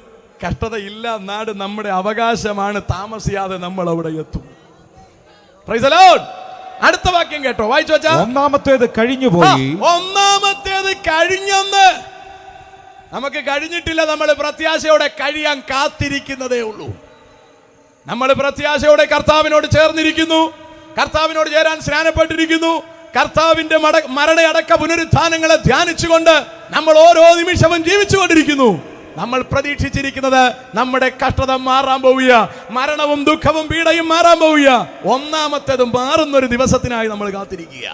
കഷ്ടതയില്ല നാട് നമ്മുടെ അവകാശമാണ്. താമസിയാതെ നമ്മൾ അവിടെ എത്തും. Price the Lord. അടുത്ത വാക്യം കേട്ടോ, വായിച്ചു വെച്ചാ. ഒന്നാമത്തേത് കഴിഞ്ഞുപോയി. ഒന്നാമത്തേത് കഴിഞ്ഞെന്ന്. നമുക്ക് കഴിഞ്ഞിട്ടില്ല. നമ്മൾ പ്രത്യാശയോടെ കഴിയാൻ കാത്തിരിക്കുന്നതേ ഉള്ളൂ. നമ്മൾ പ്രത്യാശയോടെ കർത്താവിനോട് ചേർന്നിരിക്കുന്നു. കർത്താവിനോട് ചേരാൻ സ്നാനപ്പെട്ടിരിക്കുന്നു. കർത്താവിന്റെ മരണയടക്ക പുനരുത്ഥാനങ്ങളെ ധ്യാനിച്ചുകൊണ്ട് നമ്മൾ ഓരോ നിമിഷവും ജീവിച്ചുകൊണ്ടിരിക്കുന്നു. നമ്മൾ പ്രതീക്ഷിച്ചിരിക്കുന്നത് നമ്മുടെ കഷ്ടത മാറാൻ പോവുക, മരണവും ദുഃഖവും പീഡയും മാറാൻ പോവുക. ഒന്നാമത്തേത് മാറുന്നൊരു ദിവസത്തിനായി നമ്മൾ കാത്തിരിക്കുക.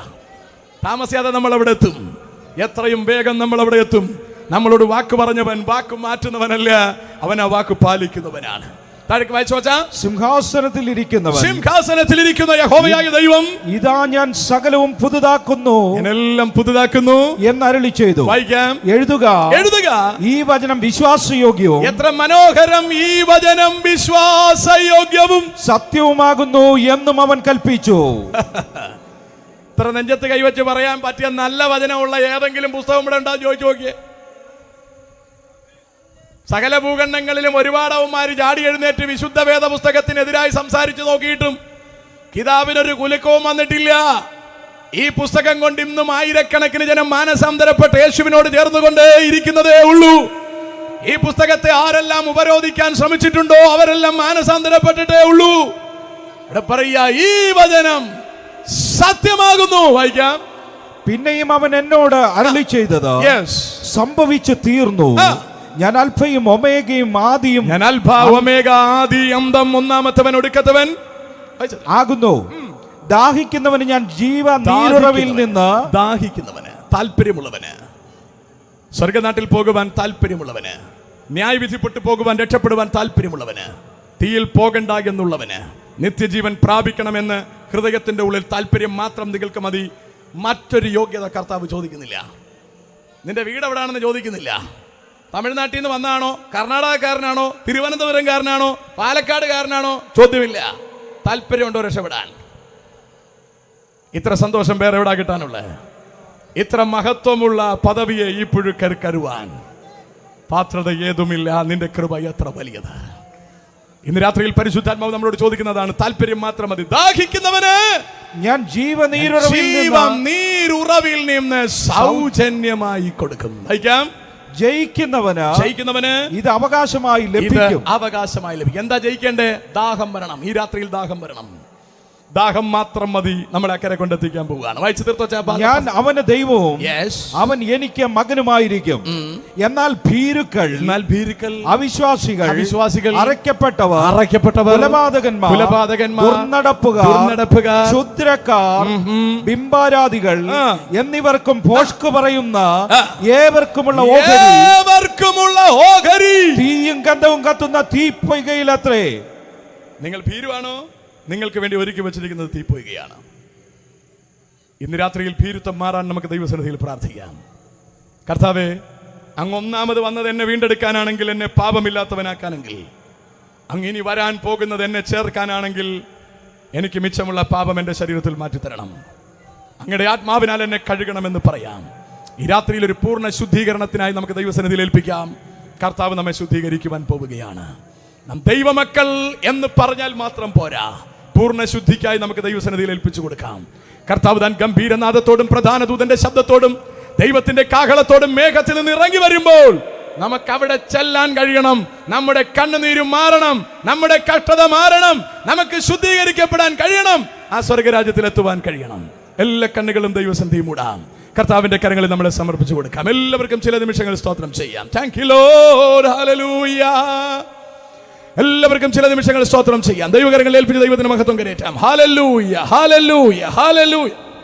താമസിയാതെ നമ്മൾ അവിടെ എത്തും. എത്രയും വേഗം നമ്മൾ അവിടെ എത്തും. നമ്മളോട് വാക്ക് പറഞ്ഞവൻ വാക്ക് മാറ്റുന്നവനല്ല, അവൻ ആ വാക്ക് പാലിക്കുന്നവനാണ്. താഴേക്ക് വായിച്ചു വെച്ചാ. സിംഹാസനത്തിലിരിക്കുന്ന യഹോവയായ ദൈവം ഇതാ ഞാൻ സകലവും പുതുതാക്കുന്നു, എല്ലാം പുതുതാക്കുന്നു എന്നരുളി ചെയ്തു. വായിക്കാം. എഴുതുക ഈ വചനം വിശ്വാസയോഗ്യവും. എത്ര മനോഹരം! ഈ വചനം വിശ്വാസയോഗ്യവും സത്യവുമാകുന്നു എന്നും അവൻ കൽപ്പിച്ചു. ഇത്ര നെഞ്ചത്ത് കൈവച്ച് പറയാൻ പറ്റിയ നല്ല വചനമുള്ള ഏതെങ്കിലും പുസ്തകം ഇവിടെ ഉണ്ടാകും ചോദിച്ചു നോക്കിയേ. സകല ഭൂഖണ്ഡങ്ങളിലും ഒരുപാട് അവന്മാര് ചാടി എഴുന്നേറ്റ് വിശുദ്ധ വേദ പുസ്തകത്തിനെതിരായി സംസാരിച്ചു നോക്കിയിട്ടും കിതാബിനൊരു കുലുക്കവും വന്നിട്ടില്ല. ഈ പുസ്തകം കൊണ്ട് ഇന്നും ആയിരക്കണക്കിന് ജനം മാനസാന്തരപ്പെട്ട് യേശുവിനോട് ചേർന്നുകൊണ്ടേ ഇരിക്കുന്നതേ ഉള്ളൂ. ഈ പുസ്തകത്തെ ആരെല്ലാം ഉപരോധിക്കാൻ ശ്രമിച്ചിട്ടുണ്ടോ അവരെല്ലാം മാനസാന്തരപ്പെട്ടിട്ടേ ഉള്ളൂ. ഇവിടെ പറയാ, ഈ വചനം സത്യമാകുന്നു. വായിക്കാം. പിന്നെയും അവൻ എന്നോട് അരുളി ചെയ്തത് സംഭവിച്ചു തീർന്നു. ഞാൻ അൽഫയും ഒമേഗയും ആദിയും. ഞാൻ അൽഫ ഒമേഗ ആദി അന്തം, ഒന്നാമത്തവൻ ഒടുക്കത്തവൻ ആകുന്നു. ദാഹിക്കുന്നവന് ഞാൻ ജീവനീരുറവിൽ നിന്ന്. ദാഹിക്കുന്നവന്, താല്പര്യമുള്ളവന്, സ്വർഗനാട്ടിൽ പോകുവാൻ താല്പര്യമുള്ളവന്, ന്യായവിധിപ്പെട്ടു പോകുവാൻ രക്ഷപ്പെടുവാൻ താല്പര്യമുള്ളവന്, തീയിൽ പോകണ്ട എന്നുള്ളവന്, നിത്യജീവൻ പ്രാപിക്കണമെന്ന് ഹൃദയത്തിന്റെ ഉള്ളിൽ താല്പര്യം മാത്രം നിങ്ങൾക്ക് മതി. മറ്റൊരു യോഗ്യത കർത്താവ് ചോദിക്കുന്നില്ല. നിന്റെ വീട് എവിടാണെന്ന് ചോദിക്കുന്നില്ല. തമിഴ്നാട്ടിൽ നിന്ന് വന്നാണോ, കർണാടകക്കാരനാണോ, തിരുവനന്തപുരംകാരനാണോ, പാലക്കാടുകാരനാണോ, ചോദ്യമില്ല. താല്പര്യമുണ്ടോ രക്ഷപ്പെടാൻ? ഇത്ര സന്തോഷം വേറെ എവിടാ കിട്ടാനുള്ളത്? ഇത്ര മഹത്വമുള്ള പദവിയെ ഈ പുഴുക്കരുവാൻ പാത്രത ഏതുമില്ല. നിന്റെ കൃപ എത്ര വലിയത്! ഇന്ന് രാത്രിയിൽ പരിശുദ്ധാത്മാവ് നമ്മളോട് ചോദിക്കുന്നതാണ്, താല്പര്യം മാത്രം മതി. ദാഹിക്കുന്നവന് ഞാൻ ജീവനീരുറവിൽ നിന്ന് സൗജന്യമായി കൊടുക്കും. ജയിക്കുന്നവന് ഇത് അവകാശമായി ലഭിക്കും. എന്താ ജയിക്കേണ്ടേ? ദാഹം വരണം. ഈ രാത്രിയിൽ ദാഹം വരണം. ദാഹം മാത്രം മതി നമ്മളെ അക്കരെ കൊണ്ടെത്തിക്കാൻ പോവുകയാണ്. വായിച്ചു തീർത്തോ. ഞാൻ അവന് ദൈവവും അവൻ എനിക്ക് മകനുമായിരിക്കും. എന്നാൽ ഭീരുക്കൾ, അവിശ്വാസികൾ, അറയ്ക്കപ്പെട്ടവർ, കുലപാതകന്മാർ, ദുർനടപ്പുകാർ, ക്ഷുദ്രക്കാർ, ബിംബാരാധികൾ എന്നിവർക്കും ഭോഷ്ക് പറയുന്ന ഏവർക്കുമുള്ള ഓഹരി തീയും ഗന്ധവും കത്തുന്ന തീപ്പൊയ്കയിലത്രേ. നിങ്ങൾ ഭീരുവാണോ? നിങ്ങൾക്ക് വേണ്ടി ഒരുക്കി വെച്ചിരിക്കുന്നത് തീപ്പൊയ്കയാണ്. ഇന്ന് രാത്രിയിൽ ഭീരുത്വം മാറാൻ നമുക്ക് ദൈവസന്നിധിയിൽ പ്രാർത്ഥിക്കാം. കർത്താവേ, അങ്ങ് ഒന്നാമത് വന്നത് എന്നെ വീണ്ടെടുക്കാനാണെങ്കിൽ, എന്നെ പാപമില്ലാത്തവനാക്കാനെങ്കിൽ, അങ്ങ് ഇനി വരാൻ പോകുന്നത് എന്നെ ചേർക്കാനാണെങ്കിൽ, എനിക്ക് മിച്ചമുള്ള പാപം എൻ്റെ ശരീരത്തിൽ മാറ്റിത്തരണം. അങ്ങയുടെ ആത്മാവിനാൽ എന്നെ കഴുകണമെന്ന് പറയാം. ഈ രാത്രിയിൽ ഒരു പൂർണ്ണ ശുദ്ധീകരണത്തിനായി നമുക്ക് ദൈവസന്നിധിയിൽ ഏൽപ്പിക്കാം. കർത്താവ് നമ്മെ ശുദ്ധീകരിക്കുവാൻ പോവുകയാണ്. നാം ദൈവമക്കൾ എന്ന് പറഞ്ഞാൽ മാത്രം പോരാ, പൂർണ്ണ ശുദ്ധിക്കായി നമുക്ക് ദൈവസന്നിധിയിൽ ഏൽപ്പിച്ചു കൊടുക്കാം. കർത്താവ് താൻ ഗംഭീരനാദത്തോടും പ്രധാന ദൂതന്റെ ശബ്ദത്തോടും ദൈവത്തിന്റെ കാഹളത്തോടും മേഘത്തിൽ നിന്ന് ഇറങ്ങി വരുമ്പോൾ നമുക്ക് അവിടെ ചെല്ലാൻ കഴിയണം. നമ്മുടെ കണ്ണുനീരും മാറണം, നമ്മുടെ കഷ്ടത മാറണം, നമുക്ക് ശുദ്ധീകരിക്കപ്പെടാൻ കഴിയണം, ആ സ്വർഗരാജ്യത്തിൽ എത്തുവാൻ കഴിയണം. എല്ലാ കണ്ണുകളും ദൈവസന്നിധി മൂടാം. കർത്താവിന്റെ കരങ്ങളിൽ നമ്മളെ സമർപ്പിച്ചു കൊടുക്കാം. എല്ലാവർക്കും ചില നിമിഷങ്ങൾ സ്തോത്രം ചെയ്യാം. Thank you Lord, hallelujah. എല്ലാവർക്കും ചില നിമിഷങ്ങൾ സ്തോത്രം ചെയ്യാം. ദൈവകരങ്ങളിൽ ഏൽപ്പിച്ച് ദൈവത്തിന് മഹത്വം കരേറ്റാം. Hallelujah, hallelujah, hallelujah.